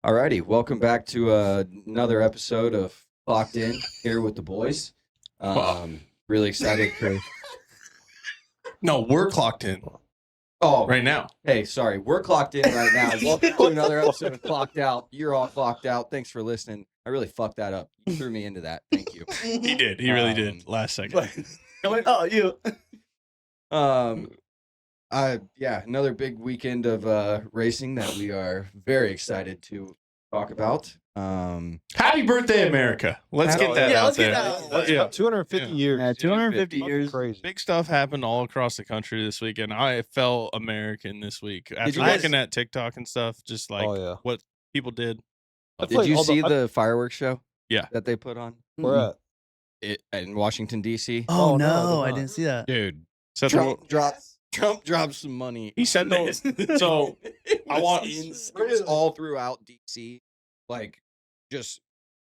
Alrighty, welcome back to another episode of Clocked In here with the boys. Really excited for. No, we're clocked in Oh, right now. hey, sorry, we're clocked in right now. Welcome to another episode of Clocked Out. You're all clocked out. Thanks for listening. I really fucked that up. You threw me into that. Thank you. He did. He really did. Last second. Oh, you. Another big weekend of racing that we are very excited to talk about. Happy birthday, America. Let's get that out let's there. get that out. That's Yeah. about 250 years. Yeah, 250 years. Crazy. Big stuff happened all across the country this weekend. I felt American this week. After you guys- looking at TikTok and stuff, just like Oh, yeah. what people did. I Did feel like you all see the fireworks show? Yeah. That they put on Where at? in Washington D.C. Oh, Oh, no, no, I I did didn't see that. Dude. So Trump dropped some money. he said those. So I want It was all throughout DC. Like, just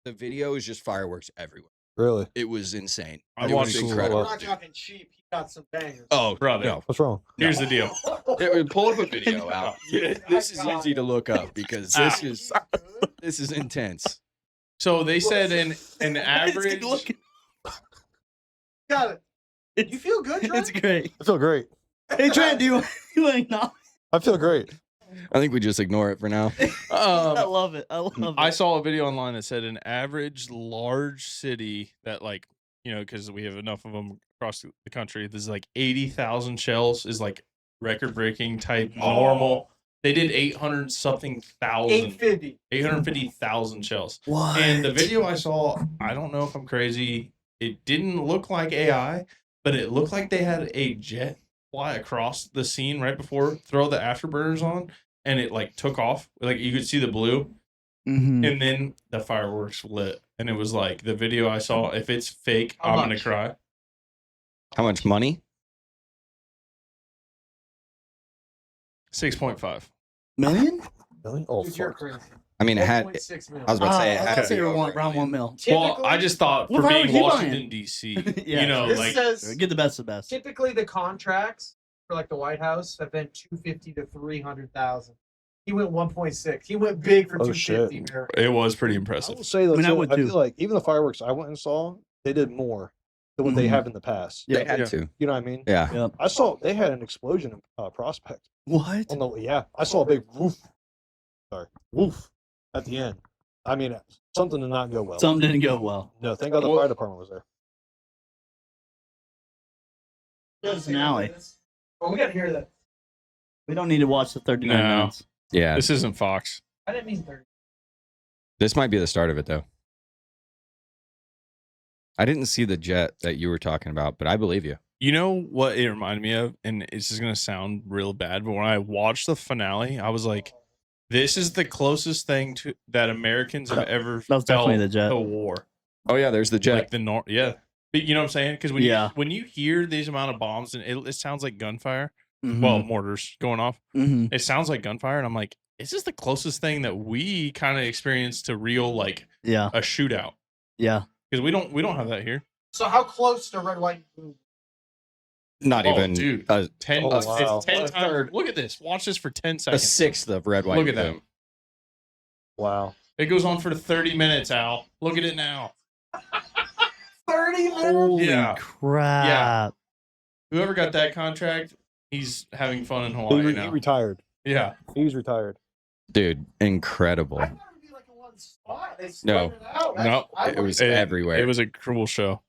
the video is just fireworks everywhere. Really? It was insane. I It want was to- incredible. We're We're not talking cheap. He got some bangers. Oh, brother. no. What's wrong? Here's the deal. Pull up a video out. This is easy to look up because this is intense. So they said an average. Got it. You feel good, Trent? It's great. I feel great. Hey, Trent, do you acknowledge? I feel great. I think we just ignore it for now. I love it. I love it. I saw a video online that said an average large city that, like, you know, because we have enough of them across the country, there's like 80,000 shells is like record breaking type normal. They did 800 something thousand, 850. 850,000 shells. What? And the video I saw, I don't know if I'm crazy, it didn't look like AI, but it looked like they had a jet fly across the scene right before throw the afterburners on, and it like took off. Like you could see the blue. Mhm. And then the fireworks lit, and it was like the video I saw. If it's fake, How I'm gonna much? cry. How much money? 6.5. Million? Really? Oh, Dude, you're fuck. crazy. I mean, it had. 1.6 million. I was about to say it I had would to say be over around a million. 1 mil. Well, I just thought What for fireworks being you buying? Washington D.C., Yeah. you know, This like says Get the best of the best. typically the contracts for like the White House have been 250 to 300,000. He went 1.6. He went big for Oh, 250. shit. America. it was pretty I impressive. will say though, I mean, I too, would I too. feel like even the fireworks I went and saw, they did more than what they Mhm. have in the past. They Yeah. had Yeah. to. You know what I mean? Yeah. I saw they had an explosion in Prospect. What? On the I saw a big woof. Sorry, woof at the end. I mean, something did not go well. Something didn't go well. No, thank God the Well- fire department was there. It's an alley. Oh, we got to hear that. We don't need to watch the 39 No. minutes. Yeah. This isn't Fox. I didn't mean 30. This might be the start of it, though. I didn't see the jet that you were talking about, but I believe you. You know what it reminded me of, and it's just gonna sound real bad, but when I watched the finale, I was like, "This is the closest thing to that Americans have ever That was felt definitely the jet. to war." Oh yeah, there's the jet. Like the yeah. But you know what I'm saying? Because when Yeah. when you hear these amount of bombs and it sounds like gunfire, Mhm. well, mortars going off. Mhm. It sounds like gunfire, and I'm like, is this the closest thing that we kind of experienced to real like Yeah. a shootout? Yeah. Because we don't have that here. So how close to red, white, and blue? Not Oh, even dude. 10, Oh, wow. it's 10 A times. third. Look at this. Watch this for 10 a seconds. sixth of red, white, Look at and that. blue. Wow. It goes on for 30 minutes, Al. Look at it now. 30 minutes? Holy Yeah. crap. Whoever got that contract, he's having fun in He, Hawaii he now. retired. Yeah. He's retired. Dude, incredible. I thought it'd be like in one spot. They No. spread it out. No. It was It- everywhere. It was a cool show.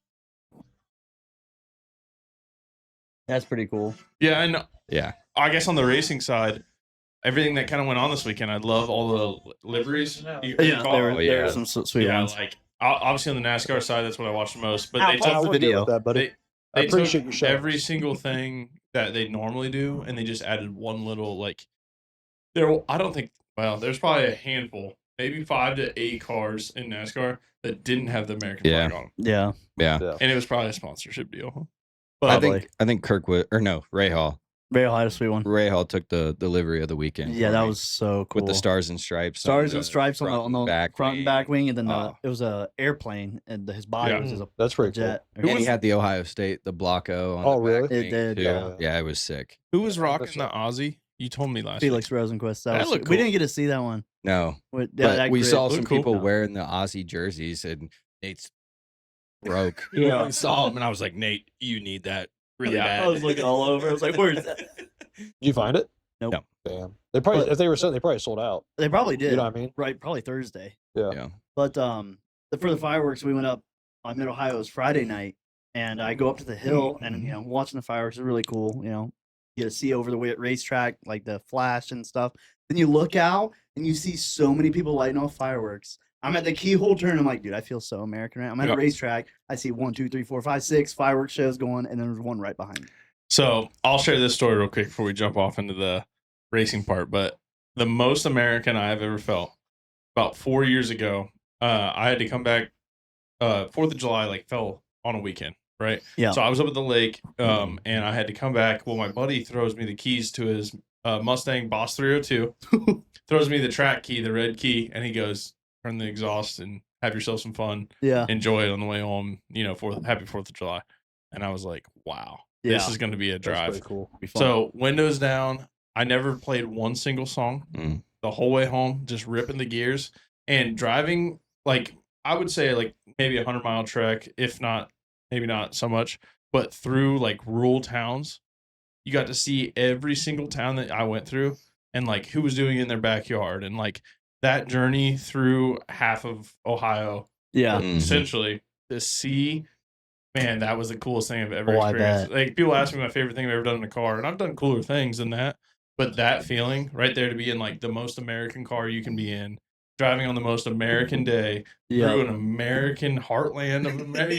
That's pretty cool. Yeah, and Yeah. I guess on the racing side, everything that kind of went on this weekend, I love all the liveries. Yeah. You Yeah, call there them? were yeah. some sweet Yeah, ones. like obviously on the NASCAR side, that's what I watch the most. But How they about took the we're good video. with that, buddy. they I appreciate took your shout every outs. single thing that they normally do, and they just added one little like. There, I don't think. Well, there's probably a handful, maybe 5 to 8 cars in NASCAR that didn't have the American Yeah. flag on them, Yeah. Yeah. Yeah. and it was probably a sponsorship deal. I But think Kirkwood or no, Ray Hall. Very high, sweet one. Ray Hall took the delivery of the weekend. Yeah, for that me, was so cool. with the stars and stripes. Stars and stripes on the back front and back wing, and then Oh. it was a airplane, and his body Yeah. was just That's a pretty cool. jet. And he had the Ohio State, the Blocko. On Oh, the back really? It wing, did, too. yeah. Yeah, it was sick. who was rocking That's the Aussie? You told me last Felix Rosenquist. That looked We cool. didn't get to see that one. No, With, but we grid saw looked some cool. people No. wearing the Aussie jerseys, and Nate's broke. Yeah. I saw him, and I was like, Nate, you need that really Yeah, bad. I was looking all over. I was like, "Where's that?" Did you find it? Nope. No. Damn. They probably But- if they were selling, they probably sold out. They probably did. You know what I mean? Right, probably Thursday. Yeah. Yeah. But for the fireworks, we went up on Mid Ohio. It was Friday night, and I go up to the hill, and watching the fireworks is really cool. You get to see over the racetrack, like the flash and stuff. Then you look out, and you see so many people lighting off fireworks. I'm at the keyhole turn. I'm like, dude, I feel so American right now. I'm at Yep. a racetrack. I see 1, 2, 3, 4, 5, 6 fireworks shows going, and then there's one right behind me. So I'll share this story real quick before we jump off into the racing part. But the most American I've ever felt, about 4 years ago, I had to come back. 4th of July like fell on a weekend, right? Yeah. So I was up at the lake, and I had to come back. Well, my buddy throws me the keys to his Mustang Boss 302, throws me the track key, the red key, and he goes, "Turn the exhaust and have yourself some fun. Yeah. Enjoy it on the way home. Happy 4th of July." And I was like, "Wow, Yeah. this is going to be a That's drive." pretty cool. Be fun. So windows down. I never played one single song Mm. the whole way home, just ripping the gears and driving. Like I would say, like maybe 100-mile trek, if not, maybe not so much, but through like rural towns. You got to see every single town that I went through, and like who was doing it in their backyard, and like that journey through half of Ohio, yeah. Mhm. essentially to see. Man, that was the coolest thing I've ever Oh, I experienced. bet. Like people ask me my favorite thing I've ever done in a car, and I've done cooler things than that. But that feeling right there to be in like the most American car you can be in, driving on the most American day through Yeah. an American heartland of America,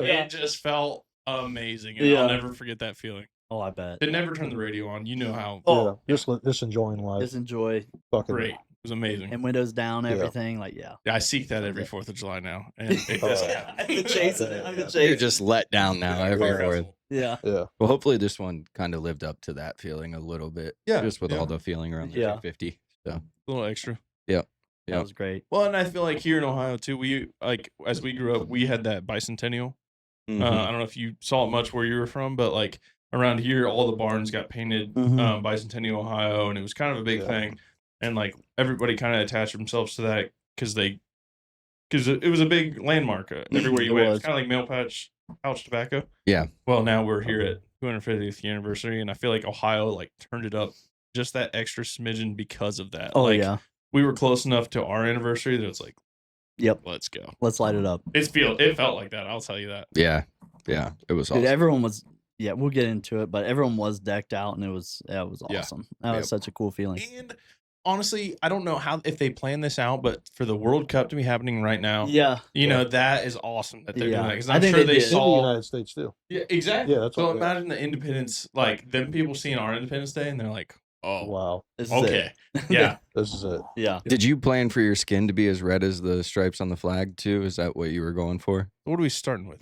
Yeah. it just felt amazing, and Yeah. I'll never forget that feeling. Oh, I bet. It never turned the radio on. You know how Oh, Yeah. Just enjoying life. Just enjoy Fucking great. It was amazing. and windows down, Yeah. everything. Like, yeah. I seek that every 4th of July now, and it Oh. doesn't happen. I'm the chaser. I'm the You're chaser. just let down now every Car fourth. festival. Yeah. Yeah. Well, hopefully this one kind of lived up to that feeling a little bit. Yeah, Just with yeah. all the feeling around the Yeah. 250. So A little extra. Yep. That was great. Well, and I feel like here in Ohio too, we like as we grew up, we had that bicentennial. mhm. I don't know if you saw it much where you were from, but like around here, all the barns got painted Mhm. bicentennial Ohio, and it was kind of a big Yeah. thing. And like everybody kind of attached themselves to that because it was a big landmark everywhere you It went. was. It's kind of like mail pouch tobacco. Yeah. Well, now we're here at 250th anniversary, and I feel like Ohio like turned it up just that extra smidgen because of that. Oh, like, yeah. we were close enough to our anniversary that it's like, Yep. let's go. Let's light it up. It felt like that. I'll tell you that. Yeah. Yeah. It was Dude, awesome. everyone was, yeah, we'll get into it, but everyone was decked out, and it was Yeah. awesome. That was Yep. such a cool feeling. And honestly, I don't know if they plan this out, but for the World Cup to be happening right now, Yeah. you know, that is awesome that they're Yeah. doing that. Because I I'm think sure they they did. In the saw. United States too. Yeah, exactly. Yeah, that's so what- yeah. imagine the Independence, like them people seeing our Independence Day, and they're like, oh, Wow. This is it. okay. Yeah. This is it. Yeah. Did you plan for your skin to be as red as the stripes on the flag too? Is that what you were going for? What are we starting with?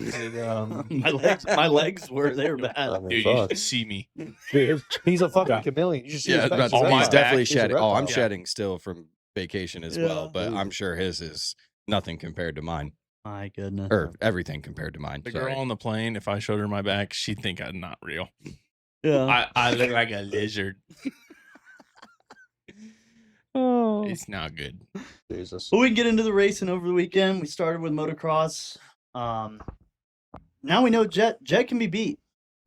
my legs were, they were I bad. mean, Dude, you fuck. should see me. Dude, he's a fucking chameleon. You should see his face. Oh, my he's back definitely is a shedding. Oh, I'm reptile. shedding still from vacation as well, Yeah. but I'm sure his is nothing compared to mine, My goodness. or everything compared to mine. The Sorry. girl on the plane, if I showed her my back, she'd think I'm not real. Yeah. I look like a lizard. Oh. It's not good. Jesus. Well, we can get into the racing over the weekend. We started with motocross. Now we know Jet can be beat.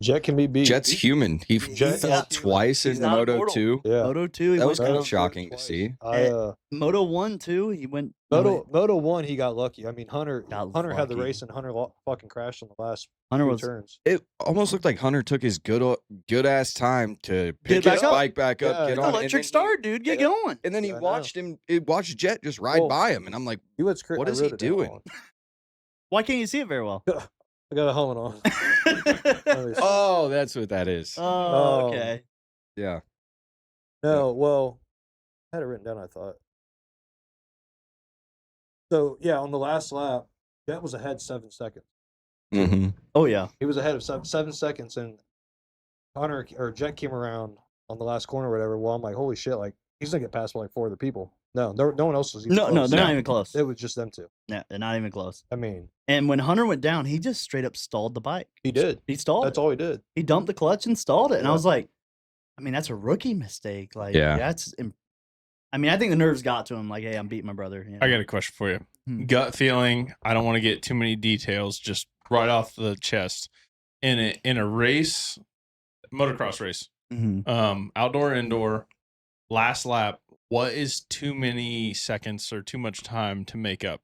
Jet can be beat. Jet's human. He Jet- fell yeah. twice He's in not Moto immortal. 2. Yeah. Moto 2, he That was went kind of Moto- shocking to twice. see. Moto 1 too. He went Moto 1, he got lucky. I mean, Hunter Got had the lucky. race, and Hunter fucking crashed on the last Hunter few was turns. It almost looked like Hunter took his good ass time to pick back his up. bike back up, Yeah, get it's on, electric and then start, dude. Get yeah. going. And then he I know. watched Jet just ride Well, by him, and I'm like, He was cra- What I is he wrote it down. doing? Why can't you see it very well? I got a helmet on. Let me see. oh, that's what that is. Oh, okay. Yeah. No, well, I had it written down, I thought. So, yeah, on the last lap, Jet was ahead 7 seconds. Mm-hmm. Oh yeah. He was ahead of 7 seconds, and Hunter or Jet came around on the last corner or whatever. Well, I'm like, holy shit, like, he's going to get past by like 4 other people. No, no one else was even No, close. they're not even close. It was just them two. Yeah, they're not even close. I mean, And when Hunter went down, he just straight up stalled the bike. he did. He stalled. That's it. all he did. He dumped the clutch and stalled it. And I Yeah. was like, I mean, that's a rookie mistake. Like, Yeah. I mean, I think the nerves got to him. Like, hey, I'm beating my brother. You I know? got a question for you. Hmm. Gut feeling. I don't want to get too many details. Just right off the chest. In a race, motocross race, Mhm. outdoor, indoor, last lap. What is too many seconds or too much time to make up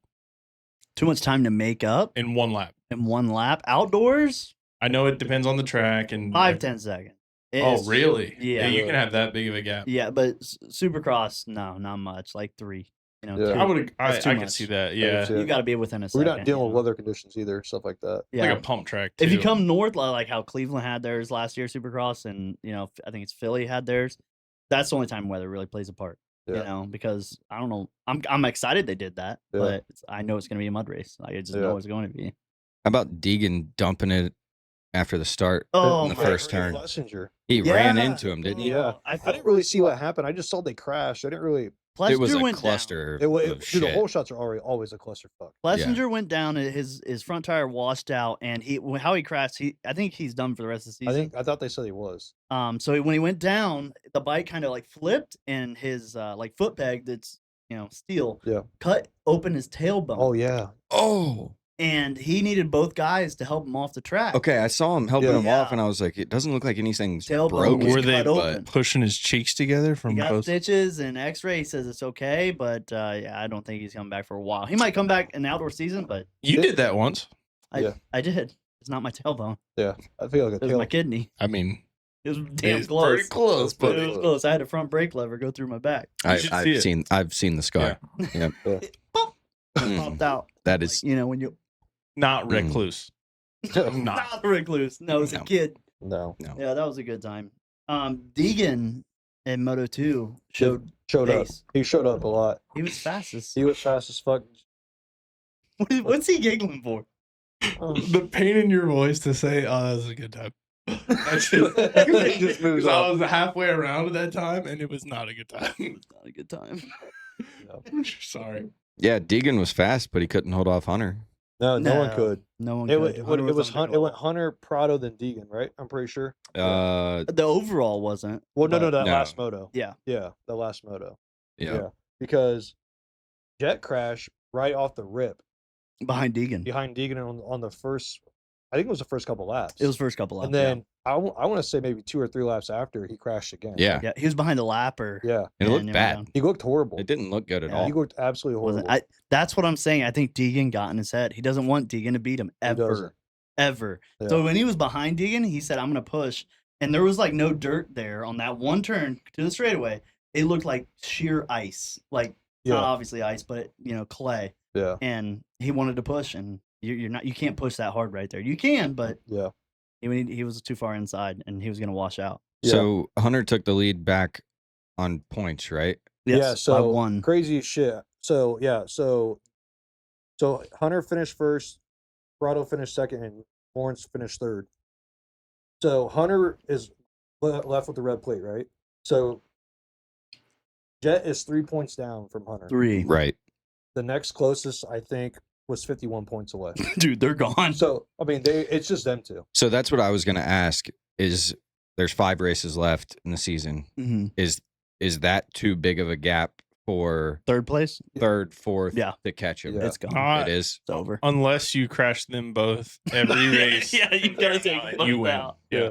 Too much time to make up in one lap? in one lap. Outdoors, I know it depends on the track and 5-10 seconds. Oh, It's- really? Yeah. You can have that big of a gap. Yeah, but Supercross, no, not much. Like 3. You know, Yeah. two. I would. I That's too can much. see that. I Yeah, can see You it. got to be within a We're second. not dealing you with know? weather conditions either, stuff like that. Yeah. like a pump track. Too. If you come north, like how Cleveland had theirs last year, Supercross, and you know, I think it's Philly had theirs. That's the only time weather really plays a part. You Yeah. know, because I don't know, I'm excited they did that, Yeah. but I know it's going to be a mud race. I just Yeah. know it's going to be. How about Deegan dumping it after the start? Oh, in the my first God. turn. Plessinger. He ran Yeah. into him, didn't he? Yeah. I I felt didn't really see what happened. I just saw they crashed. I didn't really. It was Plessinger a went down. cluster. Dude, of the shit. whole shots are always a clusterfuck. Plessinger went down, and his front tire washed out, and how he crashed. I think he's done for the rest of the season. I thought they said he was. So when he went down, the bike kind of like flipped, and his like foot peg that's steel Yeah. cut open his tailbone. Oh yeah. Oh, And he needed both guys to help him off the track. okay. I saw him helping Yeah. him off, and I was like, it doesn't look like anything's Tailbone broken. was Were they cut open. pushing his cheeks together He from got both? stitches and X-ray. He says it's okay, but yeah, I don't think he's coming back for a while. He might come back in the outdoor season, but You did that once. I did. It's not my tailbone. Yeah. I feel like a It was tail. my kidney. I mean, It was damn it's close. pretty close, But but it was close. I had a front brake lever go through my back. You should see it. I've seen the scar. Yep. It pop, Mm. popped out. That is Like, when you not Mm. recluse. Not. not recluse. No, as a No. kid. No. Yeah, that was a good time. Deegan in Moto 2 showed Showed up. pace. He showed up a lot. He was fastest. He was fast as fuck. What's he giggling for? The pain in your voice to say, "Oh, that was a good time." That's just, He just moves 'cause I on. was halfway around at that time, and it was not a good time. Not a good time. Sorry. yeah. Deegan was fast, but he couldn't hold off Hunter. No, no one could. No one It, could. Hunter it was under it went control. Hunter, Prado, then Deegan, right? I'm pretty sure. The overall wasn't. Well, no, but- that No. last moto. Yeah. Yeah, the last moto. Yeah. Because Jet crashed right off the rip Behind Deegan. behind Deegan on the first. I think it was the first couple laps. It was first couple laps. and then I want to say maybe 2 or 3 laps after he crashed again. Yeah. yeah, he was behind the lapper. Yeah. And it looked went bad. down. He looked horrible. It didn't look good at Yeah. all. He looked absolutely Wasn't- horrible. That's what I'm saying. I think Deegan got in his head. He doesn't want Deegan to beat him He ever. doesn't. Ever. Yeah. So when he was behind Deegan, he said, I'm going to push. And there was like no dirt there on that one turn to the straightaway. It looked like sheer ice. Like, not Yeah. obviously ice, but, clay. Yeah. And he wanted to push. And you can't push that hard right there. You can, but Yeah. he was too far inside and he was going to wash out. Yeah. So Hunter took the lead back on points, right? Yes, Yeah. by So one. crazy as shit. So yeah. So Hunter finished first, Prado finished second, and Lawrence finished third. So Hunter is left with the red plate, right? So Jet is 3 points down from Hunter. 3. Right. The next closest, I think, was 51 points away. Dude, they're gone. So I mean, it's just them two. So that's what I was going to ask. Is there's 5 races left in the season? Mhm. Is that too big of a gap for Third place? third, fourth Yeah. to catch him? Yeah. It's gone. Not It is. It's over. unless you crash them both every race. Yeah, you gotta take both you win. out. Yeah. Yeah.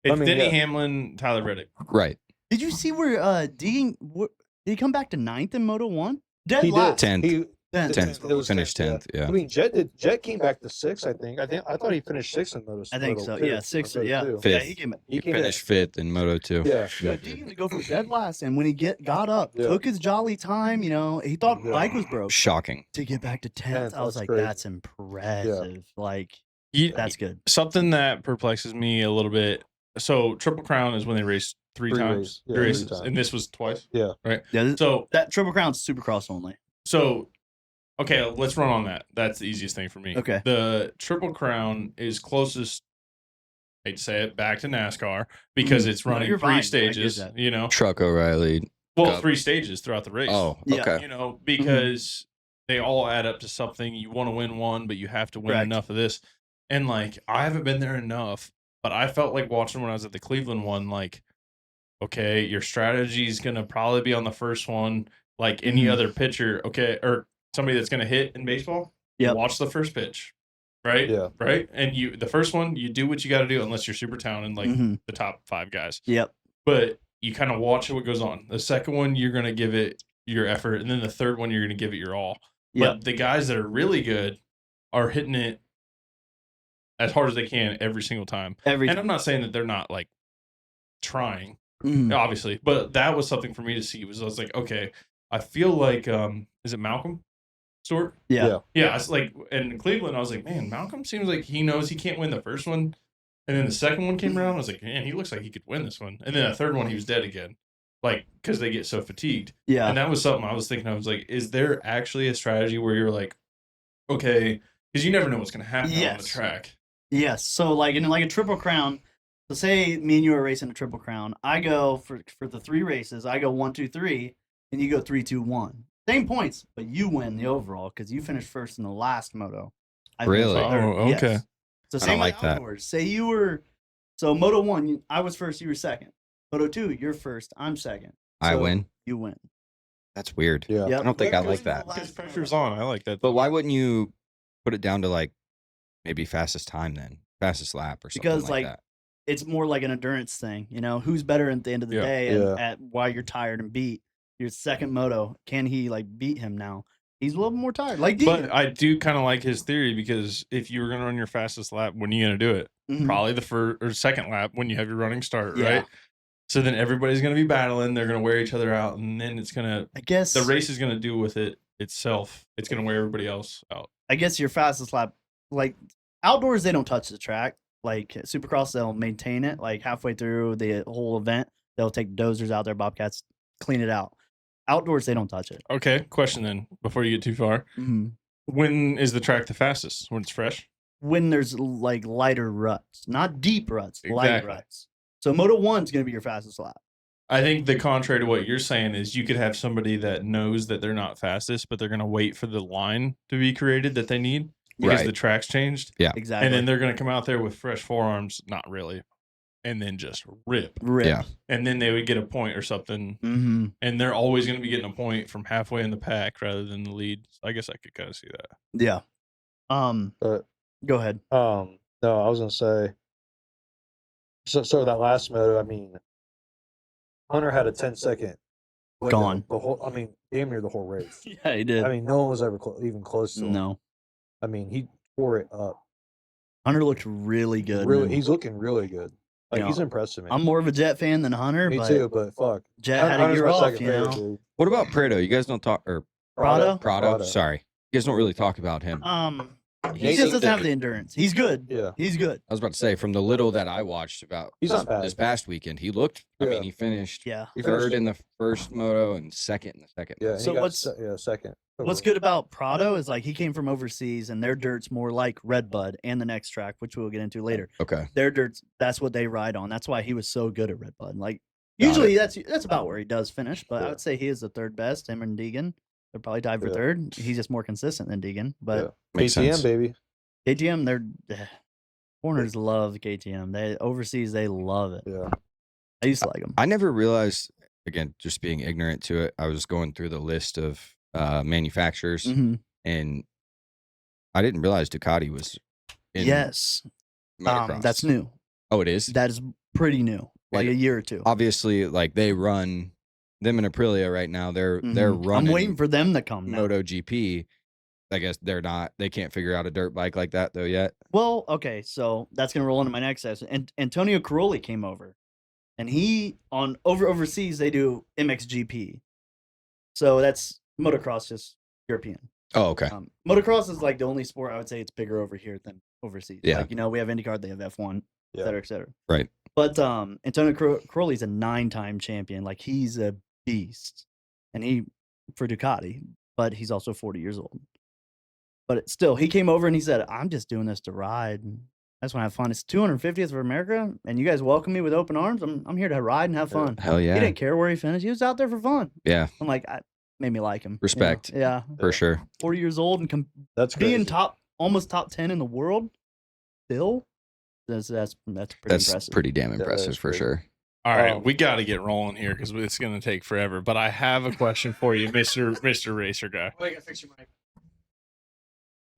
It's I mean, Denny yeah. Hamlin, Tyler Reddick. Right. Did you see where Deegan did he come back to 9th in Moto 1? Dead He last. did. 10th. He 10th. 10th. It was Finished 10th. I Yeah. mean, Jet came back to 6th. I thought he finished 6th in Moto. I think Moto so. two, Yeah, or 6th. Moto Yeah. two. Yeah, Fifth. he came back. He came in- finished 5th in Moto 2. Yeah. Yeah, Deegan to go from dead last, and when he got up, Yeah. took his jolly time. He thought Yeah. bike was broke Shocking. to get back to 10th. 10th, I was that's like, crazy. that's impressive. Like, that's good. Something that perplexes me a little bit. So Triple Crown is when they race three Three times, races. Yeah, three three races, times. and this was twice. Yeah. Yeah, So that Triple Crown's Supercross only. okay, let's run on that. That's the easiest thing for me. Okay. The Triple Crown is closest. I hate to say it, back to NASCAR because it's No, running you're 3 fine. I get stages. that. You know, Truck O'Reilly. well, Cup. 3 stages throughout the race. Oh, Yeah. okay. You know, because they all add up to something. You want to win one, but you have to win Correct. enough of this. And like, I haven't been there enough, but I felt like watching when I was at the Cleveland one, like okay, your strategy is gonna probably be on the first one, like any Mhm. other pitcher, okay, or somebody that's gonna hit in baseball. You Yep. watch the first pitch, right? Yeah. Right, and the first one, you do what you got to do, unless you're super talented, like Mhm. the top 5 guys. Yep. But you kind of watch what goes on. The second one, you're gonna give it your effort, and then the third one, you're gonna give it your all. Yep. But the guys that are really good are hitting it as hard as they can every single time. Every And I'm not saying that they're not like trying, Mhm. obviously, but that was something for me to see. Was I was like, okay, I feel like is it Malcolm Stewart? Yeah. Yeah. Yeah, it's like in Cleveland, I was like, man, Malcolm seems like he knows he can't win the first one. And then the second one came around, I was like, man, he looks like he could win this one. And then the third one, he was dead again, like because they get so fatigued. Yeah. And that was something I was thinking. I was like, is there actually a strategy where you're like, okay, because you never know what's going to happen on the Yes. track. Yes. So like in like a Triple Crown, so say me and you are racing a Triple Crown. I go for the 3 races. I go 1, 2, 3, and you go 3, 2, 1. Same points, but you win the overall because you finished first in the last moto. I finished Really? third. Oh, okay. Yes. So I same don't like like that. outdoors. Say you were so Moto 1, I was first, you were second. Moto 2, you're first, I'm second. I So win. You win. That's weird. Yeah. Yep. I don't think I Because like of the that. last Because moto. pressure's on. I like that. But why wouldn't you put it down to like maybe fastest time then, fastest lap or something Because, like like, that? It's more like an endurance thing, you know. Who's better at the end of the Yeah. day, and Yeah. at while you're tired and beat your second moto, can he like beat him now? He's a little more tired, like Deegan. But I do kind of like his theory because if you were going to run your fastest lap, when are you going to do it? Mhm. Probably the first or second lap when you have your running start, Yeah. right? So then everybody's going to be battling. They're going to wear each other out, and then it's going to I guess the race is going to do with it itself. It's going to wear everybody else out. I guess your fastest lap, like outdoors, they don't touch the track. Like Supercross, they'll maintain it. Like halfway through the whole event, they'll take dozers out there, bobcats, clean it out. Outdoors, they don't touch it. Okay, question then before you get too far. Mm-hmm. When is the track the fastest? When it's fresh? When there's like lighter ruts, not deep ruts, light Exactly. ruts. So Moto 1's going to be your fastest lap. I think the contrary to what you're saying is you could have somebody that knows that they're not fastest, but they're going to wait for the line to be created that they need because Right. the track's changed. Exactly. And then they're going to come out there with fresh forearms, not really, and then just rip. rip. Yeah. And then they would get a point or something. Mm-hmm. And they're always going to be getting a point from halfway in the pack rather than the lead. So I guess I could kind of see that. Yeah. But Go ahead. no, I was gonna say. So that last moto, I mean, Hunter had a 10-second window Gone. The whole, I mean, damn near the whole race. Yeah, he did. I mean, no one was ever even close to him. no. I mean, he tore it up. Hunter looked really good. Really, man. he's looking really good. Like You he's know, impressing me. I'm more of a Jet fan than Hunter, Me but too, but fuck. Jet had a Hunter's year my off, second you favorite, know. dude. What about Prado? You guys don't talk or Prado? Prado? Sorry. You guys don't really talk about him. He He's just doesn't the- have the endurance. He's good. Yeah. He's good. I was about to say, from the little that I watched about He's not bad. this past weekend, he looked. I Yeah. mean, he finished Yeah. He third finished- in the first moto and second in the second. Yeah. moto. and So he got what's- second? What's good about Prado is like he came from overseas and their dirt's more like Redbud and the next track, which we'll get into later. Okay. Their dirt's that's what they ride on. That's why he was so good at Redbud. Like Got usually that's about where he does finish, but I Yeah. would say he is the third best. Him and Deegan. They're probably tied for Yeah. third. He's just more consistent than Deegan. But Makes eh, KTM, sense. baby. KTM, they're corners love KTM. They overseas, they love it. Yeah. I used to like them. I never realized, again, just being ignorant to it, I was going through the list of manufacturers Mhm. and I didn't realize Ducati was in Yes, motocross. that's new. Oh, it is? That is pretty new, like a year or two. Obviously, like they run them and Aprilia right now. They're Mhm. running I'm waiting for them to come. Now. MotoGP. I guess they're not. They can't figure out a dirt bike like that though yet. Well, okay, so that's gonna roll into my next section. And Antonio Caroli came over, and he on overseas they do MXGP, so that's motocross, just European. Oh, okay. Motocross is like the only sport I would say it's bigger over here than overseas. Yeah. Like, you know, we have IndyCar, they have F1, Yeah. et cetera, et cetera. Right. But Antonio Caroli's a 9-time champion. Like he's a beast, and he for Ducati, but he's also 40 years old. But still, he came over and he said, "I'm just doing this to ride. And I just want to have fun. It's 250th of America, and you guys welcome me with open arms. I'm here to ride and have fun." Hell He yeah. didn't care where he finished. He was out there for fun. Yeah, I'm like, made me like him. you know? Respect. Yeah, for sure. 40 years old and That's crazy. being almost top 10 in the world, still, that's pretty That's impressive. pretty damn that is impressive for crazy. sure. All right, Um, we got to get rolling here because it's going to take forever. But I have a question for you, Mister Racer Guy. Wait, I gotta fix your mic.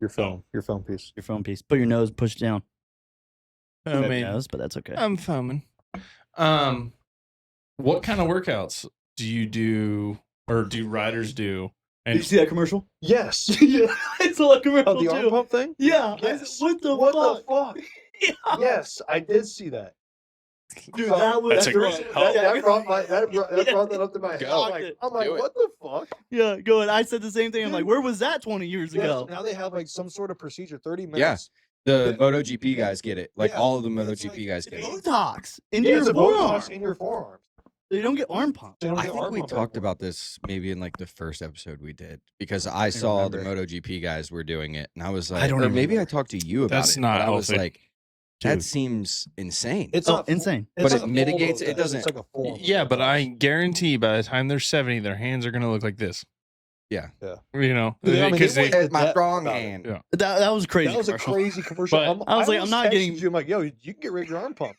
Your phone piece. Your phone piece. Put your nose pushed down. I mean, nose, but that's okay. I'm foaming. What kind of workouts do you do, or do riders do? Did you see that commercial? Yes. Yeah, I saw that commercial Oh, the arm too. pump thing? Yeah. Yes. What the What fuck? the fuck? Yes, I did see that. Dude, that was That's a great. great Yeah, That brought that up to my head. Go. I'm like, Do it. what the fuck? Yeah, go ahead. I said the same thing. I'm like, where was that 20 years Yes, ago? now they have like some sort of procedure, 30 minutes. Yeah. The MotoGP guys get it. Like Yeah. all of the It's MotoGP like- guys get it. Botox into Yeah, your it's a forearm. Botox in your forearm. So you don't get arm pump. So you don't I get think arm we pump talked anymore. about this maybe in like the first episode we did because I saw the MotoGP guys were doing it and I was like, don't or even maybe I remember. talked to you about That's it. not but I was healthy. like, that Dude. seems insane. It's Oh, not insane. it's But like it a full mitigates it. It Botox. doesn't- It's like a full. Yeah, but Botox. I guarantee by the time they're 70, their hands are going to look like this. Yeah. Yeah. You know, Dude, I mean, because they they, went- It's my that- strong about it. hand. Yeah. That was crazy. That was a commercial. crazy commercial. But- I was like, I'm almost not texted getting- you. I'm like, yo, you can get rid of your arm pump.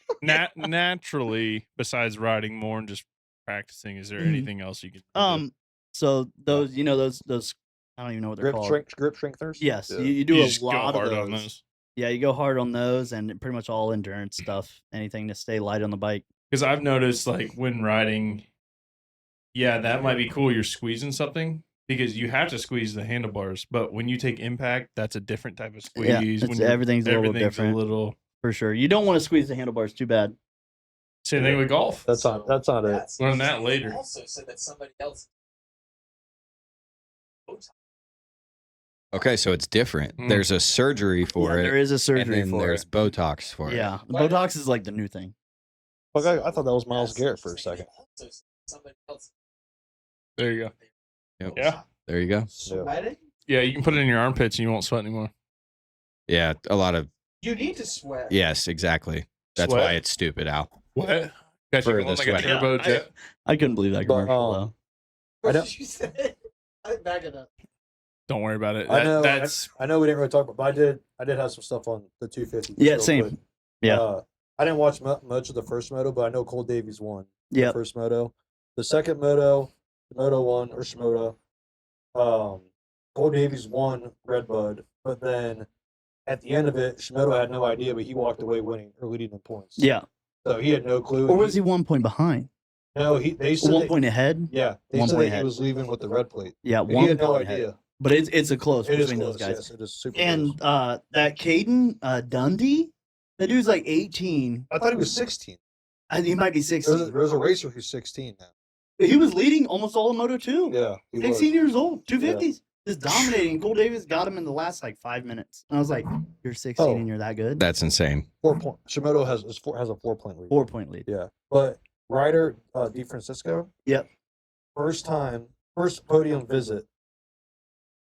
naturally, besides riding more and just practicing, is there Mhm. anything else you can do? So those, you know, those I don't even know what they're called. Grip strengtheners. Yes, Yeah. you do You a just go lot hard of on those. those. Yeah, you go hard on those and pretty much all endurance stuff. Anything to stay light on the bike. Because I've noticed, like, when riding, yeah, that might be cool. You're squeezing something because you have to squeeze the handlebars. But when you take impact, that's a different type of squeeze. Yeah, when it's- you're- everything's a little different. little- For sure. You don't want to squeeze the handlebars too bad. Same thing with golf. That's not it. Learn that later. Also said that somebody else. Okay, so it's different. Mm. There's a surgery for Yeah, it. there is a and surgery then for there's it. Botox for it. Yeah, Botox is like the new thing. Fuck, I thought that was Miles Garrett for a second. Somebody else. There you go. Yep. Yeah. There you go. Sweating? Yeah, you can put it in your armpits and you won't sweat anymore. Yeah, a lot of You need to sweat. yes, exactly. That's Sweat? why it's stupid, Al. What? Got For you going the like a sweat. turbo Yeah, jet? I couldn't believe that But, commercial um, though. What don't- did you say? I back it up. Don't worry about it. I know. That's I know we didn't really talk about, but I did have some stuff on the 250. Yeah, real same. quick. Yeah. I didn't watch much of the first moto, but I know Cole Davies won the Yep. first moto. The second moto, the Moto 1 or Shimoda, Cole Davies won Redbud, but then at the end of it, Shimoda had no idea, but he walked away winning or leading in points. Yeah. So he had no clue. Or was he 1 point behind? No, they said 1 that- point ahead? Yeah, they 1 said point that he ahead. was leaving with the red plate. Yeah, He 1 had no point ahead. idea. But it's a close It is between close. those guys. Yes, it is super And close. that Caden Dundee, that dude's like 18. I thought he was 16. I think he might be 16. There's a racer who's 16 now. He was leading almost all of Moto 2. Yeah, he was. 16 years old, 250s. Just dominating. Cole Davis got him in the last like 5 minutes. And I was like, you're 16 Oh. and you're that good? That's insane. 4 point. Shimoda has a 4-point lead. 4 point lead. Yeah, but Ryder Di Francisco. Yep. First podium visit,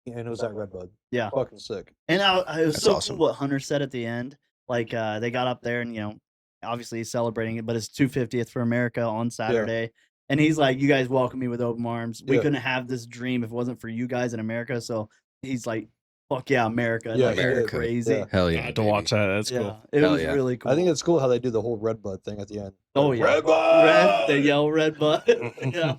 and it was at Redbud. Yeah. Fucking sick. And I was That's so awesome. cool what Hunter said at the end. Like they got up there and, you know, obviously he's celebrating it, but it's 250th for America on Saturday. And he's like, you guys welcome me with open arms. We Yeah. couldn't have this dream if it wasn't for you guys in America. So he's like, fuck yeah, America. Yeah, Like, he did. America. crazy. Yeah. Hell I yeah. had to baby. watch that. That's Yeah, cool. it Hell was yeah. really cool. I think it's cool how they do the whole Redbud thing at the end. Oh, yeah. Redbud. They yell red butt. yeah.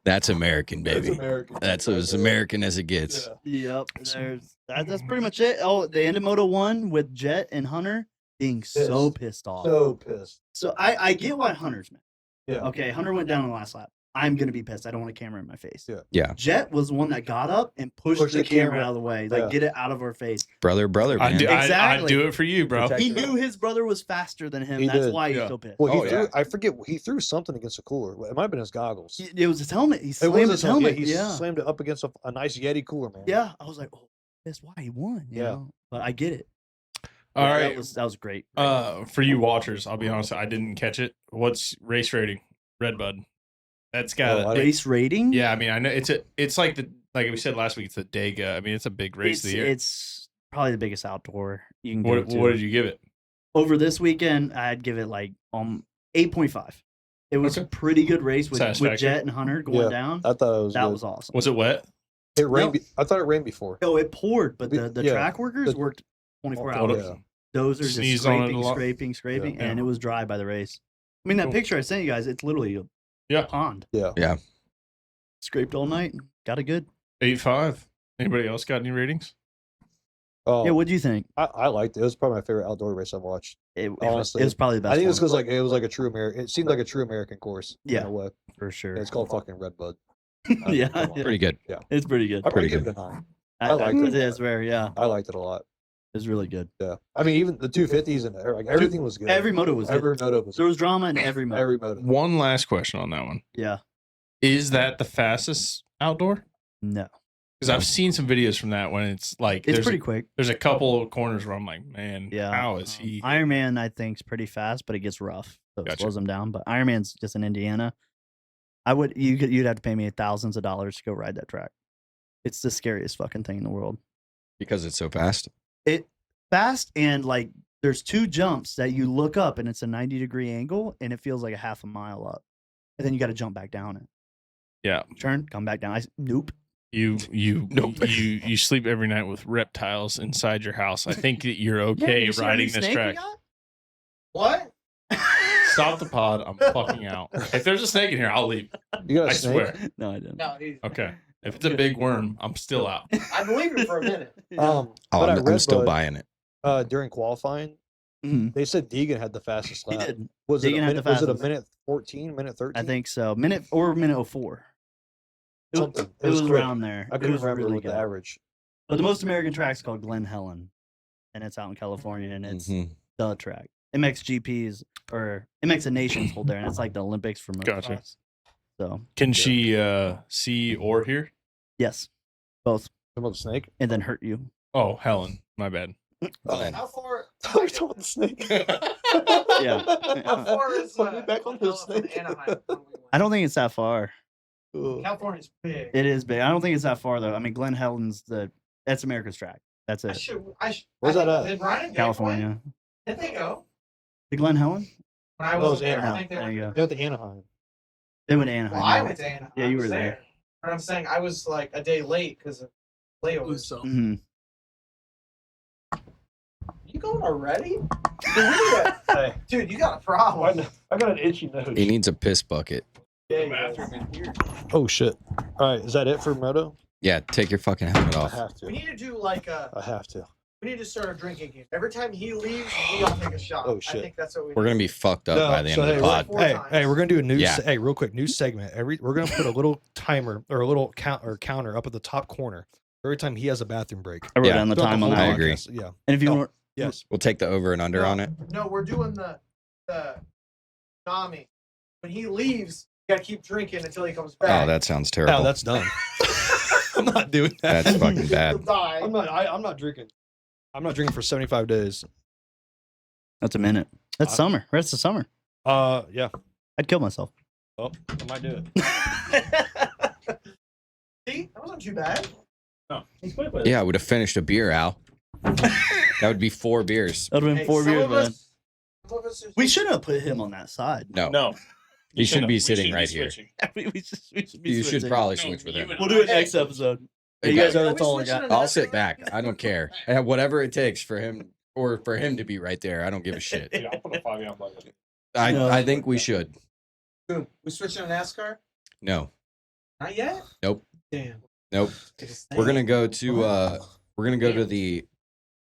That's American, That's baby. American. That's as American as it gets. Yeah. Yep. That's pretty much it. Oh, they ended Moto 1 with Jet and Hunter being so pissed off. So pissed. So I get why Hunter's mad. Yeah. Okay, Hunter went down on the last lap. I'm gonna be pissed. I don't want a camera in my face. Yeah. Yeah. Jet was the one that got up and pushed Pushed the the camera camera. out of the way. Like, Yeah. get it out of our face. Brother, I man. do, I Exactly. do it for you, bro. Protect He Accurate. knew his brother was faster than him. He That's did. why he's Yeah. so pissed. Well, he Oh, threw. yeah. I forget. He threw something against the cooler. It might have been his goggles. It was his helmet. He It slammed was his his helmet. helmet. He Yeah. slammed it up against a nice Yeti cooler, man. Yeah. I was like, oh, that's why he won. You Yeah. know? But I get it. All Yeah, right. That was great. For you watchers, I'll be honest, I didn't catch it. What's race rating? Redbud. That's got Oh, I Race rating? yeah. I mean, I know it's like like we said last week. It's the Dega. I mean, it's a big race of the year. It's probably the biggest outdoor you can go What to. did you give it? Over this weekend, I'd give it like 8.5. It was a Okay. pretty good race with Satisfactory. Jet and Hunter going Yeah. down. I thought it was. That good. was awesome. Was it wet? It rained. No. I thought it rained before. No, it poured, but the Yeah, track workers the- worked 24 Oh, hours. yeah. Those are just Sneezed on it a scraping, lot. scraping, scraping, Yeah. and it was dry by the race. I mean, that Cool. picture I sent you guys, it's literally a Yeah. pond. Yeah. Scraped all night. Got it good. 8.5. Anybody else got any ratings? Oh, Yeah, what'd you think? I liked it. It was probably my favorite outdoor race I've watched. Honestly, Honestly, it was probably the best. I think it's one, because it was like a true American. It seemed like a true American course. Yeah. In a way. for sure. Yeah, it's called fucking Redbud. I mean, Yeah, come on. yeah. Pretty good. It's pretty good. I'd probably Pretty give it a 9. I liked it. It's very, yeah. I liked it a lot. It's really good. Yeah. I mean, even the 250s and like everything was good. Every moto was good. Every moto was There was drama in every moto. every moto. One last question on that one. Yeah. Is that the fastest outdoor? No. Because I've seen some videos from that when it's like It's there's pretty quick. there's a couple of corners where I'm like, man, Yeah. how is he? Ironman, I think, is pretty fast, but it gets rough. So it Gotcha. slows them down. But Ironman's just in Indiana. You'd have to pay me thousands of dollars to go ride that track. It's the scariest fucking thing in the world. Because it's so fast. It fast and like there's 2 jumps that you look up and it's a 90-degree angle and it feels like a half a mile up. And then you got to jump back down it. Yeah. Turn, come back down. Nope. You you sleep every night with reptiles inside your house. I think that you're Yeah, okay you see our new riding this snake we track. got? What? Stop the pod. I'm fucking out. If there's a snake in here, I'll leave. You got a I snake? swear. No, I didn't. No, he's, Okay. If it's a big worm, I'm still out. I've been leaving for a minute. Oh, but at I'm still Redbud, buying it. During qualifying, Mhm. they said Deegan had the fastest He lap. did. Was it a Deegan had the minute? Was it a fastest. minute 14? Minute 13? I think so. Minute 04. It was, Something. it was quick. around there. I It couldn't was remember really what good. the average. But the most American track's called Glen Helen, and it's out in California, and it's Mhm. the track. MXGPs or MX Nations hold there, and it's like the Olympics for Gotcha. motocross. So Can she see or hear? yes, both, Talking about the snake? and then hurt you. Oh, Helen. My bad. Oh, How far? We're talking about the snake. Yeah. How far is Put me back on the Glen Helen from snake. Anaheim? when we went? I don't think it's that far. Ugh. California's big. It is big. I don't think it's that far though. I mean, Glen Helen's that's America's track. That's I it. should. Where's that at? Did Ryan and Jake California. went? Did they go? The Glen Helen? When I Oh, it was was there, I Anaheim. think they There you went. go. They're at the Anaheim. They went to Anaheim. Well, I yeah. went to Anaheim. Yeah, I you was were there. But I'm saying I was like a day late because of layovers. So Mhm. You going already? Hey, Dude, you got a problem. I got an itchy nose. He needs a piss bucket. Yeah, you guys. Oh shit! All right, is that it for moto? Yeah, take your fucking helmet I off. have We to. need to do like a. I have to. We need to start a drinking game. Every time he leaves, we all take a shot. Oh, I shit. think that's what we. We're need. gonna be fucked up No, by the end so of the hey, pod. Four Hey, times. hey, we're gonna do a new. Yeah. Hey, real quick, new segment. We're gonna put a little timer or a little counter up at the top corner every time he has a bathroom break. I wrote Yeah. down the Throughout time on whole that. I one. agree. podcast. Yeah. And if you Oh. want, Yes. We'll take the over and under No, on it. No, we're doing the Nami. When he leaves, you gotta keep drinking until he comes back. Oh, that sounds terrible. No, that's done. I'm not doing that. That's fucking bad. He'll die. I'm not drinking. I'm not drinking for 75 days. that's a minute. That's summer. Rest of summer. Yeah. I'd kill myself. Oh, I might do it. See, that wasn't too bad. Yeah, I would have finished a beer, Al. That would be 4 beers. That would have Hey, been 4 some beers, of man. some of us are We just- should have put him on that side. No, No. he should should've. be We sitting should be right here. switching. we should be You should switching. probably No, switch with you him. and We'll do it Hey. next episode. Hey, You guys guys, are Are that's we all I switching got. to I'll that sit already? back. I don't care. And whatever it takes for him or for him to be right there. I don't give a shit. Yeah, I'll put a 5 on bucket. No. I think we should. Boom. We switching to NASCAR? No. Not yet. Nope. Damn. Nope. We're gonna go to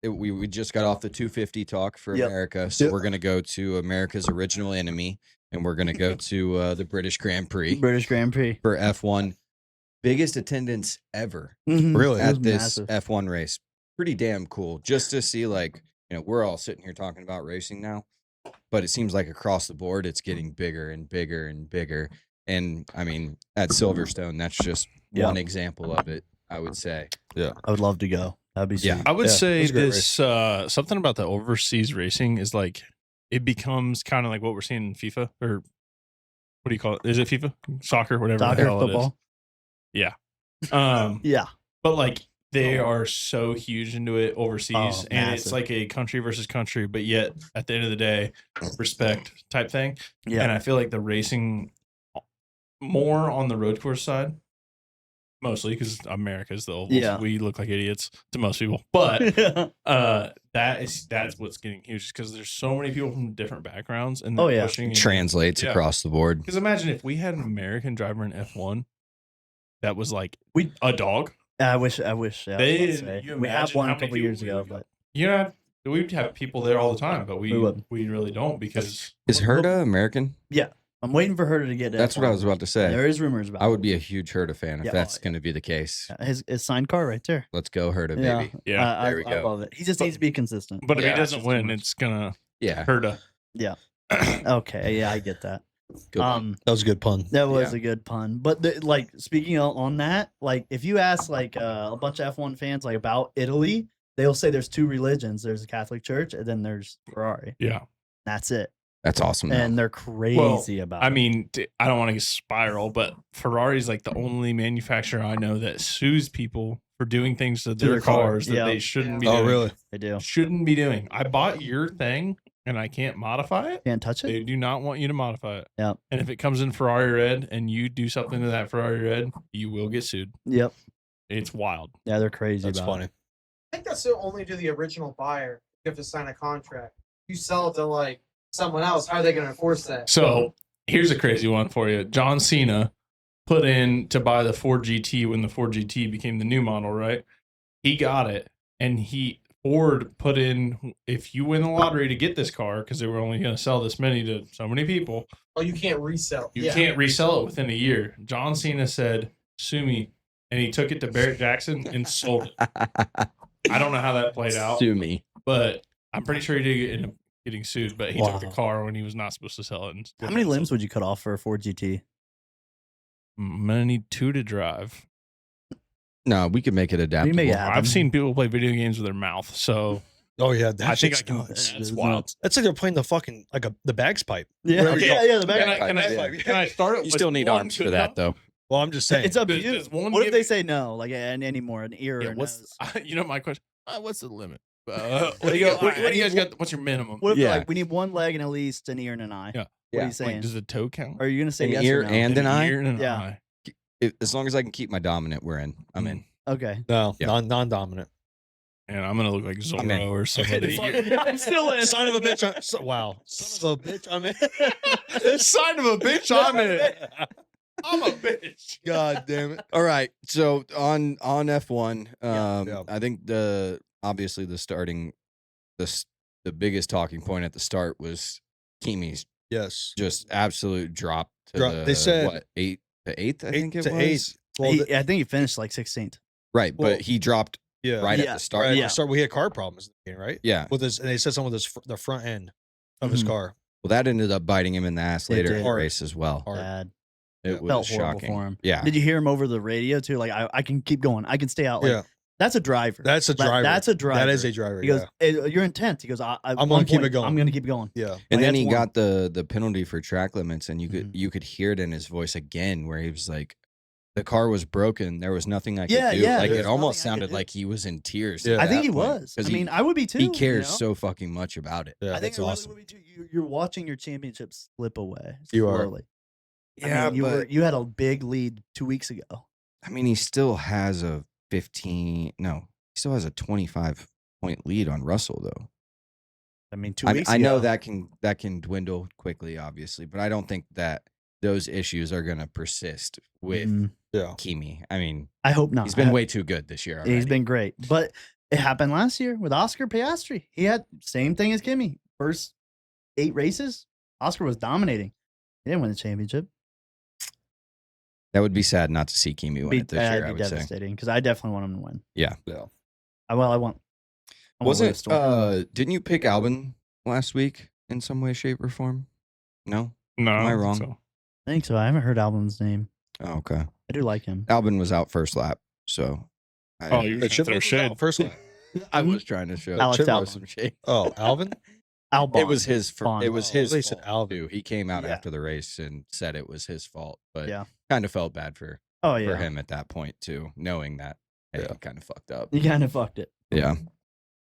we just got off the 250 talk for Yep. America, so Yep. we're gonna go to America's original enemy, and we're gonna go to the British Grand Prix British Grand Prix. for F1. Biggest attendance ever Really? at this F1 race. Pretty damn cool. Just to see, like, we're all sitting here talking about racing now, but it seems like across the board it's getting bigger and bigger and bigger. And I mean, at Silverstone, that's just Yeah. one example of it, I would say. I would love to go. That'd be Yeah. sweet. I would Yeah, it say was a great this something about the overseas racing is like it becomes kind of like what we're seeing in FIFA or what do you call it? Is it FIFA? Soccer, whatever the Soccer, hell football. it is. Yeah. But like they are so huge into it overseas, Oh, and it's massive. like a country versus country, but yet at the end of the day, respect type thing. Yeah. And I feel like the racing more on the road course side, mostly because America's the ovals. Yeah. We look like idiots to most people, but that's what's getting huge because there's so many people from different backgrounds and Oh, they're yeah. pushing and- Translates Yeah. across the board. Because imagine if we had an American driver in F1 that was like a dog. I wish. Yeah, I was about to say. you We had imagine one how a many couple years people we ago, would- but we'd have people there all the time, but We would. we really don't because Is Herta American? I'm waiting for her to get. That's what I was about to say. There is rumors about. I it. would be a huge Herta fan if Yeah. that's going to be the case. Yeah, his signed car right there. Let's go Herta, Yeah. baby. yeah. I there we I go. love it. He just needs to be consistent. But if Yeah, he that's doesn't just win, too much. it's gonna Yeah. hurt us. Okay, yeah, I get that. Good one. That was a good pun. That was Yeah. a good pun. But like speaking on that, like if you ask like a bunch of F1 fans like about Italy, they'll say there's two religions. There's the Catholic Church and then there's Ferrari. Yeah. That's it. That's awesome. though. And they're crazy about I it. mean, I don't want to spiral, but Ferrari's like the only manufacturer I know that sues people for doing things to their their car, cars that yeah. they shouldn't be Oh, doing. really? They do. Shouldn't be doing. I bought your thing and I can't modify it. Can't touch They it. do not want you to modify it. Yep. And if it comes in Ferrari red and you do something to that Ferrari red, you will get sued. Yep. It's wild. Yeah, they're crazy That's about funny. it. I think that's only to the original buyer. You have to sign a contract. You sell it to like someone else. How are they going to enforce that? So here's a crazy one for you. John Cena put in to buy the Ford GT when the Ford GT became the new model, right? He got it, and Ford put in, if you win the lottery to get this car, because they were only going to sell this many to so many people, Oh, you can't resell. you can't resell it within a year. John Cena said, "Sue me," and he took it to Barrett Jackson and sold it. I don't know how that played out, Sue me. but I'm pretty sure he did end up getting sued. But he took the Wow. car when he was not supposed to sell it. And How many limbs would you cut off for a Ford GT? I'm gonna need 2 to drive. No, we could make it adaptable. make it happen. I've seen people play video games with their mouth, so Oh yeah, I that think I shit's can. nuts. That's It's wild. nuts. That's like they're playing the fucking the bags pipe. Yeah, Whatever you yeah, call it. yeah. The back. Can I start it? You with still need one arms to for that, know? though. Well, I'm just saying. It's up to Does- you. does one What if give- they say no, like anymore, an ear Yeah, or a what's nose? you know my question? What's the limit? What do you All right, what do you guys got? What's your minimum? What if Yeah. like we need one leg and at least an ear and an eye? Yeah. What Yeah. are you saying? Like, does a toe count? Are you gonna say An yes ear or no? and an eye? ear and an Yeah. eye. As long as I can keep my dominant, we're in. I'm in. Okay. no, Yeah. non-dominant. And I'm gonna look like Zorro I'm in. or somebody. I'm still in. Son of a bitch. Wow. Son of a bitch. I'm in. Sign of a bitch, I'm in. I'm a bitch. God damn it. All right. So on F1, Yeah. I think obviously the biggest talking point at the start was Kimi's Yes. just absolute drop to Drop. the, They said what, 8th to 8th, I think it to was. 8th. Well, I think he finished like 16th. Right, Well, but he dropped yeah. right Yeah, at the start. Right. Yeah. So we had car problems in the beginning, right? Yeah. With his, and they said something with the front end of his Mhm. car. Well, that ended up biting him in the ass It later in did. the race as well. Hard. Bad. It Yeah. was Felt horrible shocking. for him. Yeah. Did you hear him over the radio too? Like I can keep going. I can stay out. Like, Yeah. That's a driver. That's a driver. That's a driver. That is a driver. He goes, Yeah. You're intense. He goes, I'm gonna keep it going. I'm gonna keep going. Yeah. And Like, then that's he one. got the penalty for track limits, and Mm-hmm. you could hear it in his voice again, where he was like, "The car was broken. There was nothing I could Yeah, do." yeah, Like there's it almost nothing I could sounded do. like he was in tears. Yeah. at I think that he point, was. 'cause I mean, I would be too. he cares you know? so fucking much about it. Yeah. I think That's it really awesome. would be too. You're watching your championship slip away. You are. slowly. I mean, you had a big lead 2 weeks ago. I mean, he still has a 15. No, he still has a 25-point lead on Russell, though. I mean, 2 I, weeks. I know ago. that can dwindle quickly, obviously, but I don't think that those issues are going to persist with Mm, Yeah. Kimi. I mean, I hope not. he's been way too good this year. He's already. been great, but it happened last year with Oscar Piastri. He had same thing as Kimi. First 8 races, Oscar was dominating. He didn't win the championship. That would be sad not to see Kimi win it this year. I That'd be would say. devastating because I definitely want him to win. Yeah. Yeah. I want. Wasn't didn't you pick Albon last week in some way, shape, or form? No. No, Am I don't think wrong? so. I think so. I haven't heard Albon's name. Oh, okay. I do like him. Albon was out first lap, so. Oh, you're The gonna throw Chip was shade. out first one. I was trying to show Alex Chip Albon. some shade. Oh, Alvin? Albon. It was his. Fun. It was Oh, his they said fault Albon. too. He came out Yeah. after the race and said it was his fault, but Yeah. kind of felt bad for Oh yeah. him at that point too, knowing that hey, Yeah. he kind of fucked up. You kind of fucked it. Yeah.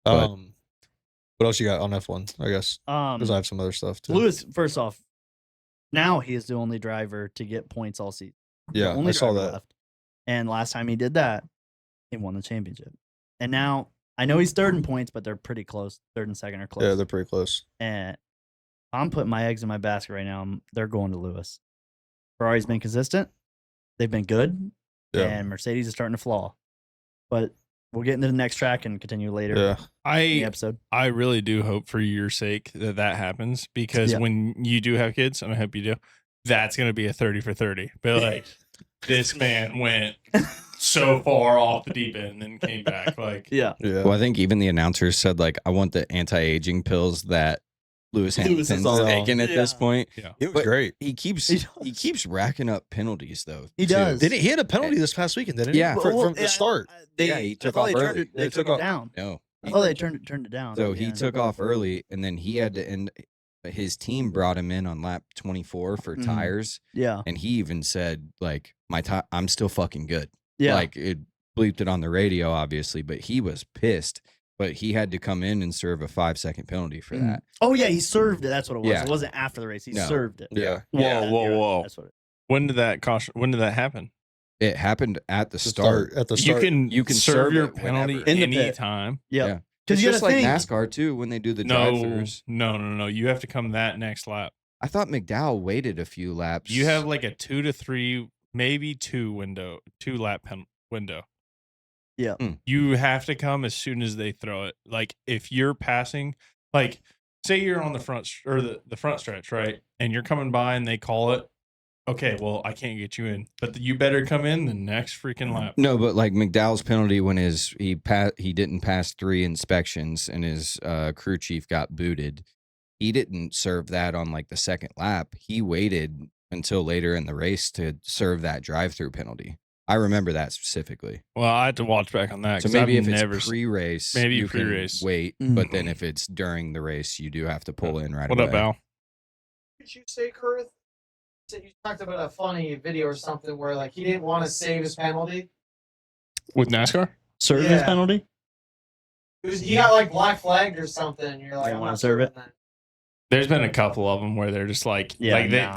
But- What else you got on F1? I guess because I have some other stuff too. Lewis. First off, now he is the only driver to get points all season. The Yeah, only I saw driver that. left. And last time he did that, he won the championship. And now I know he's third in points, but they're pretty close. Third and second are close. Yeah, they're pretty close. And I'm putting my eggs in my basket right now. They're going to Lewis. Ferrari's been consistent. They've been good. Yeah. And Mercedes is starting to flaw. But we'll get into the next track and continue later in the I episode. I really do hope for your sake that happens, because Yeah. when you do have kids, and I hope you do, that's going to be a 30 for 30. But like, this man went so far off the deep end and then came back. Like, Yeah. Yeah. Well, I think even the announcers said like, I want the anti-aging pills that Lewis Lewis is Hamilton's on. taking at this Yeah. point. It was But great. He keeps He he does. keeps racking up penalties though. He too. does. Did he had a penalty this past weekend? Didn't he? Yeah. From the start. Yeah, he I took thought off they turned early. it- They They took took it off- down. No. Oh, they turned it down. So he Yeah. took off early, and then he had to end. His team brought him in on lap 24 for Mhm. tires, Yeah. and he even said like, I'm still fucking good." Yeah. Like it bleeped it on the radio, obviously, but he was pissed. But he had to come in and serve a 5-second penalty for Mm. that. Oh yeah, he served it. That's what it was. Yeah. It wasn't after the race. He No. served it. Yeah. whoa, Yeah, whoa, you're right. whoa. That's what it. When did that happen? It happened at the The start. At the start. You can serve your it penalty whenever. In the pit. anytime. Yeah. Yeah. Because It's you just gotta like think. NASCAR too when they do the No, drive-throughs. no. You have to come that next lap. I thought McDowell waited a few laps. You have like a 2 to 3, maybe 2 lap window. Yeah. You have to come as soon as they throw it. Like if you're passing, like say you're on the front or the front stretch, right? And you're coming by and they call it. Okay, well, I can't get you in, but you better come in the next freaking lap. No, but like McDowell's penalty when he didn't pass 3 inspections and his crew chief got booted. He didn't serve that on like the second lap. He waited until later in the race to serve that drive-through penalty. I remember that specifically. Well, I had to watch back on that. So 'cause maybe I've if never it's pre-race, maybe you can pre-race. wait. Mm. But then if it's during the race, you do have to pull in right What away. up, Al? Did you say, Kurth? You talked about a funny video or something where like he didn't want to save his penalty. With NASCAR? Serve his Yeah. penalty. He got like black flagged or something. And you're like, Didn't I'm wanna not serve it? serving that. There's been a couple of them where they're just like, Yeah, like nah.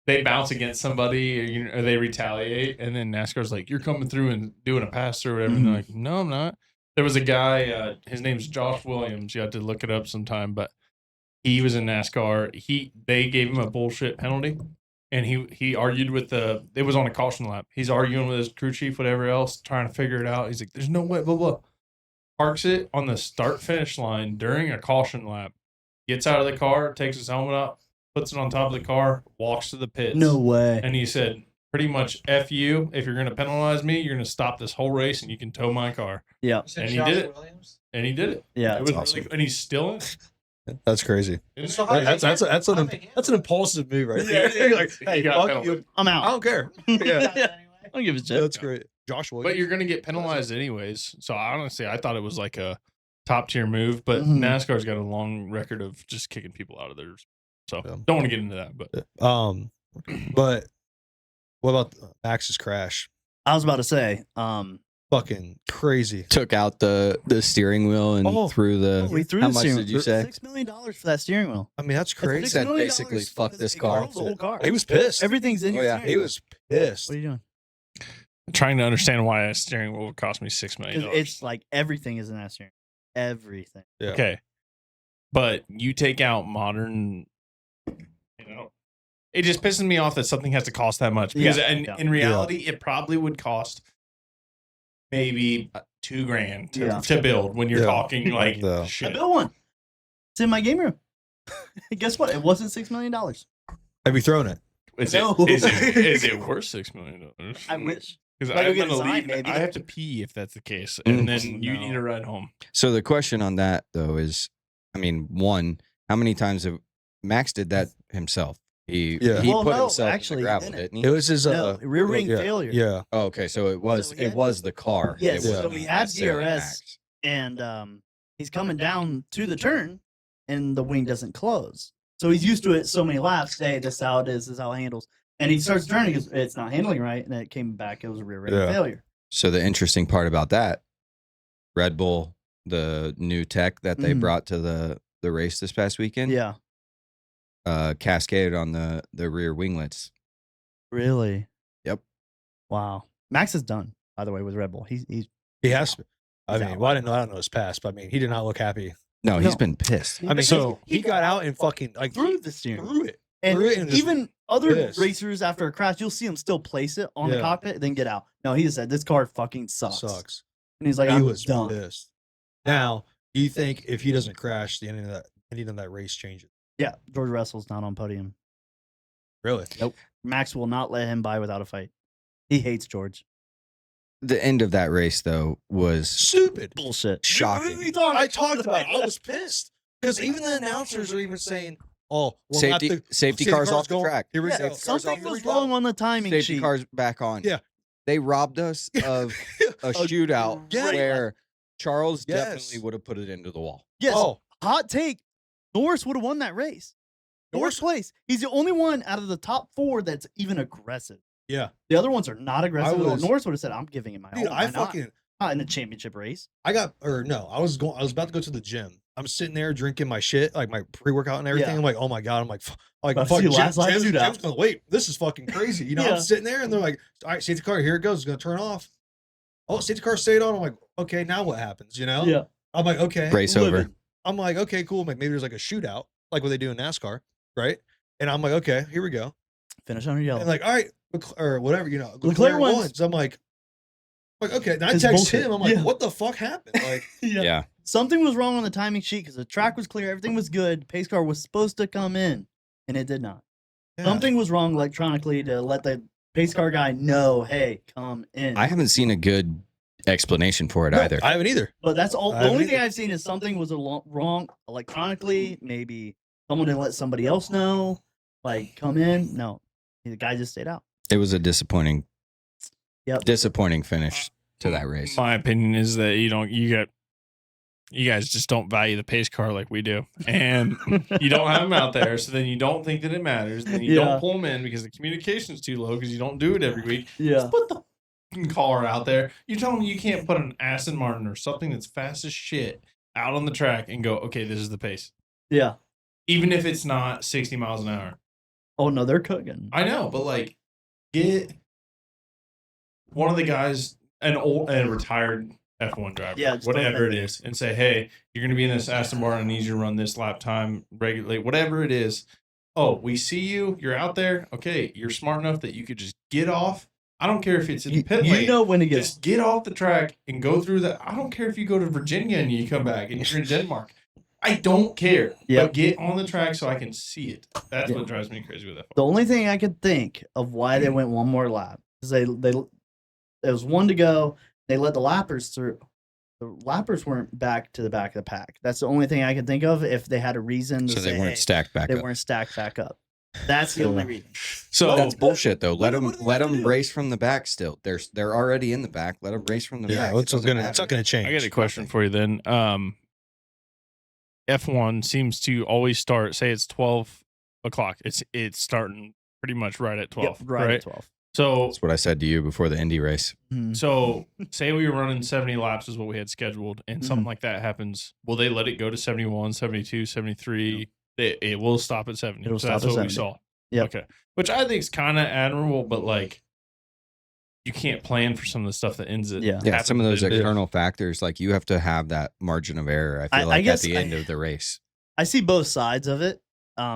they bounce against somebody or they retaliate, and then NASCAR's like, "You're coming through and doing a pass or whatever." And they're like, "No, I'm not." There was a guy, his name's Josh Williams. You have to look it up sometime, but he was in NASCAR. They gave him a bullshit penalty, and he argued with it was on a caution lap. He's arguing with his crew chief, whatever else, trying to figure it out. He's like, "There's no way," blah blah. Parks it on the start finish line during a caution lap. Gets out of the car, takes his helmet up, puts it on top of the car, walks to the pits. No way. And he said, pretty much, F you. If you're going to penalize me, you're going to stop this whole race and you can tow my car. Yeah. You said And he Josh did it. Williams? And he did it. Yeah. It was awesome. really, and he's still in. That's crazy. Isn't So it? how did That's they that's handle- that's how an did they that's an handle impulsive move right Yeah, there. it Like, is. hey, You got fuck penalty. you. I'm I out. don't care. it? Yeah, I don't give a shit. that's great. Josh Williams. But you're going to get penalized anyways. So honestly, I thought it was like a top tier move. But Mhm. NASCAR's got a long record of just kicking people out of theirs. So Yeah. don't want to get into that. But But what about Max's crash? I was about to say. Fucking crazy. Took out the steering wheel and Oh. threw the. We threw how the much steering did you wheel. say? $6 million for that steering wheel. I mean, that's That's crazy. said $6 million basically, fuck because this it car. controls the whole car. He was pissed. Everything's in Oh, your yeah. steering He wheel. was pissed. What are you doing? trying to understand why a steering wheel would cost me $6 million. Because it's like everything is in that steering wheel. Everything. Yeah. Okay. But you take out modern, it just pisses me off that something has to cost that much. Because Yeah, in, yeah. in reality, it probably would cost maybe $2,000 to build when you're Yeah. talking like Yeah. I shit. built one. It's in my game room. Guess what? It wasn't $6 million. Have you thrown it? Is, No. is it worth $6 million? I wish. Because Like, I'm go get gonna a sign, leave. maybe. I have to pee if that's the case, and Mm. then you No. need a ride home. So the question on that though is, I mean, one, how many times have Max did that himself? He Yeah. he Well, put no, himself actually, in he the gravel, didn't. didn't he? It was his No, rear wing yeah, failure. Yeah. Oh, okay, so it was So he had- the car. Yes, It so wasn't he had necessarily DRS. Max. And he's coming down to the turn, and the wing doesn't close. So he's used to it so many laps. Hey, this is how it is. This is how it handles. And he starts turning. He goes, it's not handling right. And then it came back. It was a rear wing Yeah. failure. So the interesting part about that, Red Bull, the new tech that they Mhm. brought to the race this past weekend, Yeah. cascaded on the rear winglets. Really? Yep. Wow. Max is done, by the way, with Red Bull. He's He has to. I He's mean, out. well, I don't know his past, but I mean, he did not look happy. No, he's No. been pissed. I mean, So- he got out and fucking like through the steering. threw it. And threw it and just even other pissed. racers after a crash, you'll see them still place it on the Yeah. cockpit, then get out. No, he just said this car fucking sucks. Sucks. And he's like, He I'm was done. pissed. Now, do you think if he doesn't crash, the ending of that race changes? Yeah, George Russell's not on podium. Really? Max will not let him by without a fight. He hates George. The end of that race though was Stupid. Bullshit. shocking. I talked about it. I was pissed because even the announcers are even saying, "Oh, well, not Safety the- safety cars off the going- track. Here we Yeah, go. Safety cars something off was the wrong on the timing Safety sheet. cars back on. Yeah. They robbed us of a shootout Yes. where Charles Yes. definitely would have put it into the wall. Yes. Oh, Hot take. Norris would have won that race. Norris place. He's the only one out of the top 4 that's even aggressive. yeah, The other ones are not aggressive at all. was- Norris would have said, I'm giving him my dude. all. I Why not? fucking Not in a championship race. I was about to go to the gym. I'm sitting there drinking my shit, like my pre-workout and everything. Yeah. I'm like, oh my god. I'm like, About to fuck, see Jim, last lap Jim's shootout. gonna wait. This is fucking crazy. You know, Yeah. I'm sitting there and they're like, all right, safety car, here it goes. It's gonna turn off. Oh, safety car stayed on. I'm like, okay, now what happens? You know? Yeah. I'm like, okay. Race over. Livid. I'm like, okay, cool. Like maybe there's like a shootout, like what they do in NASCAR, right? And I'm like, okay, here we go. Finish on your yellow. And like, all right, or whatever, you know, Leclerc Leclerc wins. wins. I'm like, okay. Then I It's text bullshit. him. I'm like, Yeah. what the fuck happened? Like, Yeah. Something was wrong on the timing sheet because the track was clear, everything was good. Pace car was supposed to come in, and it did not. yeah. Something was wrong electronically to let the pace car guy know, hey, come in. I haven't seen a good explanation for it No, either. I haven't either. But that's all. I The only haven't thing either. I've seen is something was wrong electronically. Maybe someone didn't let somebody else know. Like, come in. No, the guy just stayed out. It was a disappointing Yep. finish to that race. My opinion is that you guys just don't value the pace car like we do, and you don't have them out there. So then you don't think that it matters. Then you Yeah. don't pull them in because the communication's too low because you don't do it every week. Yeah. Just put the fucking car out there. You tell me you can't put an Aston Martin or something that's fast as shit out on the track and go, okay, this is the pace, Yeah. even if it's not 60 miles an hour. Oh no, they're cooking. I know, but like, get one of the guys, a retired F1 driver, Yeah, just whatever don't- it is, and say, hey, you're going to be in this Aston Martin. I need you to run this lap time regularly, whatever it is. Oh, we see you. You're out there. Okay, you're smart enough that you could just get off. I don't care if it's in the pit lane. You know when to get. Just get off the track and go through that. I don't care if you go to Virginia and you come back and you're in Denmark. I don't care. Yep. But get on the track so I can see it. That's Yeah. what drives me crazy with that. The only thing I could think of why they went one more lap is there was one to go. They let the lappers through. The lappers weren't back to the back of the pack. That's the only thing I could think of. If they had a reason to So say, they weren't hey, stacked back they up. weren't stacked back up. That's the only reason. So That's bullshit though. Let what them do they have to do? race from the back still. They're already in the back. Let them race from the Yeah, back. it's not gonna change. I got a question for you then. F1 seems to always start, say it's 12 o'clock. It's starting pretty much right at 12, Right, right? at 12. So That's what I said to you before the Indy race. Mhm. so say we were running 70 laps is what we had scheduled and something Mm-hmm. like that happens. Will they let it go to 71, 72, 73? It will stop at 70. It'll So that's stop at what we 70. saw. Yep. Okay. Which I think is kind of admirable, but like you can't plan for some of the stuff that ends it. Yeah. Yeah, some of those happens in- external factors, like you have to have that margin of error. I I feel like guess at the I- end of the race. I see both sides of it.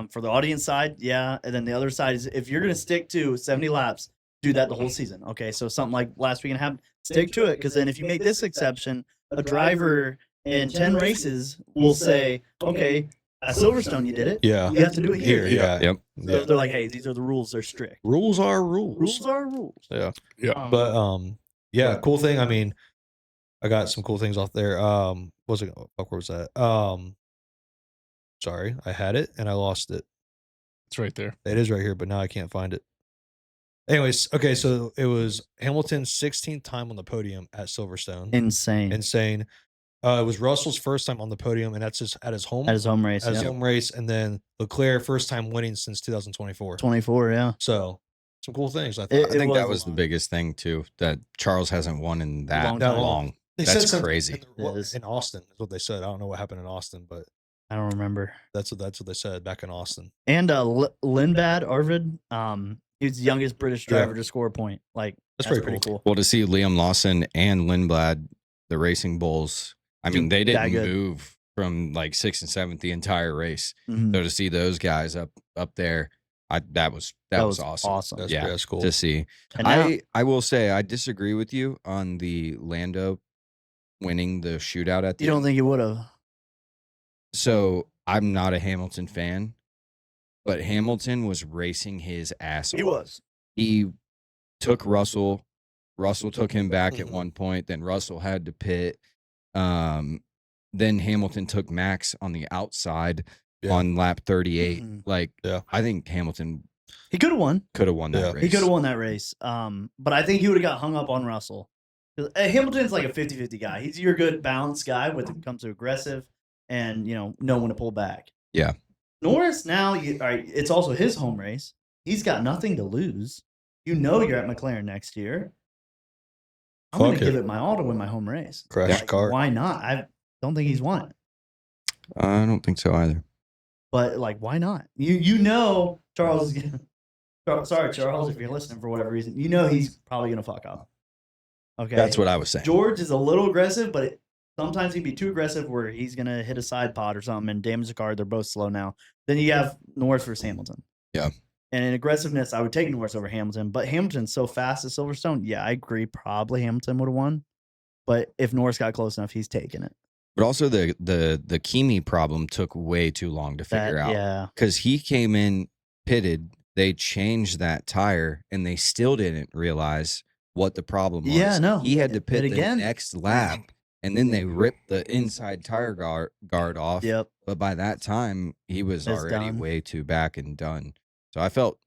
For the audience side, yeah, and then the other side is if you're gonna stick to 70 laps, do that the whole season. Okay, so something like last weekend happened, stick to it because then if you make this exception, a driver in 10 races will say, okay, at Silverstone you did it, Yeah. you have to do it here. Yeah. Yep. So they're like, hey, these are the rules. They're strict. Rules are rules. Rules are rules. Yeah. Yeah. But yeah, cool thing. I mean, I got some cool things off there. What was it? Fuck, where was that? Sorry, I had it and I lost it. It's right there. It is right here, but now I can't find it. Anyways, okay, so it was Hamilton's 16th time on the podium at Silverstone. Insane. Insane. It was Russell's first time on the podium, and that's just at his home. At his home race, at his yeah. home race, and then Leclerc first time winning since 2024. 24, yeah. So some cool things. I thought. It- I think that was was a the lot. biggest thing too. That Charles hasn't won in that Long time. long. They That's said something crazy. It is. in Austin is what they said. I don't know what happened in Austin, but I don't remember. that's what they said back in Austin. And Lindbad Arvid, he was the youngest British Yeah. driver to score a point. Like That's that's pretty pretty cool. Well, to see Liam Lawson and Lindblad, the Racing Bulls. I Dude, mean, they that didn't good. move from like 6th and 7th the entire race. Mhm. So to see those guys up there, that was awesome. That's, Yeah, that's cool. to see. And now, I will say I disagree with you on the Lando winning the shootout at the you don't end. think he would have? So I'm not a Hamilton fan, but Hamilton was racing his ass off. He was. He took Russell. Russell took him back at Mhm. one point. Then Russell had to pit. Then Hamilton took Max on the outside Yeah. on lap 38. Mhm. Like, Yeah. I think Hamilton He could have won. could have won that Yeah. race. He could have won that race. But I think he would have got hung up on Russell. 'Cause, Hamilton's like a 50-50 guy. He's your good balanced guy when it comes to aggressive and know when to pull back. Yeah. Norris now, all right, it's also his home race. He's got nothing to lose. You know you're at McLaren next year. I'm going Fuck to it. give it my all to win my home race. Crash Like, the car. Why not? I don't think he's won it. I don't think so either. But like, why not? You know Charles is gonna. Sorry, Charles, if you're listening for whatever reason, you know he's probably gonna fuck up. Okay, That's what I was saying. George is a little aggressive, but sometimes he'd be too aggressive where he's gonna hit a side pod or something and damage the car. They're both slow now. Then you have Norris versus Hamilton. Yeah. And in aggressiveness, I would take Norris over Hamilton, but Hamilton's so fast at Silverstone. Yeah, I agree. Probably Hamilton would have won, but if Norris got close enough, he's taking it. But also the Kimi problem took way too long to figure out. Yeah, Because he came in pitted, they changed that tire, and they still didn't realize what the problem was. Yeah, no. He had to pit again. the next lap, and then they ripped the inside tire guard off. Yep. But by that time, he was It's already done. way too back and done. So I felt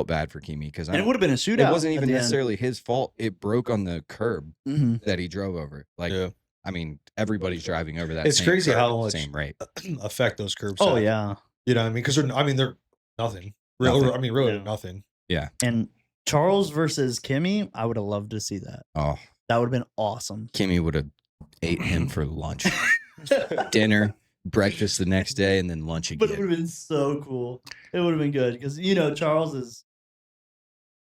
bad for Kimi because And it would have been a shootout. it wasn't at even the end. necessarily his fault. It broke on the curb Mhm. that he drove over. Like, Yeah. I mean, everybody's driving over that. It's same crazy curb how at the much- same rate. affect those curbs. Oh yeah. You know what I mean? Because they're nothing. Nothing. I mean, really No. nothing. And Charles versus Kimmy, I would have loved to see that. Oh, That would have been awesome. Kimmy would have ate him for lunch, dinner, breakfast the next day, and then lunch But it again. would have been so cool. It would have been good because Charles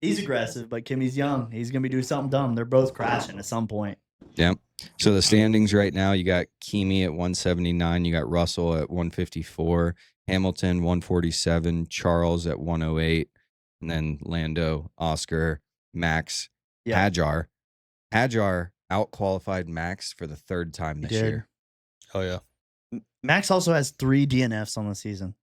he's aggressive, but Kimmy's young. He's gonna be doing something dumb. They're both crashing at some point. So the standings right now, you got Kimi at 179, you got Russell at 154, Hamilton 147, Charles at 108, and then Lando, Oscar, Max, Yeah. Hadjar. Hadjar out-qualified Max for the third time He this did. year. Hell yeah. Max also has 3 DNFs on the season.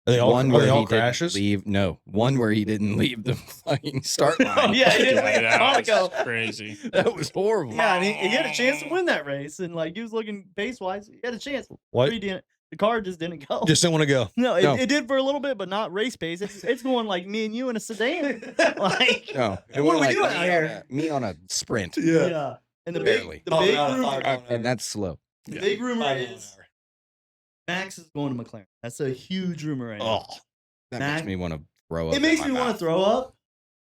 Are they all, One are where they all he didn't crashes? leave. No, one where he didn't leave the fucking start line. Oh, yeah, he did. Yeah, Like that a- was crazy. That was horrible. Yeah, and he had a chance to win that race, and like he was looking pace wise, he had a chance. What? 3 DNF. The car just didn't go. Just didn't want to go. no, No. it did for a little bit, but not race pace. It's going like me and you in a sedan. Like No, it What went are we like doing me out on here? me on a sprint, yeah. And the Barely. big, the big, Out of rumor, 5 miles an and that's slow. the big rumor 5 miles an is hour. Max is going to McLaren. That's a huge rumor right now. Oh, that Max- makes me want to throw up. It makes in me my want to mouth. throw up.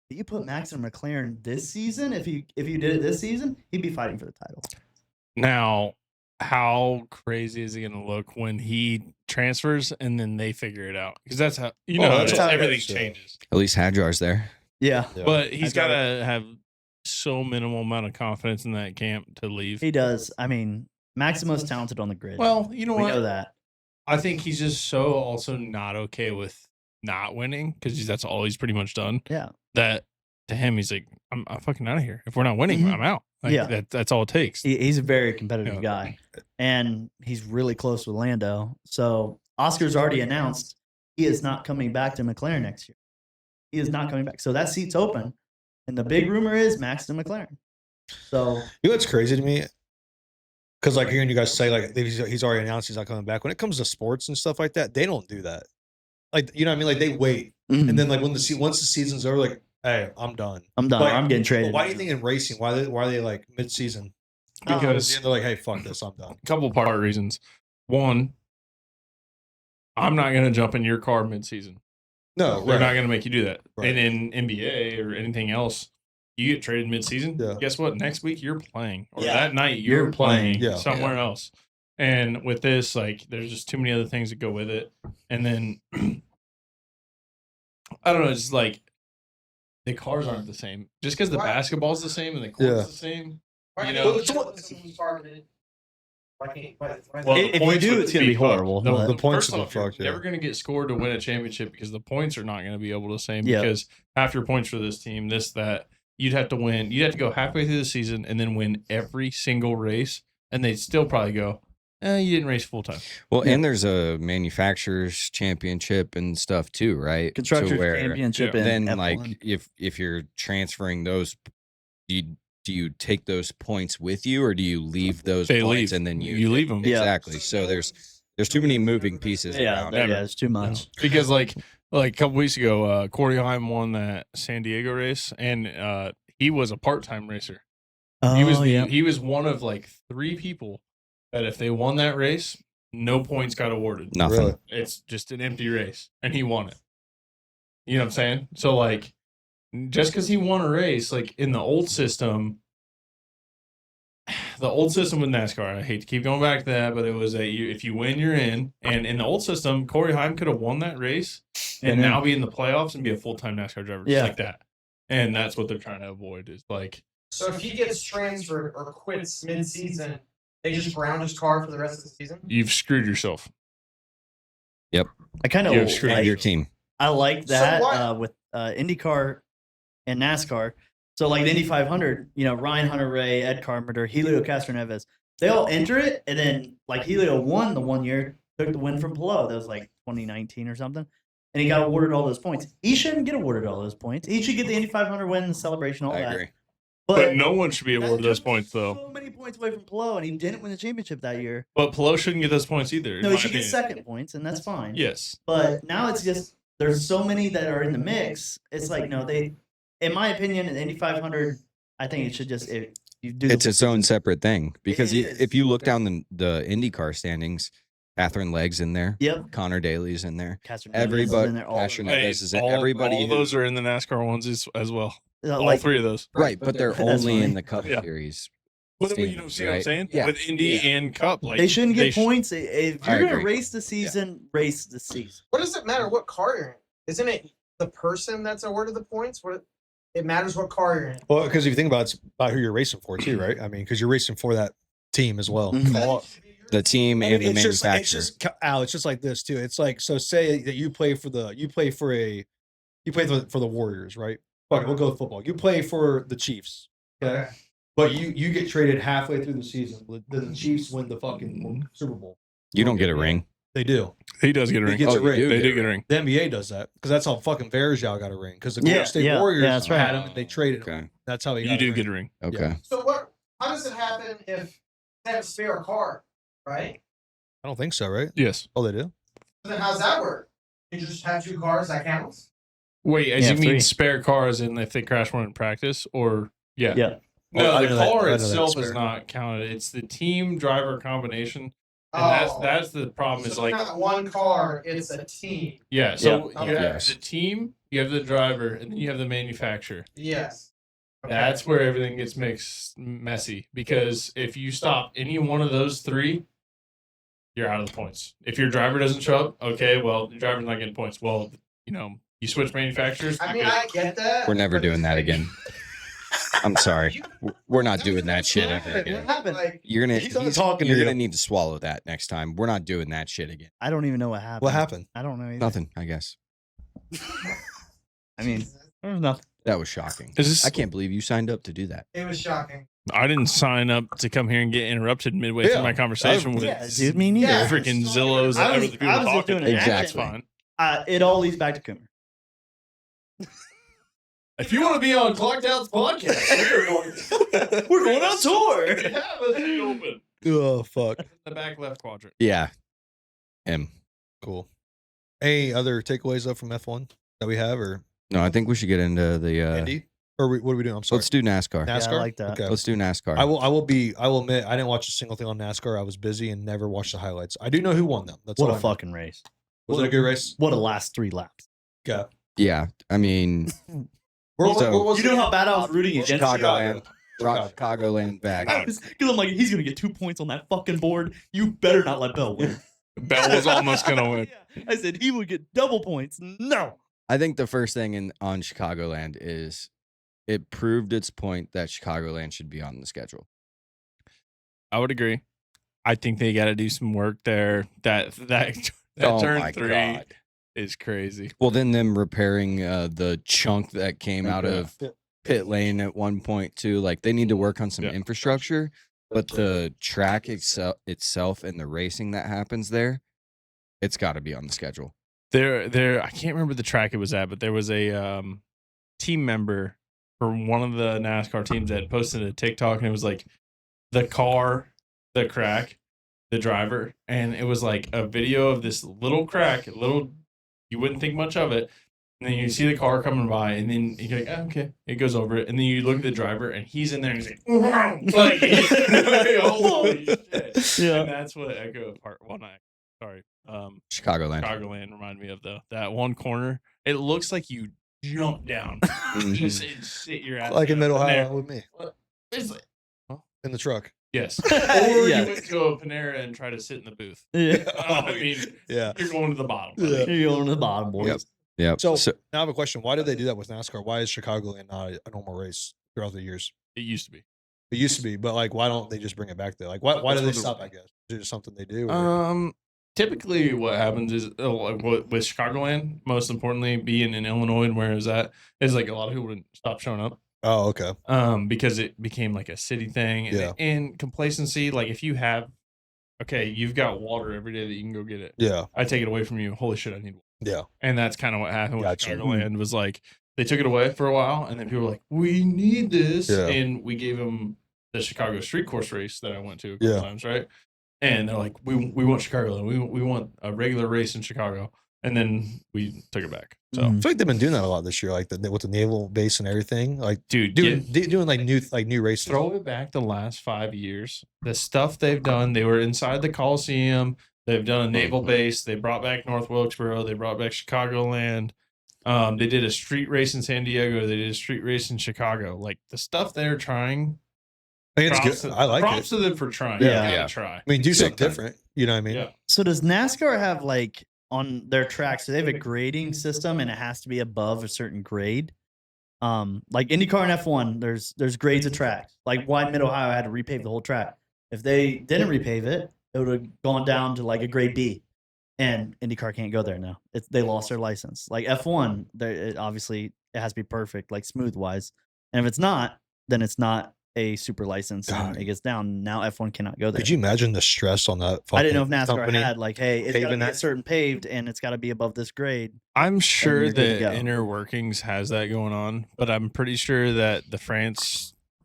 But you put Max in McLaren this season. If you did it this season, he'd be fighting for the title. Now, how crazy is he going to look when he transfers and then they figure it out? Because that's how that's it's how it everything is, yeah. changes. At least Hadjar's there. Yeah, Yeah. But he's I got got to have so minimal amount of confidence in that camp to leave. he does. I mean, Max is the most talented on the grid. Well, you know we what? know that. I think he's just so also not okay with not winning because that's all he's pretty much done. Yeah. That to him, he's like, I'm fucking out of here. If we're not winning, Mhm. I'm out. Like, Yeah. that's all it takes. He's a very competitive Yeah. guy, and he's really close with Lando. So Oscar's already announced he is not coming back to McLaren next year. He is not coming back. So that seat's open, and the big rumor is Max to McLaren. So You know what's crazy to me? Because like hearing you guys say like he's already announced he's not coming back. When it comes to sports and stuff like that, they don't do that. Like you know what I mean? Like they wait, and then like once the season's over, like hey, I'm done. I'm done. Like, I'm getting traded. Why do you think in racing? Why are they like mid season? Because they're like, hey, fuck this, I'm done. a couple part reasons. One, I'm not going to jump in your car mid-season. No, We're right. not going to make you do that. Right. And in NBA or anything else, you get traded mid-season. Yeah. Guess what? Next week you're playing, or Yeah. that night You're you're playing. playing Yeah. somewhere else. And with this, like, there's just too many other things that go with it. And then I don't know. It's like the cars aren't the same. Just because the Why- basketball's the same and the court's Yeah. the same Why You can't know- you just let someone start it? Why can't? Why Well, If the you points do, would it's gonna be fucked. horrible, The, but- the The points first would be off, you're fucked, yeah. never going to get scored to win a championship because the points are not going to be able to the same. Yeah. Because half your points for this team, this, that, you'd have to win. You'd have to go halfway through the season and then win every single race, and they'd still probably go, you didn't race full time. Well, Yeah. and there's a manufacturers championship and stuff too, right? To Constructors where Championship yeah, and then F1. like if you're transferring those, do you take those points with you, or do you leave those They points leave. and then You leave 'em. Yeah. Exactly. So there's too many moving pieces Yeah, around. yeah, it's too much. Because like a couple weeks ago, Corey Heim won that San Diego race, and he was a part-time racer. He was Oh, yeah. he was one of like 3 people that if they won that race, no points got awarded. Nothing. Really? It's just an empty race, and he won it. You know what I'm saying? So like, just because he won a race, like in the old system with NASCAR, I hate to keep going back to that, but it was if you win, you're in. And in the old system, Corey Heim could have won that race and And then- now be in the playoffs and be a full-time NASCAR driver, just Yeah. like that. And that's what they're trying to avoid is like, So if he gets transferred or quits mid-season, they just ground his car for the rest of the season. you've screwed yourself. I kind of Yeah, screw And your like, team. I like So that what- with IndyCar and NASCAR. So like the Indy 500, Ryan Hunter-Ray, Ed Carpenter, Helio Castroneves, they all enter it, and then like Helio won the one year, took the win from Palou. That was like 2019 or something, and he got awarded all those points. He shouldn't get awarded all those points. He should get the Indy 500 win, the celebration, all I that. agree. But no one should be that awarded those took points, though. So many points away from Palou, and he didn't win the championship that year. But Pelot shouldn't get those points either. in No, he my should get opinion. second points, and that's fine. Yes. But now it's just there's so many that are in the mix. It's like no, they, in my opinion, in Indy 500, I think it should just if you do. It's its own separate thing because is. if you look down the IndyCar standings, Catherine Legg's in there, Yep. Connor Daly's in there, Castroneves is everybody, in there, all of them. Castroneves is in everybody. all who- those are in the NASCAR ones as well. All Like, 3 of those. right, but they're That's only in funny. the Cup Yeah. Series. Well, you standings, know, see what I'm right? saying? Yeah. With Indy and Cup, like they shouldn't get sh- points if I you're gonna agree. race the season. Race the season. What does it matter what car you're in? Isn't it the person that's awarded the points? What it matters what car you're in. Well, because if you think about it, it's about who you're racing for too, right? I mean, because you're racing for that team as well. Mhm. All- The team I and mean, the manufacturer. Al, it's just like this too. It's like, so say that you play for the Warriors, right? Fuck it, we'll go with football. You play for the Chiefs, okay? But you get traded halfway through the season. Then the Chiefs win the fucking Super Bowl. You don't get a ring. They do. He does get a He ring. gets a you ring. do They get do a get a ring. ring. The NBA does that because that's how fucking Verjao got a ring because the Yeah, Golden State yeah, Warriors yeah, that's right. had him and they traded him. Okay. That's how he got You do a get ring. a ring. Okay. So what? How does it happen if they have a spare car, right? I don't think so, right? Yes. Oh, they do. So then how's that work? You just have 2 cars that counts. Wait, as Yeah, you mean 3. spare cars and if they crash one in practice or yeah. Yeah. No, Oh, I the know that- car I know that itself is spare. not counted. It's the team driver combination. And that's the problem So is it's like not one car; it's a team. yeah, so Yeah. you have Yes. the team, you have the driver, and then you have the manufacturer. Yes. Okay. That's where everything gets messy because if you stop any one of those 3, you're out of the points. If your driver doesn't show up, okay, well, the driver's not getting points. Well, you switch manufacturers. I you're mean, good. I get that. We're never but doing it's that like- again. I'm sorry. We're not doing that shit What ever happened? again. What happened? Like, You're gonna He's not talking to you're you. gonna need to swallow that next time. We're not doing that shit again. I don't even know what happened. What happened? I don't know. Either. Nothing, I guess. I mean, there's nothing. That was shocking. Is this- I can't believe you signed up to do that. it was shocking. I didn't sign up to come here and get interrupted midway Yeah. through my conversation with Yeah, dude, me neither. Yeah. freaking Zillows I and was- other people I was just talking. doing an That's Exactly. fine. It all leads back to Coomer. If you want to be on Clocked Out's podcast, We're going on tour. Yeah, let's be open. Oh, fuck. The back left quadrant. Yeah. Him. Cool. Any other takeaways up from F1 that we have, or No, I think we should get into the Andy? Or what are we doing? I'm sorry. let's do NASCAR. NASCAR. Yeah, I like that. Okay. Let's do NASCAR. I will admit I didn't watch a single thing on NASCAR. I was busy and never watched the highlights. I do know who won them. That's What all a I know. fucking race. Was it a good race? What a last 3 laps. Okay. Yeah. I mean Where You know how bad I was rooting against Chicagoland. Chicago. Chicagoland back. Because I'm like, he's gonna get 2 points on that fucking board. You better not let Bell win. Bell was almost gonna win. Yeah. I said he would get double points. No. I think the first thing on Chicagoland is it proved its point that Chicagoland should be on the schedule. I would agree. I think they got to do some work there. That Oh turn my 3 God. is crazy. Well, then them repairing the chunk that came out Yeah. of pit lane at one point too. Like they need to work on some Yeah. infrastructure, but the track itself and the racing that happens there, it's got to be on the schedule. There. I can't remember the track it was at, but there was a team member for one of the NASCAR teams that posted a TikTok, and it was like the car, the crack, the driver, and it was like a video of this little crack, you wouldn't think much of it. And then you see the car coming by, and then you're like, oh, okay, it goes over it. And then you look at the driver, and he's in there, and he's like, holy shit. Yeah. And that's what Echo Part 1, Chicagoland. Chicagoland reminded me of, though. That one corner, it looks like you jump down, just and sit your ass Like in down Middle there. Ohio with me It's like, in the truck. yes. Or Yeah. you went to a Panera and try to sit in the booth. Yeah. I mean, Yeah. you're going to the bottom. Yeah. buddy. You're going to the bottom, boys. Yep. Yep. So, So now I have a question. Why did they do that with NASCAR? Why is Chicagoland not a normal race throughout the years? It used to be. It used to be, but like, why don't they just bring it back there? Like, why do they stop? I guess is it just something they do. or- Typically what happens is like with Chicagoland, most importantly being in Illinois and where is that, is like a lot of people would stop showing up. Oh, okay. Because it became like a city thing, and, Yeah. and complacency. Like if you have, you've got water every day that you can go get it. Yeah. I take it away from you. Holy shit, I need water. Yeah. And that's kind of what happened with Gotcha. Chicagoland. Was like they took it away for a while, and then people were like, "We need this," Yeah. and we gave them the Chicago Street Course race that I went to a couple Yeah. times, right? And they're like, "We want Chicagoland. We want a regular race in Chicago," and then we took it back. So, Mhm. I feel like they've been doing that a lot this year, like with the naval base and everything. Like dude, doing like new races. throw it back the last 5 years. The stuff they've done, they were inside the Coliseum. They've done a naval base. They brought back North Wilkesboro. They brought back Chicagoland. They did a street race in San Diego. They did a street race in Chicago. Like the stuff they're trying. I think it's Props good. to- I like props it. to them for trying. Yeah. Yeah, Yeah. try. I mean, do Big something time. different. You know what I mean? Yeah. So does NASCAR have like on their tracks? Do they have a grading system and it has to be above a certain grade? Like IndyCar and F1, there's grades of tracks. Like why Mid Ohio had to repave the whole track. If they didn't repave it, it would have gone down to like a grade B. And IndyCar can't go there now. They lost their license. Like F1, obviously it has to be perfect, like smooth wise. And if it's not, then it's not a super license and God. it gets down. Now F1 cannot go there. Could you imagine the stress on that? I didn't know if fucking NASCAR company? had like, hey, it's got to paving be a that? certain paved and it's got to be above this grade. I'm sure you're good to that go. Inner Workings has that going on, but I'm pretty sure that the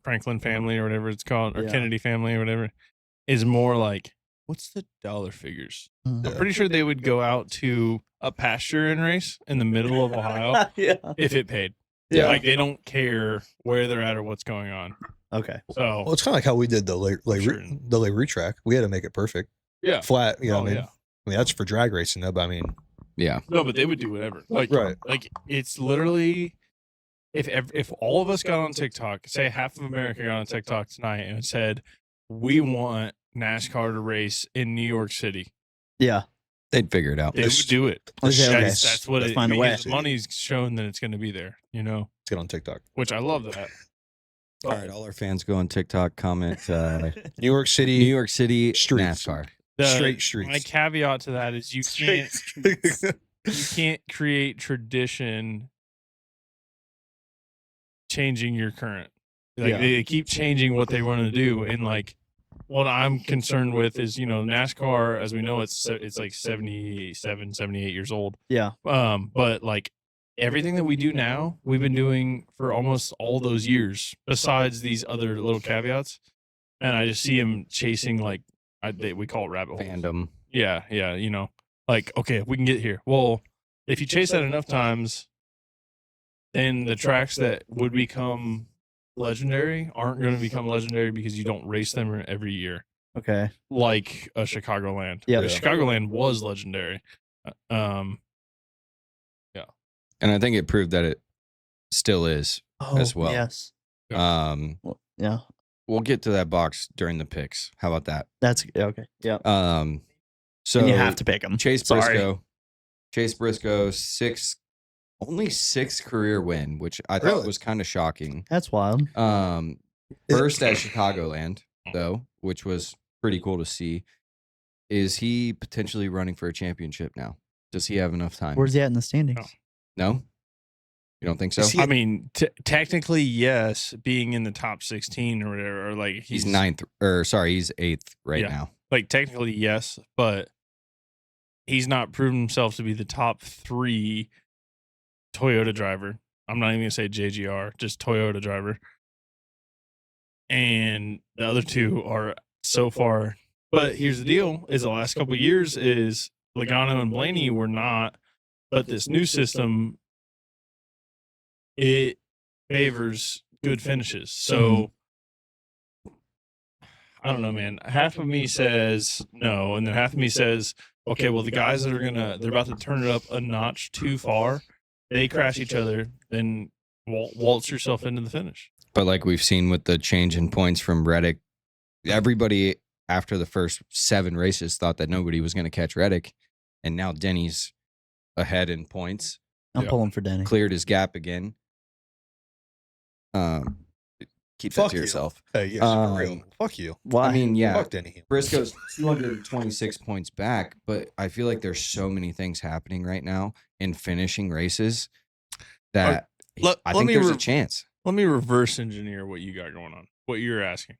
Franklin family or whatever it's called, or Yeah. Kennedy family or whatever, is more like, what's the dollar figures? I'm Yeah. pretty sure they would go out to a pasture and race in the middle of Ohio yeah. if it paid. Yeah. Like they don't care where they're at or what's going on. Okay. So Well, it's kind of like how we did the Sure. the Leroy track. We had to make it perfect, yeah. flat. You know, Oh, what I mean, yeah. I mean that's for drag racing, though. But I mean, yeah. No, but they would do whatever. Like, Right. like it's literally if all of us got on TikTok, say half of America got on TikTok tonight and said, we want NASCAR to race in New York City, Yeah. They'd figure it out. they would do it. Okay, okay. That's what Let's it, find a way. because the money's shown that it's going to be there, you know, let's get on TikTok. which I love that. All right, all our fans go on TikTok, comment New York City, New York City Streets. NASCAR. straight My streets. caveat to that is you can't create tradition changing your current. Like Yeah. they keep changing what they want to do, and like what I'm concerned with is, you know, NASCAR, as we know, it's like 77, 78 years old. Yeah. But like everything that we do now, we've been doing for almost all those years, besides these other little caveats. And I just see him chasing like we call it rabbit holes. Fandom. Yeah, yeah, you know, like okay, if we can get here. Well, if you chase that enough times, then the tracks that would become legendary aren't going to become legendary because you don't race them every year, Okay. like a Chicagoland. Yeah. The Chicagoland was legendary. And I think it proved that it still is. As well. Yes. Well, Yeah. we'll get to that box during the picks. How about that? That's okay. Yeah. So And you have to pick them. Chase Sorry. Briscoe, only six career win, which I thought Really? was kind of shocking. That's wild. First at Chicagoland, though, which was pretty cool to see. Is he potentially running for a championship now? Does he have enough time? Where's he at in the standings? No? You don't think so? Is he- I mean, technically, yes, being in the top 16 or whatever, or like He's ninth, or sorry, he's eighth right Yeah. now. Like technically, yes, but he's not proven himself to be the top 3 Toyota driver. I'm not even gonna say JGR, just Toyota driver. And the other 2 are so far. But here's the deal: is the last couple of years is Logano and Blaney were not, but this new system it favors good finishes. So I don't know, man. Half of me says no, and then half of me says, okay, well, the guys that are they're about to turn it up a notch too far. They crash each other, then waltz yourself into the finish. But like we've seen with the change in points from Reddick, everybody after the first 7 races thought that nobody was going to catch Reddick. And now Denny's ahead in points, I'm Yeah. pulling for Denny. cleared his gap again. Keep that Fuck to you. yourself. Hey, yeah, for real. Um, Fuck you. Why? I mean, yeah, Fuck Denny. Briscoe's 226 points back, but I feel like there's so many things happening right now in finishing races that I let think me there's a re- chance. Let me reverse engineer what you got going on, what you're asking.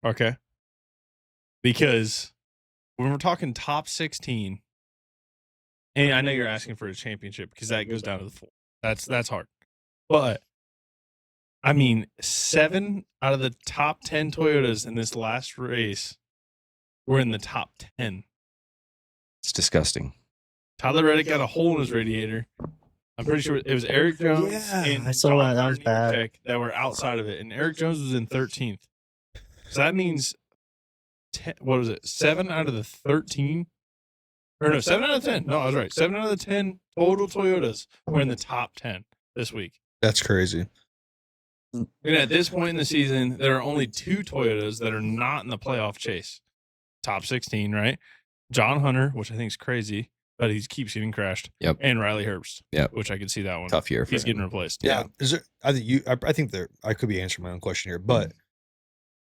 Okay. Because when we're talking top 16, and I know you're asking for a championship because that goes down to the 4. That's hard. But I mean, 7 out of the top 10 Toyotas in this last race were in the top 10. It's disgusting. Tyler Reddick got a hole in his radiator. I'm pretty sure it was Eric Jones Yeah, and I saw John that. That was Hunter bad. Nemechek that were outside of it, and Eric Jones was in 13th. So that means 10, what was it? 7 out of the 13, or no, 7 out of 10. No, I was right. 7 out of the 10 total Toyotas were in the top 10 this week. That's crazy. And at this point in the season, there are only 2 Toyotas that are not in the playoff chase. Top 16, right? John Hunter, which I think is crazy, but he keeps getting crashed. Yep. And Riley Herbst. Yep. Which I could see that one. Tough year for He's him. getting replaced. Yeah. Is there? I think there. I could be answering my own question here, but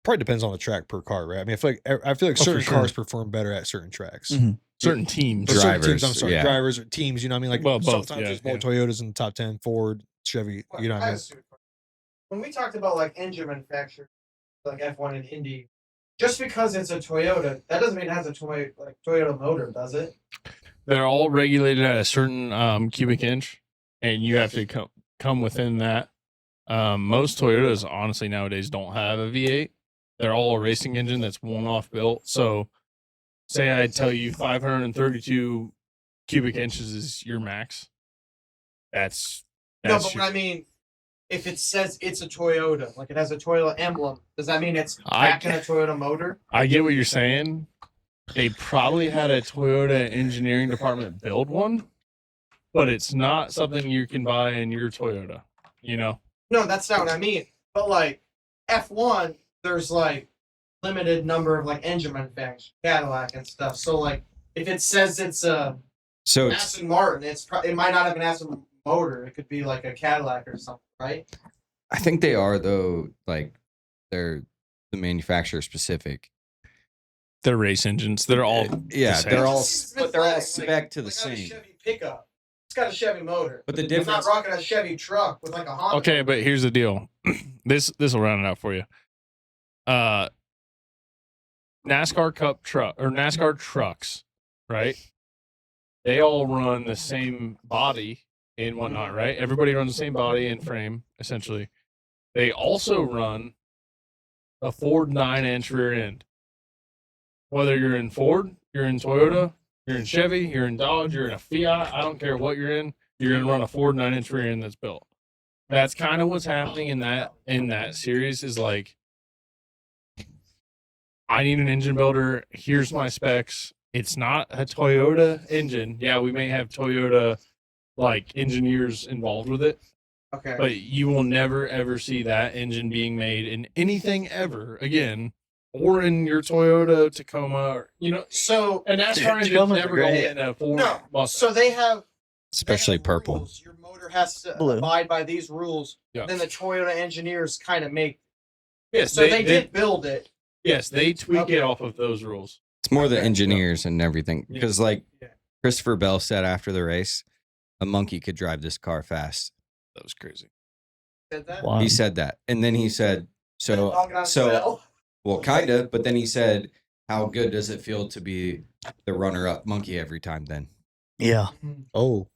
probably depends on the track per car, right? I mean, I feel like for certain sure. cars perform better at certain tracks. Mhm. Certain teams. Or certain teams, Drivers, I'm sorry, yeah. drivers or teams. You know what I mean? Like Well, both, sometimes yeah, there's more yeah. Toyotas in the top 10, Ford, Chevy. You know what I mean? When we talked about like engine manufacturer, like F1 and Indy, just because it's a Toyota, that doesn't mean it has a Toyota motor, does it? They're all regulated at a certain cubic inch, and you have to come within that. Most Toyotas, honestly, nowadays don't have a V8. They're all a racing engine that's one-off built. So, say I tell you 532 cubic inches is your max. That's No, but your- what I mean, if it says it's a Toyota, like it has a Toyota emblem, does that mean it's I- packing a Toyota motor? I get what you're saying. They probably had a Toyota engineering department build one, but it's not something you can buy in your Toyota. You know, No, that's not what I mean. But like F1, there's like limited number of like engine manufacturers, Cadillac and stuff. So like if it says it's a So it's Aston Martin, it might not have an Aston motor. It could be like a Cadillac or something, right? I think they are though, like they're the manufacturer specific. they're race engines. They're all Yeah, same. they're all It just seems but they're all pathetic. spec to the Like, I got a same. Chevy pickup. It's got a Chevy motor. But the I'm difference not rocking a Chevy truck with like a Honda. okay. But here's the deal. this will round it out for you. NASCAR Cup truck or NASCAR trucks, right? They all run the same body and whatnot, right? Everybody runs the same body and frame, essentially. They also run a Ford 9-inch rear end. Whether you're in Ford, you're in Toyota, you're in Chevy, you're in Dodge, you're in a Fiat, I don't care what you're in, you're gonna run a Ford 9-inch rear end that's built. That's kind of what's happening in that series is like I need an engine builder. Here's my specs. It's not a Toyota engine. Yeah, we may have Toyota like engineers involved with it, Okay. but you will never ever see that engine being made in anything ever again, or in your Toyota Tacoma. Or, you know, So and NASCAR engine's Tacomas are never going great. in a Ford no. Mustang. So they have especially purple. rules. Your motor has to Blue. abide by these rules. Yeah. Then the Toyota engineers kind of make. Yes, So they did build it. Yes, they tweak it off of those rules. It's more the Okay. engineers and everything. Yeah. Because like Yeah. Christopher Bell said after the race, a monkey could drive this car fast. That was crazy. Said that? Wow. He said that. And then he said, Talking on so cell? well, kind of, but then he said, how good does it feel to be the runner-up monkey every time then? Yeah. Oh,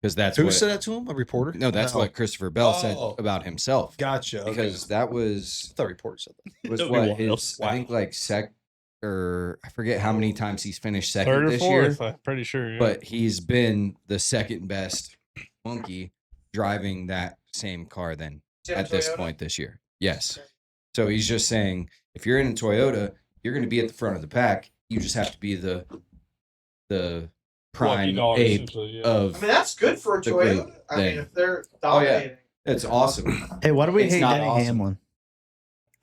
Because that's who what, said that to him? A reporter? no, that's No. what Christopher Bell said Oh. about himself. Gotcha. Okay. Because that was I thought reporter said that. was That'd be what wild. his, I think like or I forget how many times he's finished second Third or this year, fourth, I'm pretty sure. Yeah. but he's been the second best monkey driving that same car then Is it a at this Toyota? point this year. Yes. So he's just saying if you're in a Toyota, you're going to be at the front of the pack. You just have to be the Lucky prime dog, ape essentially, yeah. of. I mean, that's good for a The great Toyota. I mean, thing. if they're Oh, yeah. dominating. It's awesome. Hey, why do we It's hate not Denny awesome. Hamlin?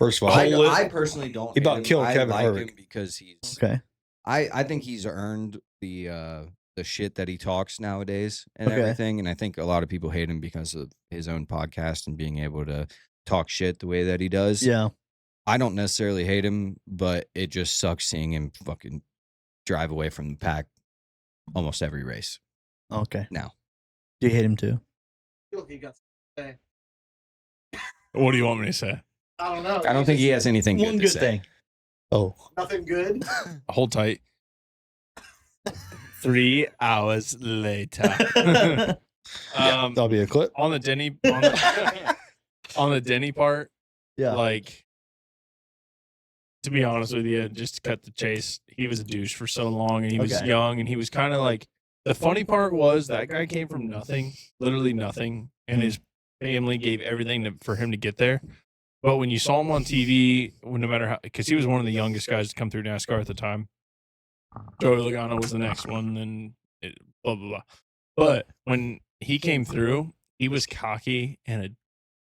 First of all, I personally don't. He hate about him. killed I Kevin like Harvick. him because he's. Okay. I think he's earned the shit that he talks nowadays and Okay. everything, and I think a lot of people hate him because of his own podcast and being able to talk shit the way that he does. Yeah. I don't necessarily hate him, but it just sucks seeing him fucking drive away from the pack almost every race. Okay. Now. Do you hate him too? Feel like he got something to say. What do you want me to say? I don't know. I don't think he has anything One good to good say. thing. oh, Nothing good. Hold tight. 3 hours later. that'll be a clip. On the Denny on the Denny part, Yeah. like to be honest with you, just to cut the chase, he was a douche for so long and he was Okay. young and he was kind of like the funny part was that guy came from nothing, literally nothing, and his family gave everything for him to get there. But when you saw him on TV, no matter how, because he was one of the youngest guys to come through NASCAR at the time. Joey Logano was the next one, and blah blah blah. But when he came through, he was cocky and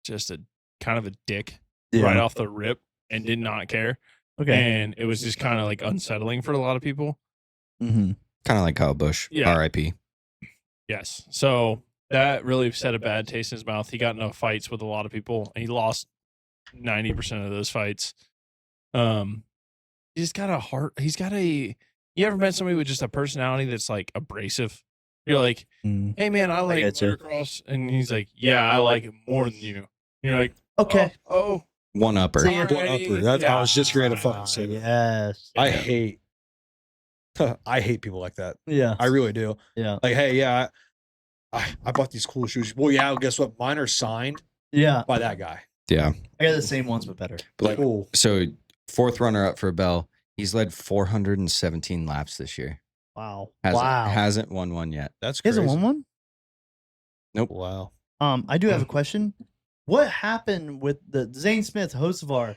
just a kind of a dick Yeah. right off the rip, and did not care. Okay. And it was just kind of like unsettling for a lot of people. Mm-hmm. Kind of like Kyle Busch. Yeah. R.I.P. Yes. So that really set a bad taste in his mouth. He got into fights with a lot of people, and he lost 90% of those fights. He's got a heart. He's got a. You ever met somebody with just a personality that's like abrasive? You're like, Mm. hey man, I like get you. motocross, and he's like, yeah, I like it more than you. You're like, Okay. oh, One upper. See, you're- One upper. That's, I was just going to fucking say that. Yes. I hate. I hate people like that. Yeah. I really do. Yeah. Like, hey, yeah, I bought these cool shoes. Well, yeah, guess what? Mine are signed Yeah. by that guy. Yeah. I got the same ones, but better. Like, Cool. so fourth runner up for Bell. He's led 417 laps this year. Wow. Hasn't, Wow. hasn't won one yet. That's He crazy. hasn't won one? Wow. I do have a question. What happened with the Zane Smith Hocevar?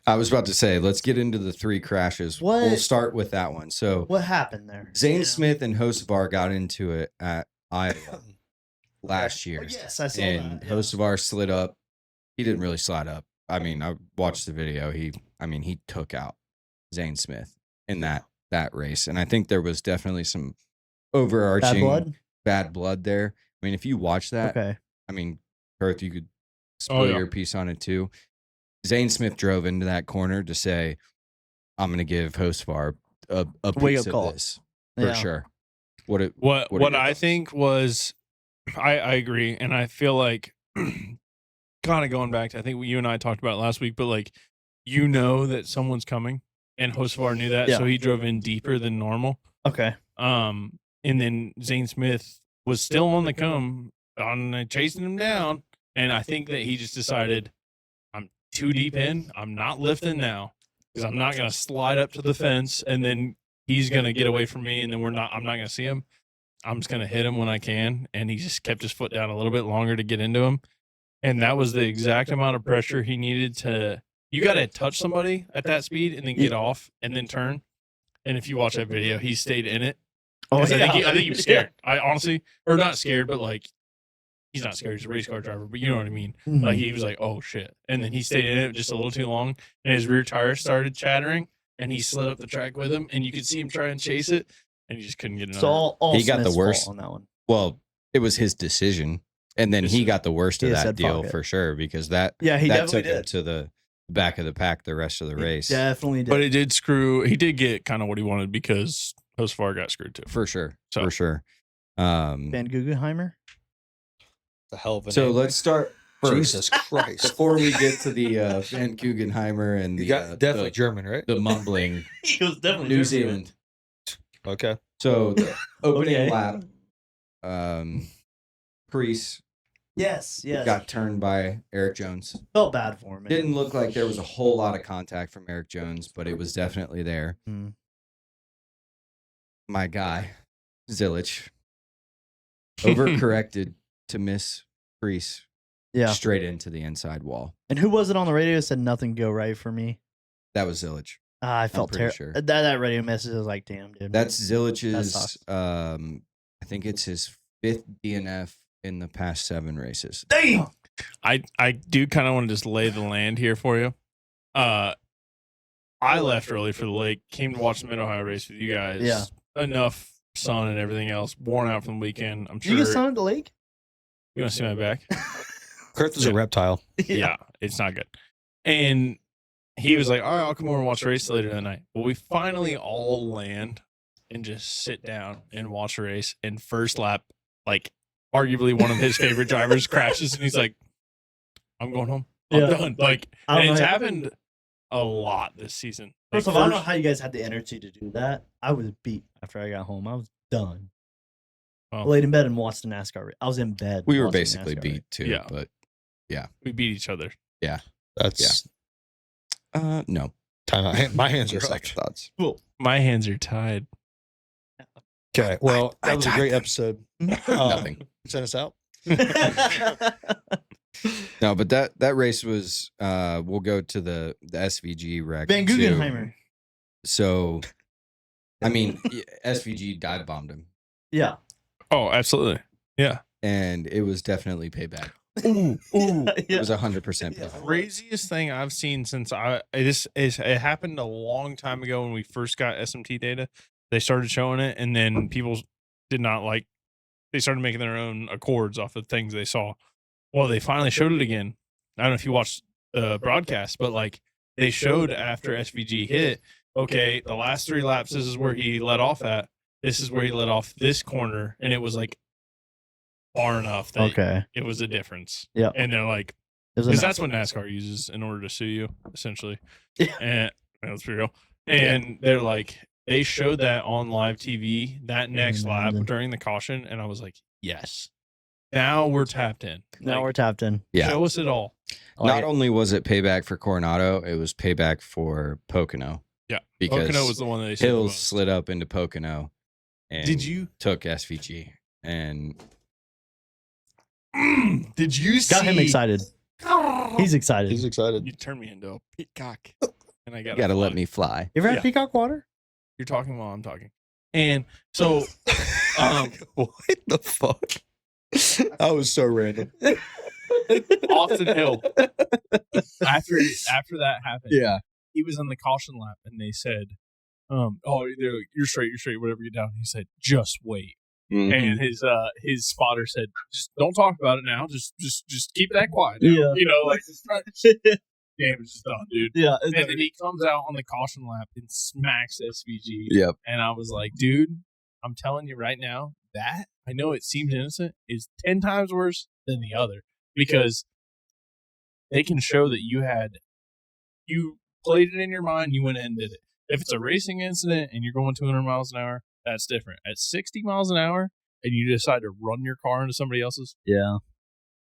I was about to say, let's get into the three crashes. We'll What- start with that one. So What happened there? Zane You know? Smith and Hocevar got into it at Iowa last Oh, year. yes, I saw And that. Yeah. Hocevar slid up. He didn't really slide up. I mean, I watched the video. He took out Zane Smith in that race. And I think there was definitely some overarching Bad blood? bad blood there. I mean, if you watch that, Okay. I mean, Perth, you could spill yeah. your piece on it too. Zane Smith drove into that corner to say, I'm going to give Hocevar a Wake piece up call. of this for Yeah. sure. What What are what your I thoughts? think was, I agree, and I feel like kind of going back to I think what you and I talked about last week, but like you know that someone's coming, and Hocevar knew that, Yeah. so he drove in deeper than normal. Okay. And then Zane Smith was still on the come, chasing him down, and I think that he just decided, I'm too deep in, I'm not lifting now because I'm not gonna slide up to the fence, and then he's gonna get away from me, and then I'm not gonna see him. I'm just gonna hit him when I can, and he just kept his foot down a little bit longer to get into him, and that was the exact amount of pressure he needed to. You got to touch somebody at that speed and then get off and then turn. And if you watch that video, he stayed in it. Oh, I think he was scared. I honestly, or not scared, but like he's not scared. He's a race car driver, but you know what I mean. Mhm. Like he was like, "Oh shit!" And then he stayed in it just a little too long, and his rear tire started chattering, and he slid up the track with him, and you could see him try and chase it, and he just couldn't get it. So all He got the Smith's fault worst. on that one. Well, it was his decision. And then he got the worst of He that said, deal "Fuck it." for sure because that Yeah, he that definitely took him did. to back of the pack the rest of the race. Definitely did. But it did screw. He did get kind of what he wanted because Hosfar got screwed too. For sure. So- For sure. Van Guggenheimer. The hell of a So name. let's start first. Jesus Christ. Before we get to the Van Guggenheimer and You the got definitely German, right? the mumbling He was definitely New German. Zealand. Okay. So the opening Okay. lap, Priest Yes, yes. got turned by Eric Jones. Felt bad for him. man. Didn't look like there was a whole lot of contact from Eric Jones, but it was definitely there. Hmm. My guy, Zilich, overcorrected to miss Priest Yeah. straight into the inside wall. And who was it on the radio that said nothing go right for me? That was Zilich. I felt pretty terrible. sure. That radio message was like, damn, dude. That's Zilich's. sucks. I think it's his 5th DNF in the past 7 races. damn. I do kind of want to just lay the land here for you. I left early for the lake, came to watch the Mid Ohio race with you guys. Yeah. Enough sun and everything else, worn out from the weekend. I'm Did sure you get sun at the lake? you want to see my back. Kurt is Yeah. a reptile. Yeah, it's not good. And he was like, all right, I'll come over and watch the race later that night. Well, we finally all land and just sit down and watch the race. And first lap, like arguably one of his favorite drivers crashes, and he's like, I'm going home. I'm Yeah. done. Like, I don't and it's know. happened a lot this season. Like, First of all, I don't know how you guys had the energy to do that. I was beat after I got home. I was done. Oh. I laid in bed and watched the NASCAR race. I was in bed. We were watching the basically NASCAR beat race. too, Yeah. but we beat each other. That's no. time out. My hands are Just up. like thoughts. My hands are tied. Okay. Well, I that was a great episode. Nothing. Send us out. No, but that race was. We'll go to the SVG wreck. Van too. Guggenheimer. So, I mean, SVG dive bombed him, Yeah. Oh, absolutely. and it was definitely payback. Ooh. It Yeah. was 100% Yeah. payback. Craziest thing I've seen since it happened a long time ago when we first got SMT data. They started showing it, and then people did not like. They started making their own accords off of things they saw. Well, they finally showed it again. I don't know if you watched the broadcast, but like they showed after SVG hit. Okay, the last 3 laps, this is where he let off at. This is where he let off this corner, and it was like far enough that Okay. it was a difference. Yeah. And they're like, It was because enough. that's what NASCAR uses in order to sue you, essentially. Yeah. And that's for real. And they're like, they showed that on live TV that next lap imagine. during the caution, and I was like, yes. Now we're tapped in. Now Like, we're tapped in. Yeah. Show us it all. I like Not it. only was it payback for Coronado, it was payback for Pocono. Yeah. Because Pocono was the one that they said Hills was. slid up into Pocono and Did you took SVG. And did you see Got him excited. He's excited. He's excited. You turned me into a peacock. And I you got got to let me fly. You ever had Yeah. peacock water? You're talking while I'm talking. And so What the fuck? That was so random. Austin Hill after that happened. Yeah. He was on the caution lap and they said, oh, they're like, you're straight, whatever, get down. He said, just wait. Mm-hmm. And his spotter said, just don't talk about it now. Just keep that quiet. now." Yeah. You know, like just try game is just done, dude. Yeah. And then he comes out on the caution lap and smacks SVG. Yep. And I was like, dude, I'm telling you right now, that I know it seems innocent is 10 times worse than the other because they can show that you played it in your mind, you went and did it. If it's a racing incident and you're going 200 miles an hour, that's different. At 60 miles an hour and you decide to run your car into somebody else's Yeah.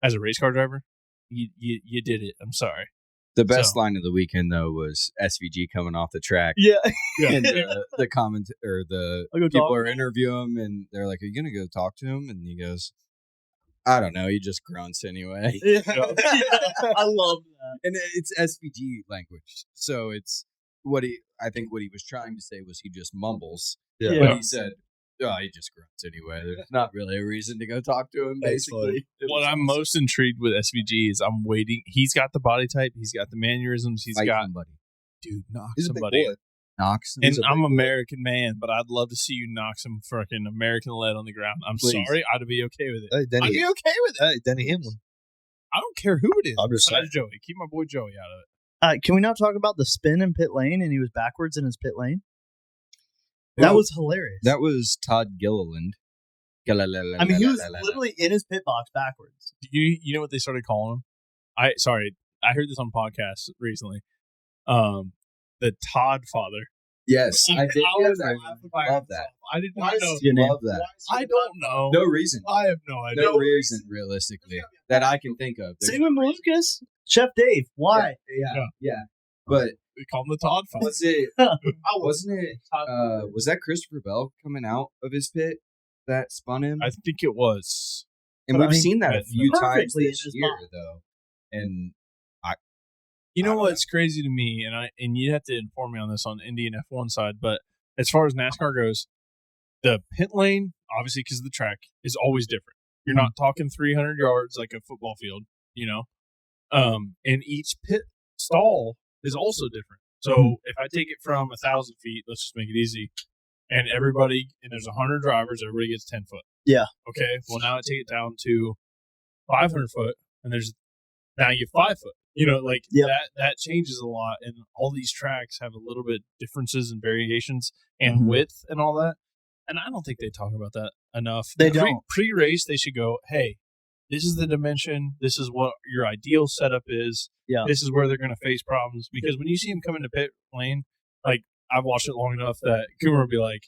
as a race car driver, you did it. I'm sorry. The best So- line of the weekend, though, was SVG coming off the track. Yeah. And the comment or the I'll go people talk. are interviewing him, and they're like, "Are you gonna go talk to him?" And he goes, "I don't know." He just grunts anyway. Yeah. I love that. And it's SVG language, so it's I think what he was trying to say was he just mumbles. Yeah. But he said, "Oh, he just grunts anyway." There's not really a reason to go talk to him. That's funny. Basically, It What was I'm awesome. most intrigued with SVG is I'm waiting. He's got the body type. He's got the mannerisms. He's Fight got somebody. dude knock He's a big somebody. boy. Knocks. And I'm American man, but I'd love to see you knock some fucking American lead on the ground. I'm Please. sorry, I'd be okay with it. Hey, I'd Denny. be okay with it. Hey, Denny Hamlin. I don't care who it is. I'm just Besides Joey. Keep my boy Joey out of it. Can we not talk about the spin in pit lane and he was backwards in his pit lane? That was hilarious. That was Todd Gilliland. I mean, he was literally in his pit box backwards. You know what they started calling him? I heard this on podcasts recently. The Todd father. Yes, I did. was I laughing by love myself. that. I did not know. Your name? Love that. I don't know. No reason. I have no idea. No reason, realistically, that I can think of. There's Same with Lucas. Chef Dave. Why? Yeah. But We call him the Todd father. was it? Wasn't it? Was that Christopher Bell coming out of his pit that spun him? I think it was. And but I we've mean, seen that a that's few times perfectly in this his year, box. though. And You I know don't what's crazy to me, and you have to inform me on this on Indian F1 side, but as far as NASCAR goes, the pit lane, obviously because of the track, is always different. You're not talking 300 yards like a football field, you know. And each pit stall is also different. So if I take it from 1,000 feet, let's just make it easy, and there's 100 drivers, everybody gets 10 foot. Yeah. Okay. Well, now I take it down to 500 foot, and now you have 5 foot. You know, like Yep. that changes a lot, and all these tracks have a little bit differences and variations and Mhm. width and all that. And I don't think they talk about that enough. They don't. Pre-race, they should go, hey, this is the dimension. This is what your ideal setup is. Yeah. This is where they're going to face problems. Because when you see him come into pit lane, like I've watched it long enough that Cooper will be like,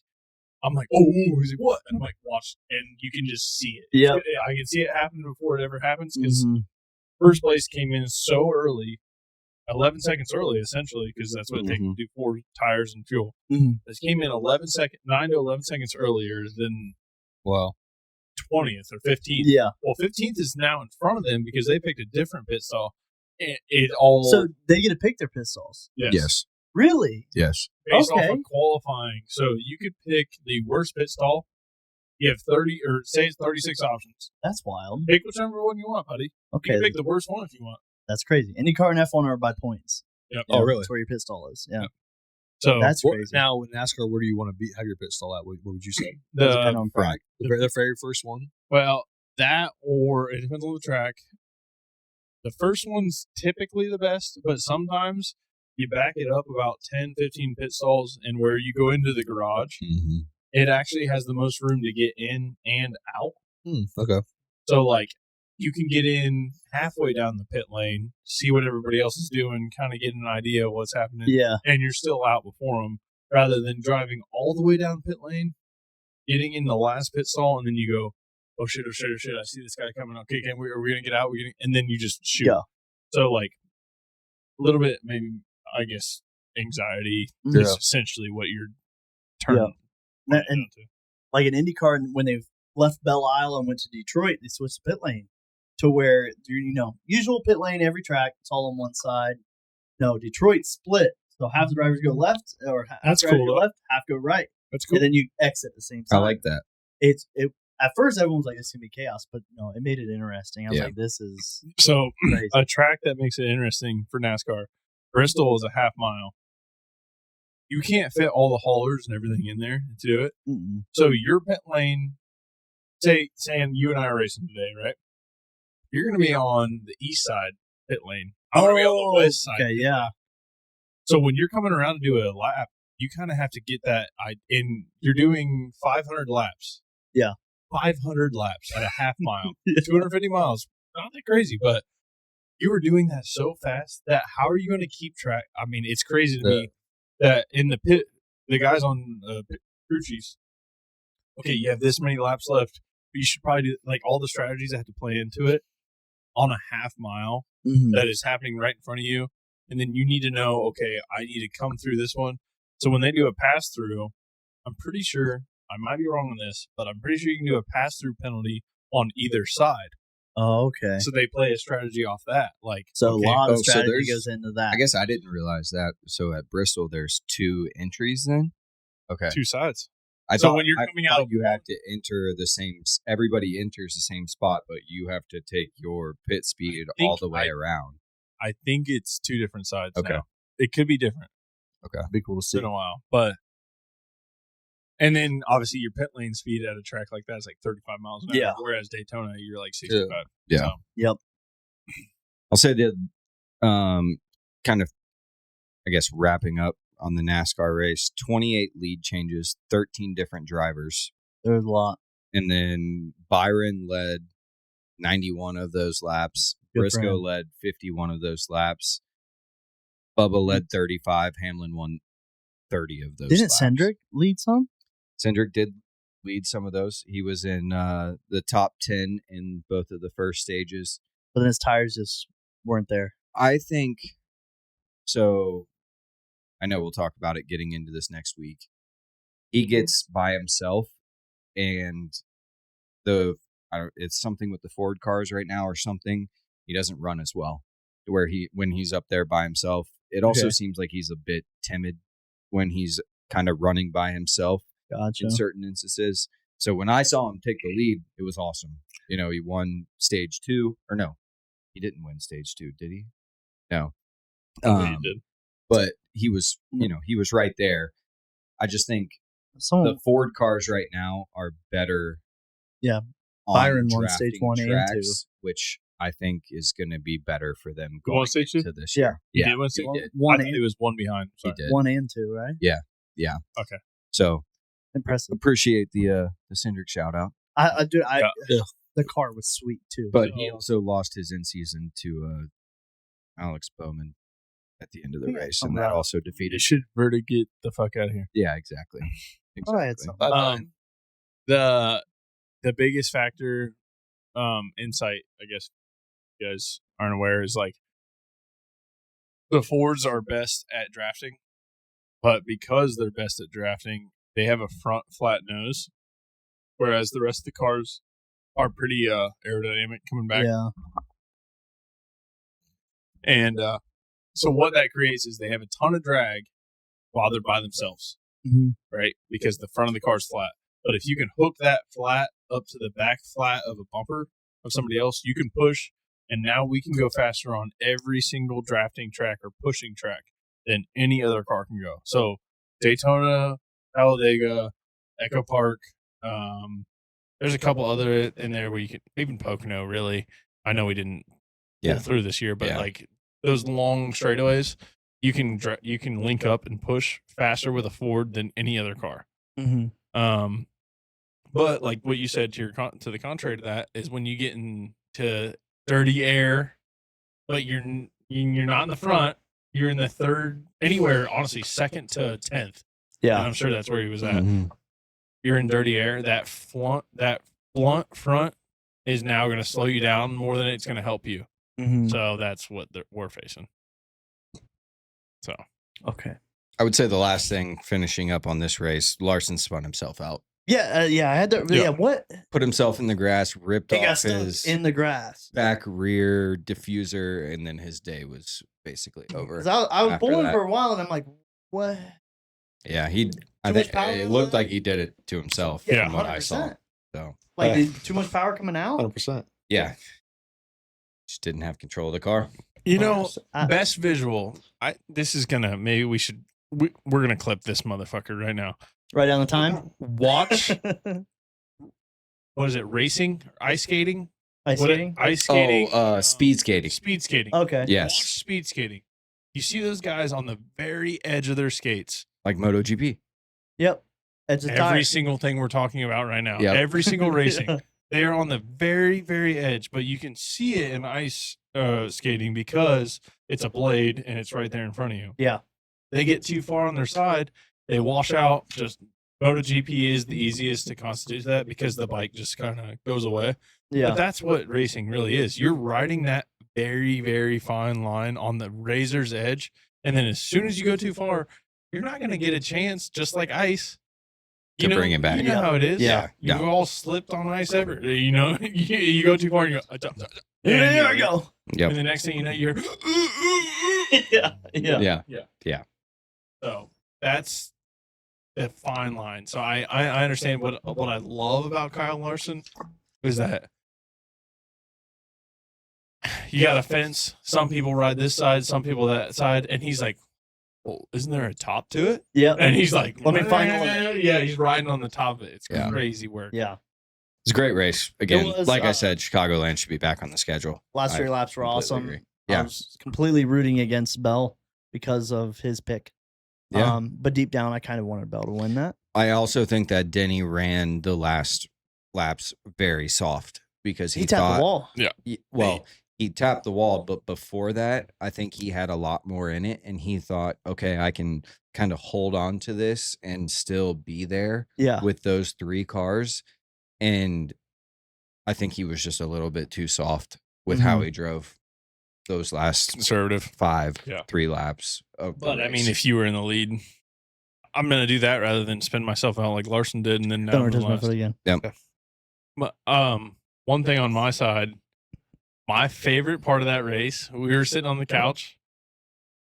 I'm like, oh, he's like, what? And I'm like, watch, and you can just see it. Yep. I can see it happen before it ever happens because Mhm. first place came in so early, 11 seconds early, essentially, because that's what it takes to do 4 tires and fuel. Mhm. This came in 9 to 11 seconds earlier than well, 20th or 15th. Yeah. Well, 15th is now in front of them because they picked a different pit stall. It all So they get to pick their pistols. yes. Really? yes. Based off Okay. of qualifying. So you could pick the worst pit stall. You have 30 or say it's 36 options. That's wild. Pick whichever one you want, buddy. You Okay. can pick the worst one if you want. That's crazy. IndyCar and F1 are by points. Yep. You know, really? That's where your pit stall is. Yeah. So That's What- crazy. now, in NASCAR, where do you want to have your pit stall at? What would you say? Does depend the on track. The very first one? well, that or it depends on the track. The first one's typically the best, but sometimes you back it up about 10, 15 pit stalls, and where you go into the garage, Mm-hmm. it actually has the most room to get in and out. Okay. So, like, you can get in halfway down the pit lane, see what everybody else is doing, kind of get an idea of what's happening, Yeah. and you're still out before them, rather than driving all the way down pit lane, getting in the last pit stall, and then you go, oh shit, I see this guy coming. Okay, are we going to get out? And then you just shoot. Yeah. So, like, a little bit, maybe, I guess, anxiety Mhm. is essentially what you're turning. And like in IndyCar, when they left Belle Isle and went to Detroit, they switched the pit lane to where usual pit lane every track, it's all on one side. No, Detroit split, so half the drivers go left, or half That's the drivers cool, go though. left, half go right, That's cool. and then you exit the same I time. like that. It at first everyone was like, "It's gonna be chaos," but no, it made it interesting. I was Yeah. like, "This is So, crazy." a track that makes it interesting for NASCAR, Bristol is a half mile. You can't fit all the haulers and everything in there to do it. Mm-mm. So your pit lane, saying you and I are racing today, right? You're going to be on the east side pit lane. I'm going to be on the west side. Okay, yeah, So when you're coming around to do a lap, you kind of have to get that. You're doing 500 laps. Yeah. 500 laps at a half mile, 250 miles. Not that crazy, but you were doing that so fast that how are you going to keep track? I mean, it's crazy to me that in the pit, the guys on crew chiefs, okay, you have this many laps left, but you should probably do like all the strategies that have to play into it on a half mile Mhm. that is happening right in front of you. And then you need to know, okay, I need to come through this one. So when they do a pass through, I'm pretty sure, I might be wrong on this, but I'm pretty sure you can do a pass through penalty on either side. Oh, okay. So they play a strategy off that. Like, So okay, a lot of so strategy there's- goes into that. I guess I didn't realize that. So at Bristol, there's 2 entries then? Okay. two sides. I So thought, when you're I coming thought out- you have to enter the same, everybody enters the same spot, but you have to take your pit speed all think the way around. I think it's 2 different sides. Okay. Now. It could be different. Be cool to It's see. been a while. But, and then obviously your pit lane speed at a track like that is like 35 miles an hour. Yeah. Whereas Daytona, you're like 65. Yeah. So, Yep. I'll say the kind of I guess wrapping up on the NASCAR race, 28 lead changes, 13 different drivers. There's a lot. And then Byron led 91 of those laps. Good for Briscoe him. led 51 of those laps. Bubba led 35. Hamlin won 30 of those Didn't laps. Cendric lead some? Cendric did lead some of those. He was in the top 10 in both of the first stages. But then his tires just weren't there. I think so. I know we'll talk about it getting into this next week. He gets by himself, and it's something with the Ford cars right now or something. He doesn't run as well to where when he's up there by himself. It also Okay. seems like he's a bit timid when he's kind of running by himself Gotcha. in certain instances. So when I saw him take the lead, it was awesome. You know, he won stage 2, or no, he didn't win stage 2, did he? No. He did. But he was, he was right there. I just think Someone, the Ford cars right now are better. Yeah. on Byron won stage drafting 1 and 2. tracks, which I think is going to be better for them Who won going stage 2? into this Yeah. year. He did win stage he 1? did. One I thought and- he was one behind. He Sorry. did. 1 and 2, right? Yeah. Okay. So Impressive. appreciate the Cindric shout out. The car was sweet too. But he also lost his in season to Alex Bowman at the end of the Yeah, race, something and that about- also You defeated. should Verdi get the fuck out of here. Yeah, exactly. Oh, I had Exactly. something. The biggest factor, insight, I guess you guys aren't aware, is like the Fords are best at drafting, but because they're best at drafting, they have a front flat nose, whereas the rest of the cars are pretty aerodynamic coming back. Yeah. And so what that creates is they have a ton of drag while they're by themselves, Mhm. right? Because the front of the car's flat. But if you can hook that flat up to the back flat of a bumper of somebody else, you can push. And now we can go faster on every single drafting track or pushing track than any other car can go. So Daytona, Talladega, Echo Park. There's a couple other in there where you can, even Pocono, really. I know we didn't Yeah. pull through this year, but Yeah. like those long straightaways, you can link up and push faster with a Ford than any other car. Mm-hmm. But like what you said to the contrary to that is when you get into dirty air, but you're not in the front, you're in the third, anywhere honestly, second to 10th. And Yeah. I'm sure that's where he was at. Mhm. You're in dirty air. That blunt front is now going to slow you down more than it's going to help you. Mm-hmm. So that's what we're facing. So Okay. I would say the last thing finishing up on this race, Larson spun himself out, Yeah. Yeah. I had to. Yeah. Yeah. What? put himself in the grass, ripped He got off stuck his in the grass. back rear diffuser, and then his day was basically over. 'Cause I was after pulling that. for a while, and I'm like, what? Yeah, I Too much think power it in looked that? like he did it to himself Yeah, from what I saw. 100%. So Like, too much power coming out? 100%. yeah, just didn't have control of the car. you know, I- best visual. This is gonna maybe we're gonna clip this motherfucker right now. Right down the time. Watch what is it? Racing, ice skating, Ice What- skating. ice skating, Speed skating. speed skating. Okay. Yes, Watch speed skating. You see those guys on the very edge of their skates. like MotoGP. Yep. It's a Every tire. single thing we're talking about right now. Yep. Every single racing. Yeah. They are on the very, very edge, but you can see it in ice skating because it's a blade and it's right there in front of you. Yeah. They get too far on their side, they wash out. Just MotoGP is the easiest to constitute that because the bike just kind of goes away. Yeah. But that's what racing really is. You're riding that very, very fine line on the razor's edge. And then as soon as you go too far, you're not going to get a chance, just like ice. To bring it back. You know Yeah. how it is. Yeah. You Yeah. all slipped on ice ever. You know, you go too far and you go, There we go. Yep. And the next thing you know, you're. Yeah. Yeah. Yeah. So that's a fine line. So I understand what I love about Kyle Larson is that you got a fence. Some people ride this side, some people that side, and he's like, "Well, isn't there a top to it?" Yep. And he's like, Let me find one. Yeah, he's riding on the top of it. It's Yeah. crazy work. Yeah. It's a great race. Again, was, like I said, Chicagoland should be back on the schedule. Last I 3 laps were completely awesome. agree. I Yeah. was completely rooting against Bell. because of his pick. Yeah. But deep down, I kind of wanted Bell to win that. I also think that Denny ran the last laps very soft because He he tapped thought, the wall. well, he tapped the wall, but before that, I think he had a lot more in it, and he thought, okay, I can kind of hold on to this and still be there Yeah. with those 3 cars. And I think he was just a little bit too soft with how he drove those last Conservative. 3 laps of the But I mean, race. if you were in the lead, I'm gonna do that rather than spin myself out like Larson did, and then Don't down to touch my last. foot again. But one thing on my side, my favorite part of that race, we were sitting on the couch,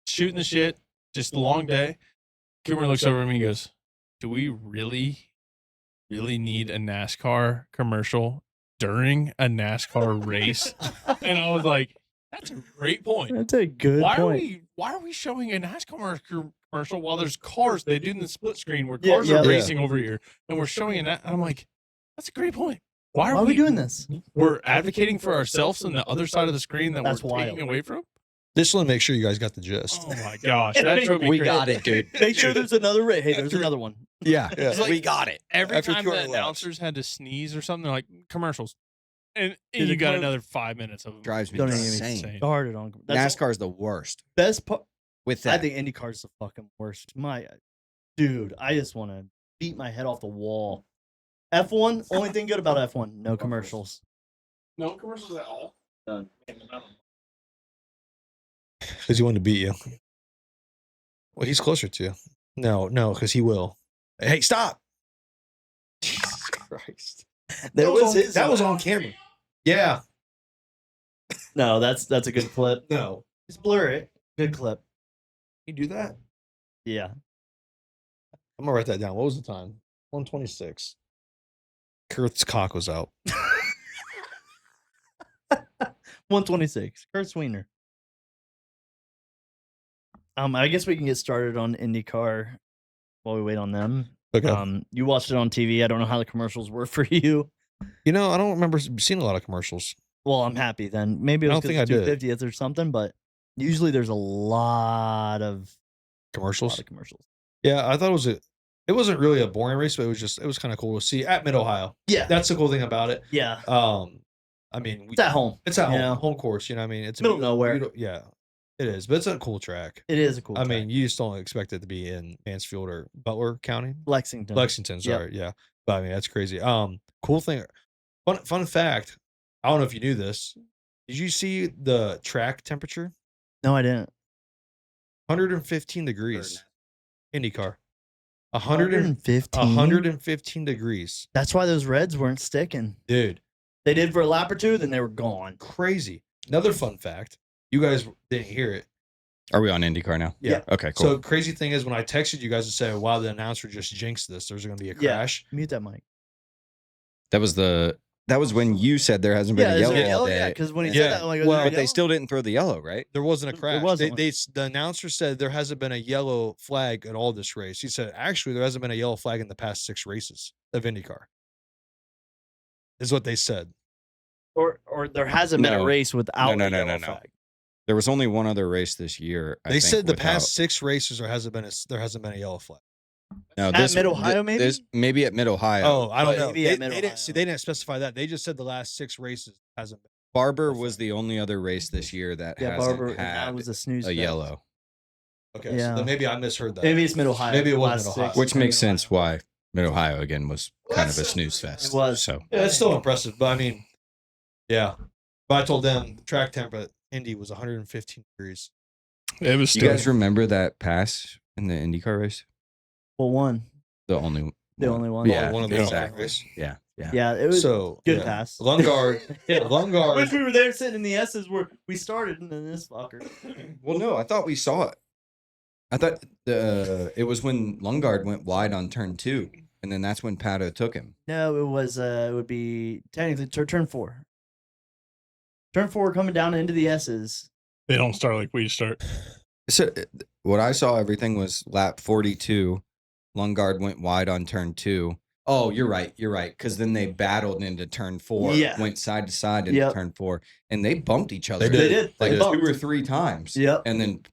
shooting the shit, just a long day. Cooper looks over at me and goes, "Do we really need a NASCAR commercial during a NASCAR race?" And I was like, "That's a great point. That's a good point. Why are we showing a NASCAR commercial while there's cars? They do in the split screen where Yeah, cars yeah. are racing over here, and we're showing it. And I'm like, that's a great point. Why Why are we doing this? We're advocating for ourselves on the other side of the screen that That's we're wild. taking away from. Just want to make sure you guys got the gist. Oh my gosh, that drove me we crazy. got it, dude. Make sure there's another race. Hey, there's another one. Yeah, Yeah. It's like- we got it. Every After time 200 the laps. announcers had to sneeze or something, they're like commercials, and Dude, you the got commer- another 5 minutes of them. Drives me Don't even insane. insane. Started on that's NASCAR's the worst best part. with I that. think IndyCar's the fucking worst. Dude, I just want to beat my head off the wall. F1, only thing good about F1, no commercials. No commercials at all. Because he wanted to beat you. Well, he's closer to you. No, because he will. Hey, stop! Jesus Christ! That was on camera. Yeah. No, that's a good clip. No. Just blur it. Good clip. You do that? Yeah. I'm gonna write that down. What was the time? 1:26. Kurt's cock was out. 126. Kurt Sweener. I guess we can get started on IndyCar while we wait on them. Okay. You watched it on TV. I don't know how the commercials were for you. I don't remember seeing a lot of commercials. Well, I'm happy then. Maybe it I was don't think I because did. 250th or something, but usually there's a lot of Commercials. commercials. Yeah, I thought it wasn't really a boring race, but it was kind of cool to see at Mid Ohio. Yeah. That's the cool thing about it. Yeah. I mean, It's at home. it's at you home, know? home course. You know, what I mean, it's a Middle of nowhere. Yeah, it is, but it's a cool track. It is a cool I track. mean, you just don't expect it to be in Mansfield or Butler County, Lexington. Lexington. Yep. Sorry, yeah, but I mean that's crazy. Cool thing, fun fact. I don't know if you knew this. Did you see the track temperature? No, I didn't. 115 degrees. IndyCar. 115 115. degrees, That's why those reds weren't sticking. dude. They did for a lap or two, then they were gone. Crazy. Another fun fact. You guys didn't hear it. Are we on IndyCar now? Yeah. Okay, cool. So crazy thing is when I texted you guys to say, wow, the announcer just jinxed this. There's going to be a Yeah. crash. Mute that mic. that was when you said there hasn't been a there's yellow all yeah, day. because when he Yeah. said that, I'm like, Well, well, But they still didn't throw the yellow, right? There wasn't a There crash. wasn't The announcer said there hasn't been a yellow flag at all this race. He said, actually, there hasn't been a yellow flag in the past 6 races of IndyCar. Is what they said. or there hasn't been a No. race without No, a no, yellow no. flag. There was only one other race this year. I They think, said the without- past 6 races there hasn't been a yellow flag. No, At this Mid-Ohio, maybe? maybe at Mid Ohio. Oh, I don't but know. maybe They, at they didn't Mid-Ohio. see. They didn't specify that. They just said the last 6 races hasn't been. Barber was the only other race this year that Yeah, hasn't Barber, and had that was a snooze. a fest. yellow, Okay, Yeah. so then maybe I misheard that. Maybe it's Mid Ohio. Maybe it was Mid-Ohio. which makes sense why Mid Ohio again was Well, kind of a that's- snooze fest. It was. So Yeah, it's still impressive, but I mean, yeah. But I told them the track temp at Indy was 115 degrees. It was you still. guys remember that pass in the IndyCar race? Well, one. The only one. Yeah, One of the exactly. races. Yeah, yeah. Yeah, it was So good yeah. pass. Lungard, Yeah. Lungard. Wish we were there sitting in the S's where we started, and then this fucker. Well, no, I thought we saw it. I thought it was when Lungard went wide on turn 2, and then that's when Pato took him. No, it was. It would be technically turn 4. Turn 4 coming down into the S's. They don't start like we start. So what I saw, everything was lap 42. Lungard went wide on turn 2. Oh, you're right. Because then they battled into turn 4. Yeah. Went side to side into Yep. turn 4, and they bumped each other. They did. They like did. 2 or 3 times. Yep. And then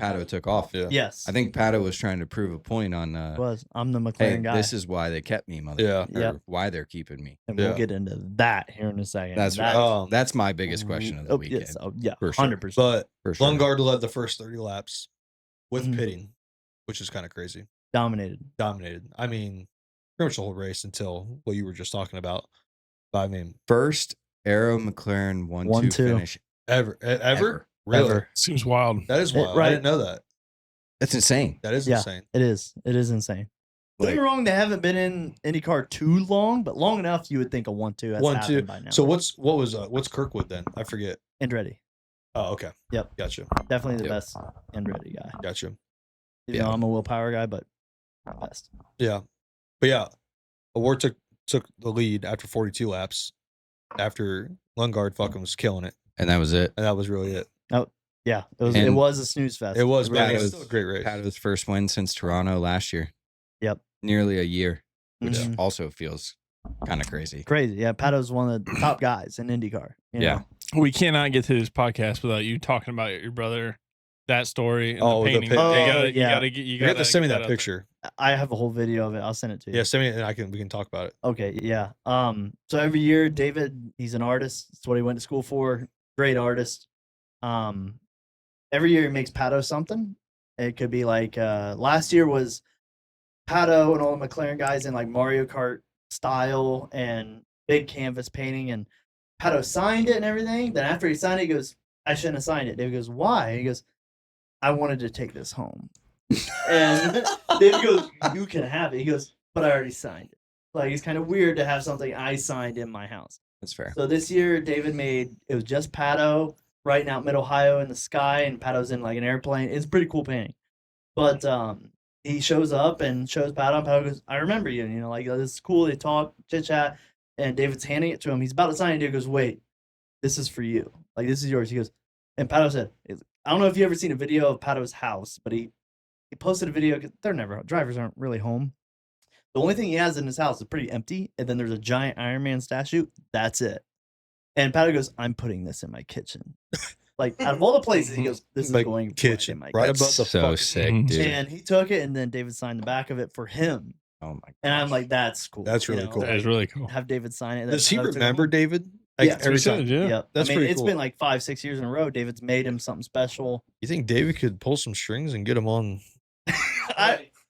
Pato took off. Yeah. Yes. I think Pato was trying to prove a point on it was. I'm the hey, McLaren guy. this is why they kept me, mother. Yeah. Or Yep. why they're keeping me. and we'll Yeah. get into that here in a second. That's right. Um, That's my biggest question of the Oh, weekend. yes. Oh, yeah. For sure. 100%. but For sure. Lundgaard led the first 30 laps with Mhm. pitting, which is kind of crazy. Dominated. Dominated. I mean, pretty much the whole race until what you were just talking about. But I mean, First Aero McLaren 1-2 1-2. finish ever? ever. Really? Ever. Seems wild. That is It- wild. I right. didn't know that. That's insane. That is Yeah. insane. It is. It is insane. Don't get Like, me wrong, they haven't been in IndyCar too long, but long enough you would think a 1-2 has 1-2. happened by now. So what's Kirkwood then? I forget. Andretti, Oh, okay. Yep. Gotcha. definitely the Yep. best Andretti guy. Gotcha. You know, I'm a willpower guy, but best. Yeah. But yeah, Award took the lead after 42 laps after Lundgaard fucking was killing it. and that was it. And that was really it. Yeah, it And was a snooze fest. It was, but really it was was. still a great race. Pato's first win since Toronto last year. Yep. Nearly a year, which Mhm. also feels kind of crazy. Crazy. Yeah, Pato's one of the top guys in IndyCar. you Yeah. know? We cannot get through this podcast without you talking about your brother, that story, and Oh, the the painting. pit- Oh, you gotta, yeah. you gotta get, you You gotta have to send me get that out there. picture. I have a whole video of it. I'll send it to you. Yeah, send me it and we can talk about it. Okay, yeah. So every year, David, he's an artist. That's what he went to school for. Great artist. Every year he makes Pato something. It could be like last year was Pato and all the McLaren guys in like Mario Kart style and big canvas painting, and Pato signed it and everything. Then after he signed it, he goes, "I shouldn't have signed it." David goes, "Why?" He goes, "I wanted to take this home." And David goes, "You can have it." He goes, "But I already signed it." Like, it's kind of weird to have something I signed in my house. That's fair. So this year, David made, it was just Pato right out mid Ohio in the sky, and Pato's in like an airplane. It's a pretty cool painting. But he shows up and shows Pato, and Pato goes, "I remember you." And, you know, like, this is cool. They talk, chit chat, and David's handing it to him. He's about to sign it. David goes, "Wait, this is for you. Like, this is yours." He goes, and Pato said, I don't know if you ever seen a video of Pato's house, but he posted a video, 'cause drivers aren't really home. The only thing he has in his house is pretty empty, and then there's a giant Iron Man statue. That's it. And Pato goes, "I'm putting this in my kitchen." Like, out of all the places, he goes, "This is My going kitchen, in my right kitchen." above the so fucking- sick, Mhm. dude. And he took it, and then David signed the back of it for him. Oh my. And I'm gosh. like, "That's cool." That's you really know, cool. That is really cool. Have David sign it. Does he Pato took it remember home. David? Like, Yeah. every He said, time. yeah. Yep. That's I mean, pretty it's cool. been like 5-6 years in a row. David's made him something special. You think David could pull some strings and get him on?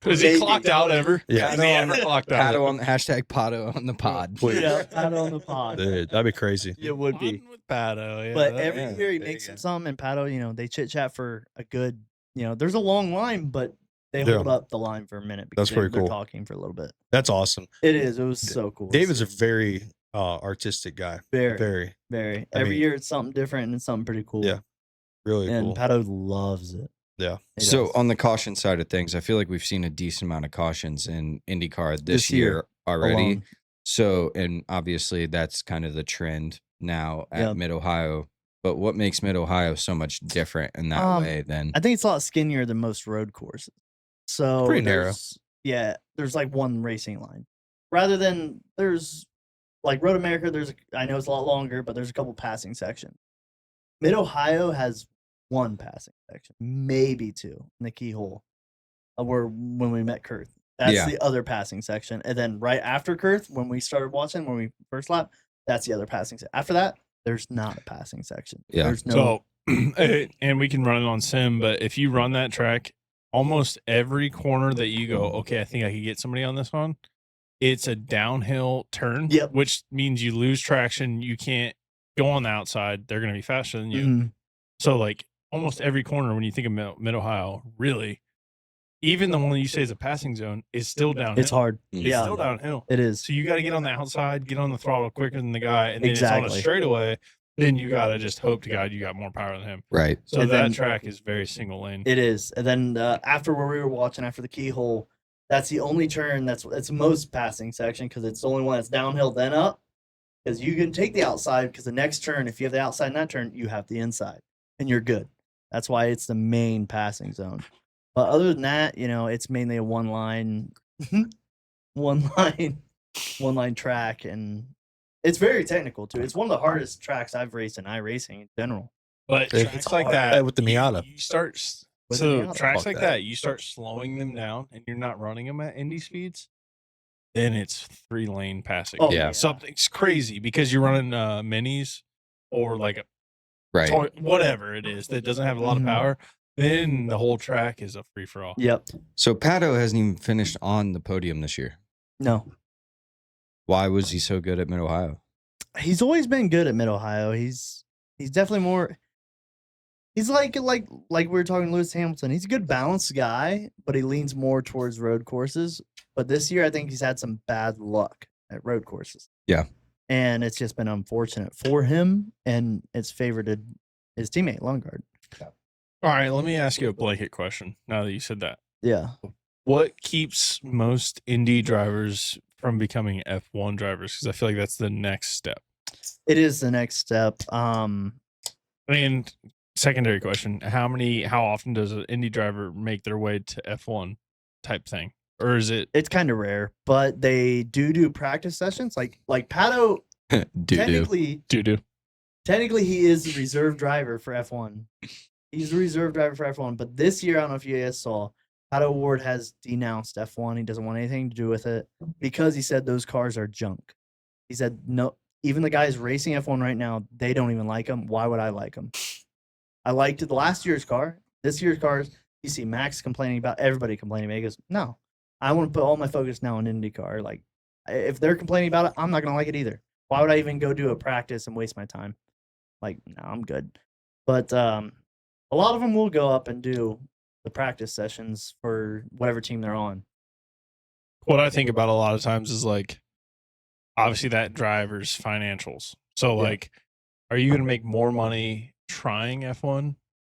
Is he Maybe. clocked out ever? Yeah. Has he ever clocked out? Pato on hashtag Pato on the pod. Please. Yeah, Pato on the pod. Dude, that'd be crazy. It would be. On with Pato, yeah, But that- every yeah, year he there you makes go. him something, and Pato, you know, they chit chat for a good, you know, there's a long line, but they Yeah. hold up the line for a minute because That's pretty they're cool. talking for a little bit. That's awesome. It is. It was so cool. to David's a see. very artistic guy. very, Very, very. I Every mean- year it's something different and it's something pretty cool. Yeah, really and cool. Pato loves it. Yeah. He So does. on the caution side of things, I feel like we've seen a decent amount of cautions in IndyCar this This year year already. alone. So, and obviously that's kind of the trend now at Yep. Mid Ohio. But what makes Mid Ohio so much different in that Um, way than I think it's a lot skinnier than most road courses. So Pretty narrow. there's like one racing line. Rather than there's like Road America, I know it's a lot longer, but there's a couple passing sections. Mid Ohio has one passing section, maybe two in the keyhole. Where when we met Kurth. That's Yeah. the other passing section. And then right after Kurth, when we started watching, when we first lap, that's the other passing section. After that, there's not a passing section. Yeah. There's no So, and we can run it on sim, but if you run that track, almost every corner that you go, okay, I think I could get somebody on this one, it's a downhill turn, Yep. which means you lose traction. You can't go on the outside. They're going to be faster than you. Mhm. So, like, almost every corner when you think of Mid Ohio, really, even the one that you say is a passing zone, is still downhill. It's hard. It's It's Yeah. still downhill. It is. So you got to get on the outside, get on the throttle quicker than the guy, and then it's on Exactly. a straightaway. Then you got to just hope to God you got more power than him. right? So And that then- track is very single lane. It is. And then after where we were watching, after the keyhole, that's the only turn it's most passing section because it's the only one that's downhill then up. Because you can take the outside because the next turn, if you have the outside in that turn, you have the inside and you're good. That's why it's the main passing zone. But other than that, you know, it's mainly a one line track, and it's very technical too. It's one of the hardest tracks I've raced in iRacing in general. But It's tracks like hard. that Yeah, with the Miata. you start with So Miata. tracks Fuck like that. that, you start slowing them down, and you're not running them at Indy speeds. Then it's 3-lane passing. Oh, Yeah. Something's crazy because you're running minis or like a Right. toy, whatever it is that doesn't have a lot of Mhm. power. Then the whole track is a free for all. Yep. So Pato hasn't even finished on the podium this year. No. Why was he so good at Mid Ohio? He's always been good at Mid Ohio. He's definitely more. He's like we were talking to Lewis Hamilton. He's a good balanced guy, but he leans more towards road courses. But this year, I think he's had some bad luck at road courses. Yeah. And it's just been unfortunate for him, and it's favored his teammate Lundgaard. All right, let me ask you a blanket question. Now that you said that, Yeah. what keeps most Indy drivers from becoming F1 drivers? Because I feel like that's the next step. It is the next step. And secondary question: how often does an Indy driver make their way to F1 type thing, or is it? It's kind of rare, but they do practice sessions. Like Pato, Doo-doo. technically he is the reserve driver for F1. He's the reserve driver for F1. But this year, I don't know if you guys saw, Pato Ward has denounced F1. He doesn't want anything to do with it because he said those cars are junk. He said no. Even the guys racing F1 right now, they don't even like them. Why would I like them? I liked the last year's car. This year's cars, you see Max complaining about, everybody complaining about it. He goes, no, I want to put all my focus now on IndyCar. Like, if they're complaining about it, I'm not going to like it either. Why would I even go do a practice and waste my time? Like, no, I'm good. But a lot of them will go up and do the practice sessions for whatever team they're on. What I think about a lot of times is like, obviously that driver's financials. So Yeah. like, are you going to make more money trying F1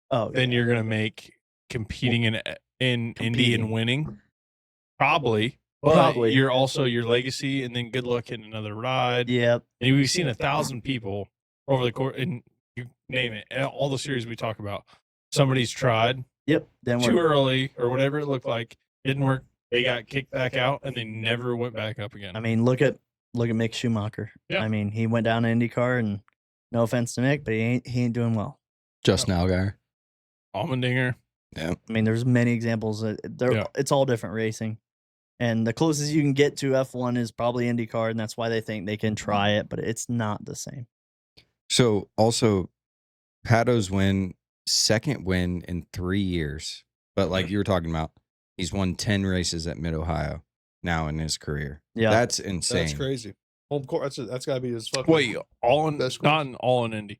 Oh, than you're going to make competing in Indy Competing. and winning? Probably. But Probably. you're also your legacy, and then good luck getting another ride. Yep. And we've seen 1,000 people over the course, and you name it, all the series we talk about. Somebody's tried Yep. Then too we're early or whatever it looked like, didn't work. They got kicked back out, and they never went back up again. I mean, look at Mick Schumacher. Yeah. I mean, he went down to IndyCar, and no offense to Mick, but he ain't doing well. Just now, guy. Almendinger. Yeah. I mean, there's many examples. Yeah. It's all different racing, and the closest you can get to F1 is probably IndyCar, and that's why they think they can try it, but it's not the same. So also, Pato's second win in 3 years. But like you were talking about, he's won 10 races at Mid Ohio now in his career. Yeah. That's insane. That's crazy. Home court. That's got to be his fucking. Wait, all in Best not in all in Indy,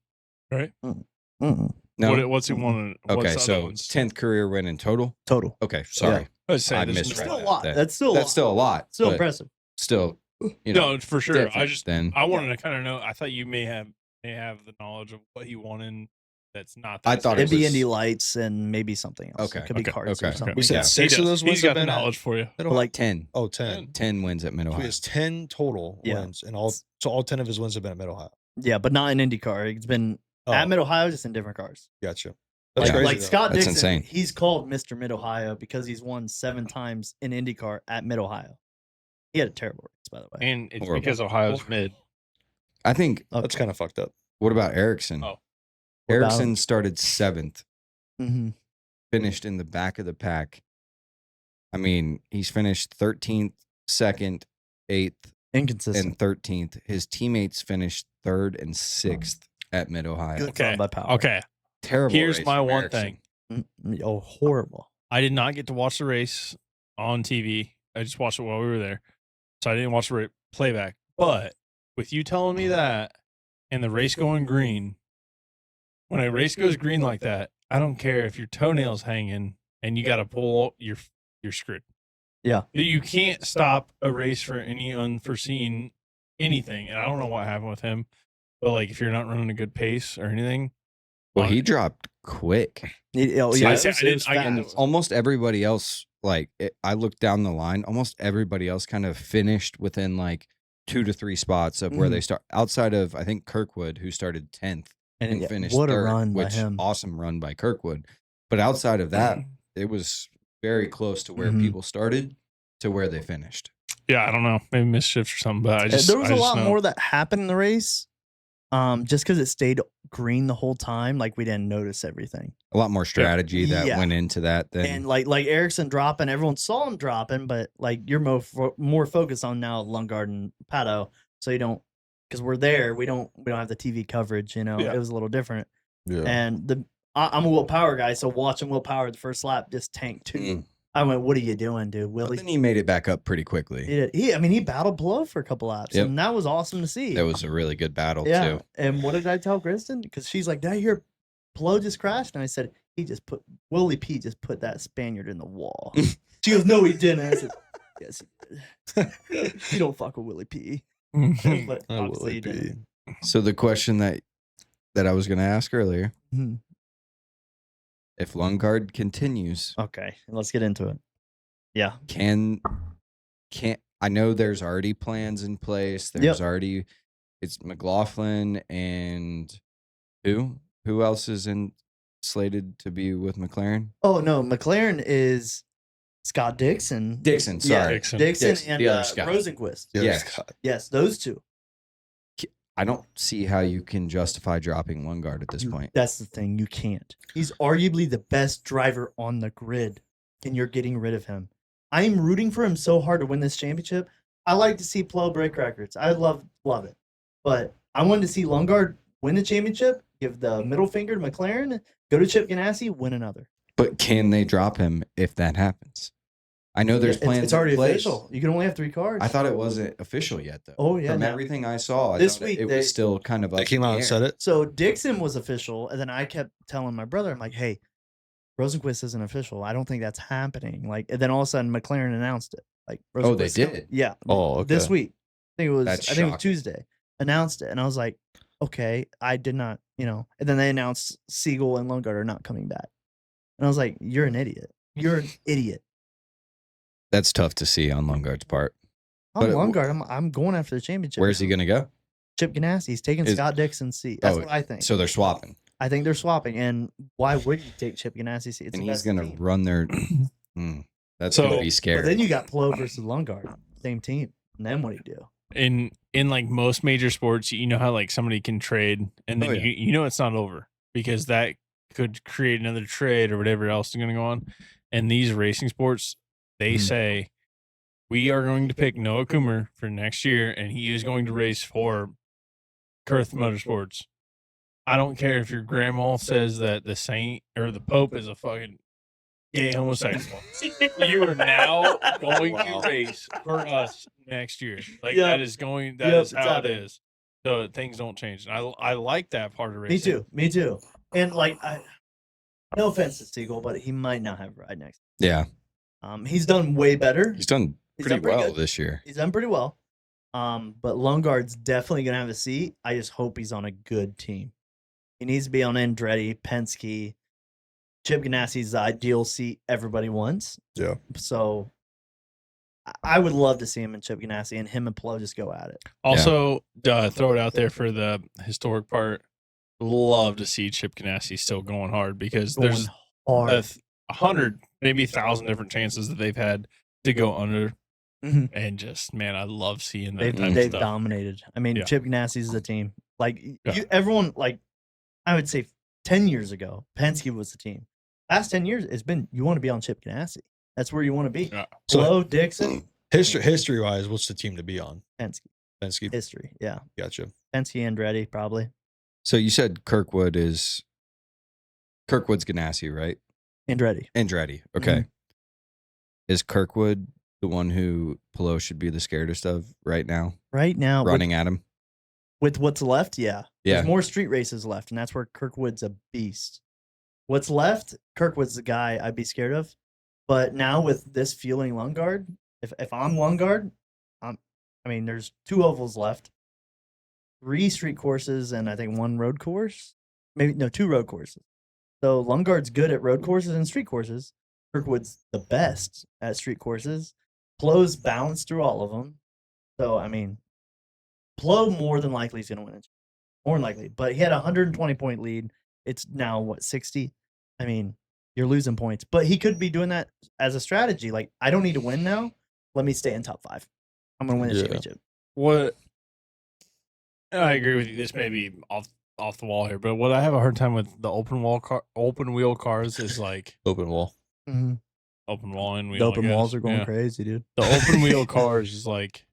right? Mm-mm. No. What's he won? Okay, so 10th career win in total. Total. Okay, sorry. I was saying I this is misread Still a that. lot. That's still That's still a lot. Still but impressive. Still, you know, no, for sure. I different just than I wanted to kind of know. I thought you may have the knowledge of what he won in. That's not. I that thought it It'd be was- Indy Lights and maybe something else. Okay, It could be okay, cards okay. or something. We said Yeah. 6 He of does. those He's wins got have the been at knowledge for you. But like 10. Oh, 10. 10 wins at Mid So he Ohio. has 10 total Yeah. wins, and all 10 of his wins have been at Mid Ohio. yeah, but not in IndyCar. It's been at Oh, Mid Ohio, just in different cars. gotcha. That's Yeah. crazy. Like though. Scott That's Dixon, insane. he's called Mr. Mid Ohio because he's won 7 times in IndyCar at Mid Ohio. He had a terrible race, by the way. And it's Horrible. because Ohio's mid. I think, That's kind of fucked up. what about Ericsson? Oh. What about Ericsson him? started 7th, Mm-hmm. finished in the back of the pack. I mean, he's finished 13th, 2nd, 8th, Inconsistent. and 13th. His teammates finished 3rd and 6th at Mid Ohio. Good Okay. run by power. Okay. Terrible. Here's race my from one Ericsson. thing. Oh, horrible. I did not get to watch the race on TV. I just watched it while we were there. So I didn't watch the playback. But with you telling me that and the race going green, when a race goes green like that, I don't care if your toenail's hanging and you got to pull, you're screwed. Yeah. You can't stop a race for any unforeseen anything. And I don't know what happened with him. But like if you're not running a good pace or anything. Well, he dropped quick. Oh, See, yeah, I it said- was- I it didn't- was I fast. And almost everybody else, like, I looked down the line, almost everybody else kind of finished within like 2 to 3 spots of where they start, outside of, I think, Kirkwood, who started 10th and yeah, finished what a 3rd, run by which him. awesome run by Kirkwood. But outside of that, it was very close to where Mhm. people started to where they finished. Yeah, I don't know. Maybe mischief or something. But I just there was I a just lot know. more that happened in the race. Just because it stayed green the whole time, like we didn't notice everything. A lot more strategy that Yeah. went into that than And like Erickson dropping, everyone saw him dropping, but like you're more focused on now Lundgaard and Pato, so you don't, because we're there, we don't have the TV coverage. You know, Yeah. it was a little different. Yeah. And I'm a Will Power guy, so watching Will Power the first lap just tank too. Mm. I went, what are you doing, dude? But Willie. then he made it back up pretty quickly. He battled below for a couple laps, Yep. and that was awesome to see. That was a really good battle yeah. too. And what did I tell Kristen? Because she's like, did I hear Plo just crashed? And I said, Willie P just put that Spaniard in the wall. She goes, no, he didn't. I said, yes, he did. You don't fuck with Willie P. But I will obviously he be. didn't. So the question that I was going to ask earlier, Mhm. if Lundgaard continues, Okay, let's get into it. Yeah. can I know there's already plans in place. There's already it's McLaughlin and who else is slated to be with McLaren? Oh no, McLaren is Scott Dixon. Dixon, Yeah, sorry. Dixon. Dixon Dixon, and the other Scott. Rosenquist. Yeah, Yes. Scott. Yes, those two. I don't see how you can justify dropping Lundgaard at this point. That's the thing. You can't. He's arguably the best driver on the grid, and you're getting rid of him. I'm rooting for him so hard to win this championship. I like to see Plo break records. I love it. But I wanted to see Lundgaard win the championship, give the middle finger to McLaren, go to Chip Ganassi, win another. But can they drop him if that happens? I know there's It's- plans. It's already in place. official. You can only have 3 cars. I thought it wasn't official yet, though. Oh, yeah, From no. everything I saw, I This thought week it they- was still kind of up They came in out the and air. said it. So Dixon was official, and then I kept telling my brother, I'm like, hey, Rosenquist isn't official. I don't think that's happening. Like, and then all of a sudden McLaren announced it. Like, Oh, they Rosenquist- did? Yeah. Oh, okay. This week. I think it was That's I think it was shocking. Tuesday. Announced it. And I was like, okay, I did not, and then they announced Siegel and Lundgaard are not coming back. And I was like, you're an idiot. You're an idiot. That's tough to see on Lundgaard's part. I'm But it- Lundgaard. I'm going after the championship. Where's he now. going to go? Chip Ganassi. He's taking Is- Scott Dixon's seat. That's Oh, what I think. So they're swapping, I think they're swapping. And why would you take Chip Ganassi's seat? It's and the he's best going to team. run their. That's So- going to be But scary. then you got Plo versus Lundgaard, same team. And then what do you do? In like most major sports, you know how like somebody can trade and then Oh, yeah. you know it's not over because that could create another trade or whatever else is going to go on. And these racing sports, they say we are going to pick Noah Coomer for next year, and he is going to race for Kurth Motorsports. I don't care if your grandma says that the saint or the Pope is a fucking gay homosexual. You are now going to race for us next year. Like Yep. that is going. That Yep, is it's how it happening. is. So things don't change. And I like that part of racing. Me too. Me too. And like, no offense to Siegel, but he might not have a ride next. Yeah, He's done way better. he's done He's pretty done pretty well good. this year. He's done pretty well. But Lundgaard's definitely gonna have a seat. I just hope he's on a good team. He needs to be on Andretti, Penske. Chip Ganassi's the ideal seat everybody wants. Yeah. So I would love to see him in Chip Ganassi and him and Plo just go at it. Also, throw it out there for the historic part. Love to see Chip Ganassi still going hard because Going there's hard. 100, maybe 1,000 different chances that they've had to go under, Mhm. and just man, I love seeing that They've type of they've stuff. dominated. I mean, Yeah. Chip Ganassi's the team. Like Yeah. everyone, like I would say 10 years ago, Penske was the team. Last 10 years, it's been you want to be on Chip Ganassi. That's where you want to be. Yeah. So- Plo, Dixon, History wise, what's the team to be on? Penske. Penske. History. Yeah. Gotcha. Penske Andretti, probably. So you said Kirkwood's Ganassi, right? Andretti. Andretti. Okay. Is Kirkwood the one who Pelo should be the scaredest of right now, Right now, running at him? with what's left, yeah. Yeah. There's more street races left, and that's where Kirkwood's a beast. What's left, Kirkwood's the guy I'd be scared of. But now with this fueling Lundgaard, if I'm Lundgaard, I mean, there's 2 ovals left, 3 street courses, and I think 1 road course. Maybe no, 2 road courses. So Lundgaard's good at road courses and street courses. Kirkwood's the best at street courses. Plo's balanced through all of them. So I mean, Plo more than likely is going to win it. More than likely, but he had a 120-point lead. It's now what 60. I mean, you're losing points, but he could be doing that as a strategy. Like, I don't need to win now. Let me stay in top 5. I'm going to win the Yeah. championship. What I agree with you. This may be off the wall here, but what I have a hard time with the open wheel cars is like Open wall. Mm-hmm. open wall and wheel. The I open walls guess. are going Yeah. crazy, dude. The open wheel cars is like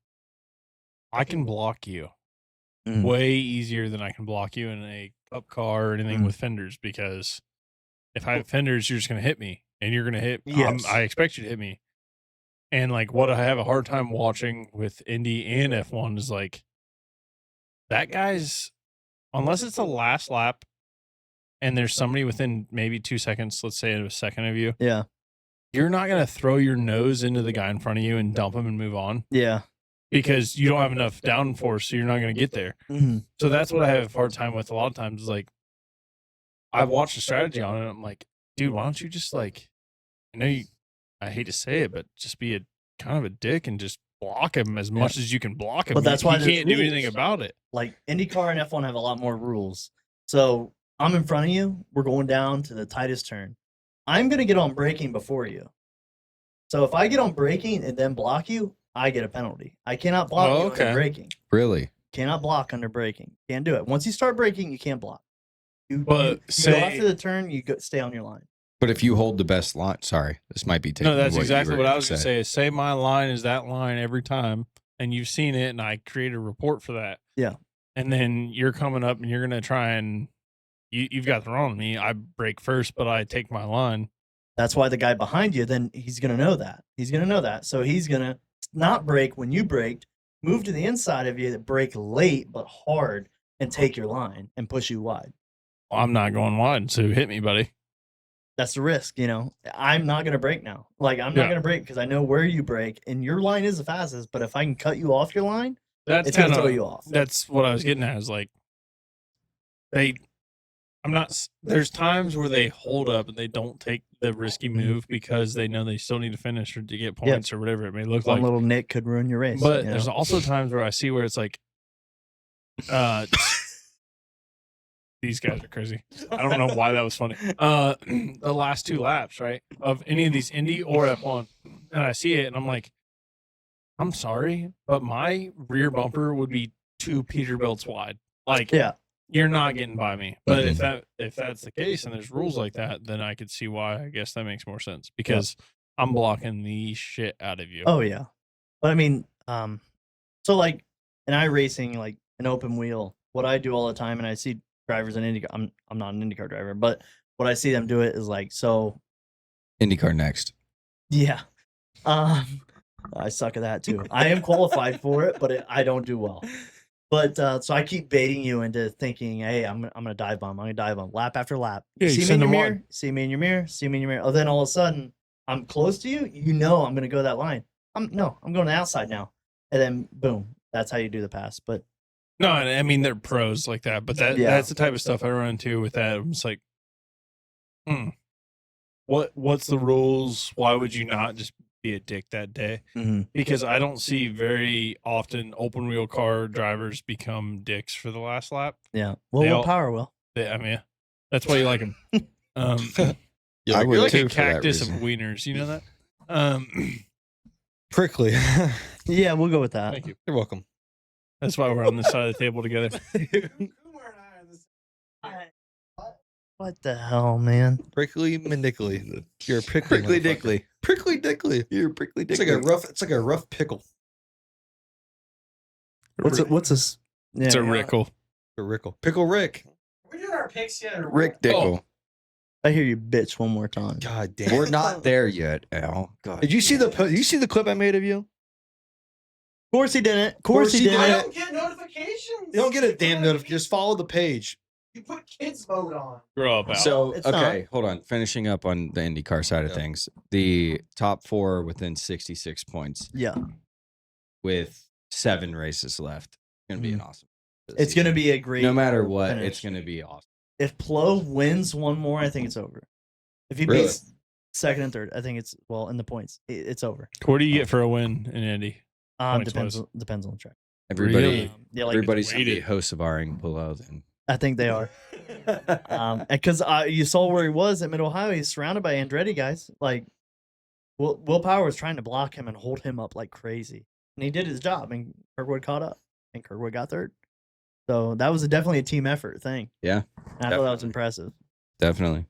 I can block you Mm. way easier than I can block you in a cup car or anything Mm. with fenders, because if I have fenders, you're just gonna hit me and you're gonna hit. Yes. I expect you to hit me. And like what I have a hard time watching with Indy and F1 is like that guy's, unless it's the last lap and there's somebody within maybe 2 seconds, let's say a second of you, Yeah. you're not going to throw your nose into the guy in front of you and dump him and move on, Yeah. because you don't have enough downforce, so you're not going to get there. Mm-hmm. So that's what I have a hard time with a lot of times is like, I've watched the strategy on it. And I'm like, dude, why don't you just like, I hate to say it, but just be a kind of a dick and just block him as much as you can block him. But that's you why there's can't do anything rules. about it. Like IndyCar and F1 have a lot more rules. So I'm in front of you. We're going down to the tightest turn. I'm going to get on braking before you. So if I get on braking and then block you, I get a penalty. I cannot block Oh, you okay. under braking. Really? Cannot block under braking. Can't do it. Once you start braking, you can't block. You But go say- after the turn, you go stay on your line. But if you hold the best line, sorry, this might be taking. No, that's what you exactly were what I was going to say. say. Is say my line is that line every time, and you've seen it, and I create a report for that. Yeah. And then you're coming up, and you're going to try and you've got the wrong on me. I break first, but I take my line. That's why the guy behind you, then he's going to know that. He's going to know that. So he's going to not brake when you braked, move to the inside of you, brake late but hard, and take your line and push you wide. I'm not going wide, so hit me, buddy. That's the risk, you know. I'm not going to brake now. Like, I'm not Yeah. going to brake because I know where you brake, and your line is the fastest. But if I can cut you off your line, That's it's going kind to throw of you off. that's what I was getting at. Is like I'm not. There's times where they hold up and they don't take the risky move because they know they still need to finish or to get points or whatever it may look One like. little nick could ruin your race. But you there's know? also times where I see where it's like, these guys are crazy. I don't know why that was funny. The last 2 laps, right, of any of these Indy or F1, and I see it, and I'm like, I'm sorry, but my rear bumper would be 2 Peterbilts wide. Like, Yeah. you're not getting by me. But Mhm. if that's the case, and there's rules like that, then I could see why. I guess that makes more sense because I'm blocking the shit out of you. Oh yeah, but I mean, so like in iRacing, like an open wheel, what I do all the time, and I see drivers in IndyCar. I'm not an IndyCar driver, but what I see them do it is like, so IndyCar next. yeah, I suck at that too. I am qualified for it, but I don't do well. But so I keep baiting you into thinking, hey, I'm gonna dive bomb. I'm gonna dive bomb lap after lap. Yeah, you see me in send your them mirror. on. See me in your mirror. See me in your mirror. Oh, then all of a sudden I'm close to you. You know I'm gonna go that line. I'm going to the outside now, and then boom. That's how you do the pass. But No, and I mean they're pros like that, but Yeah. that's the type of stuff I run into with that. I'm just like, what's the rules? Why would you not just be a dick that day? Because I don't see very often open wheel car drivers become dicks for the last lap. yeah, well, They what all- power will? I mean, that's why you like them. I You're would like too a for that cactus of reason. wieners. You know that? Prickly. Yeah, we'll go with that. Thank you. You're welcome. That's why we're on this side of the table together. Kumar and I are the same. What the hell, man? Prickly Mendickly. You're a prickly. Prickly motherfucker. Dickly. Prickly Dickly. You're prickly It's dickly. like a rough pickle. What's this? Yeah, It's a yeah. Rickle. A Rickle. Pickle Rick. Are we doing our picks yet? Or Rick Dickle. I hear you, bitch, one more time. God damn. We're not there yet, Al. God. Did you see the clip I made of you? Of course he didn't. Of course he he didn't. I didn't. don't get notifications. You don't get a damn notification. Just follow the page. You put kids mode on. Grow up, Al. So It's okay, hold on. Finishing up on the IndyCar side of Yeah. things, the top 4 within 66 points Yeah, with 7 races left. Gonna be an awesome. it's gonna be a great. no matter what, finish. it's gonna be awesome. If Plo wins one more, I think it's over. If he Really? beats second and third, I think it's in the points. It's over. What do you get for a win in Indy? Points Depends on the track. Everybody, Really? Yeah, like everybody's gonna be weighted. hosts of Aring below. Then I think they are. Because you saw where he was at Mid Ohio. He's surrounded by Andretti guys. Like, Will Power was trying to block him and hold him up like crazy, and he did his job. And Kirkwood caught up, and Kirkwood got third. So that was definitely a team effort thing. Yeah, And I thought that was impressive. definitely.